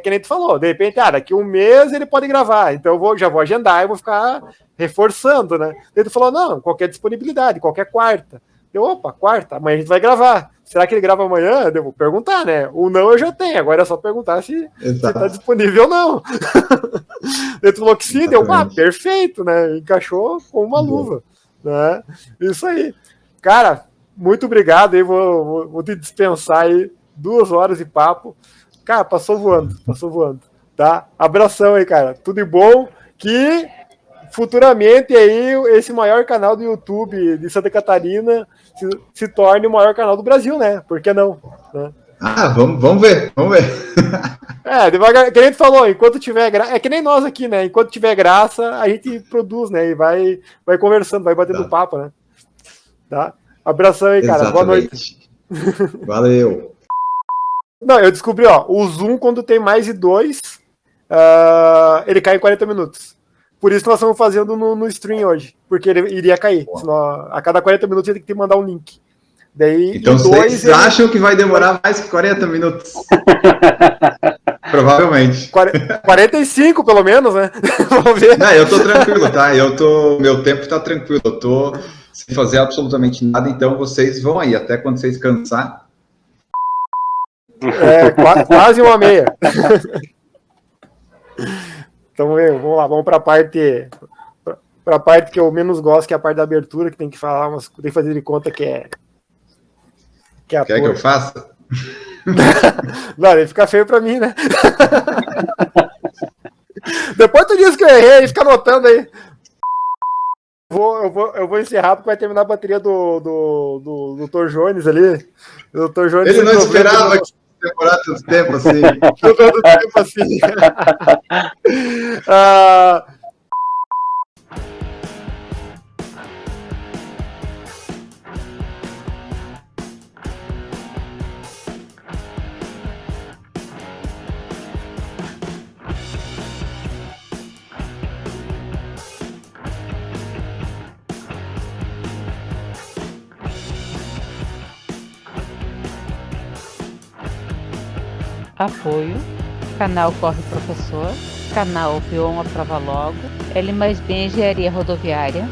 que nem tu falou, de repente, daqui um mês ele pode gravar, então eu já vou agendar e vou ficar reforçando, né? Ele falou, não, qualquer disponibilidade, qualquer quarta. Opa, quarta, amanhã a gente vai gravar. Será que ele grava amanhã? Eu vou perguntar, né? O não eu já tenho, agora é só perguntar se tá disponível ou não. Ele falou que sim, deu, perfeito, né? Encaixou com uma luva, né? Isso aí. Cara, muito obrigado aí, vou te dispensar aí 2 horas de papo. Cara, passou voando, tá? Abração aí, cara, tudo de bom, que futuramente aí esse maior canal do YouTube de Santa Catarina se torne o maior canal do Brasil, né? Por que não? Né? Vamos ver. Devagar, que a gente falou, enquanto tiver graça, é que nem nós aqui, né? Enquanto tiver graça, a gente produz, né? E vai conversando, vai batendo papo, né? Tá? Abração aí, cara. Boa noite. Valeu. Não, eu descobri, o Zoom, quando tem mais de 2, ele cai em 40 minutos. Por isso que nós estamos fazendo no stream hoje, porque ele iria cair. Senão, a cada 40 minutos ele tem que mandar um link. Daí, então vocês acham que vai demorar mais que 40 minutos? Provavelmente. 45, pelo menos, né? Vamos ver. Não, eu tô tranquilo, tá? Meu tempo tá tranquilo. Eu tô sem fazer absolutamente nada, então vocês vão aí, até quando vocês cansar. Quase 1h30. Então, vamos lá, vamos para a parte que eu menos gosto, que é a parte da abertura, que tem que falar tem que fazer de conta que é Quer que eu faça? Não, ele fica feio para mim, né? Depois tu diz que eu errei, fica anotando aí. Eu vou encerrar porque vai terminar a bateria do Dr. Jones ali. O Dr. Jones, ele não esperava que demorar tanto tempo assim. Tanto tempo assim. Apoio: Canal Corre Professor, Canal Viu Uma Prova Logo, L+B Engenharia Rodoviária,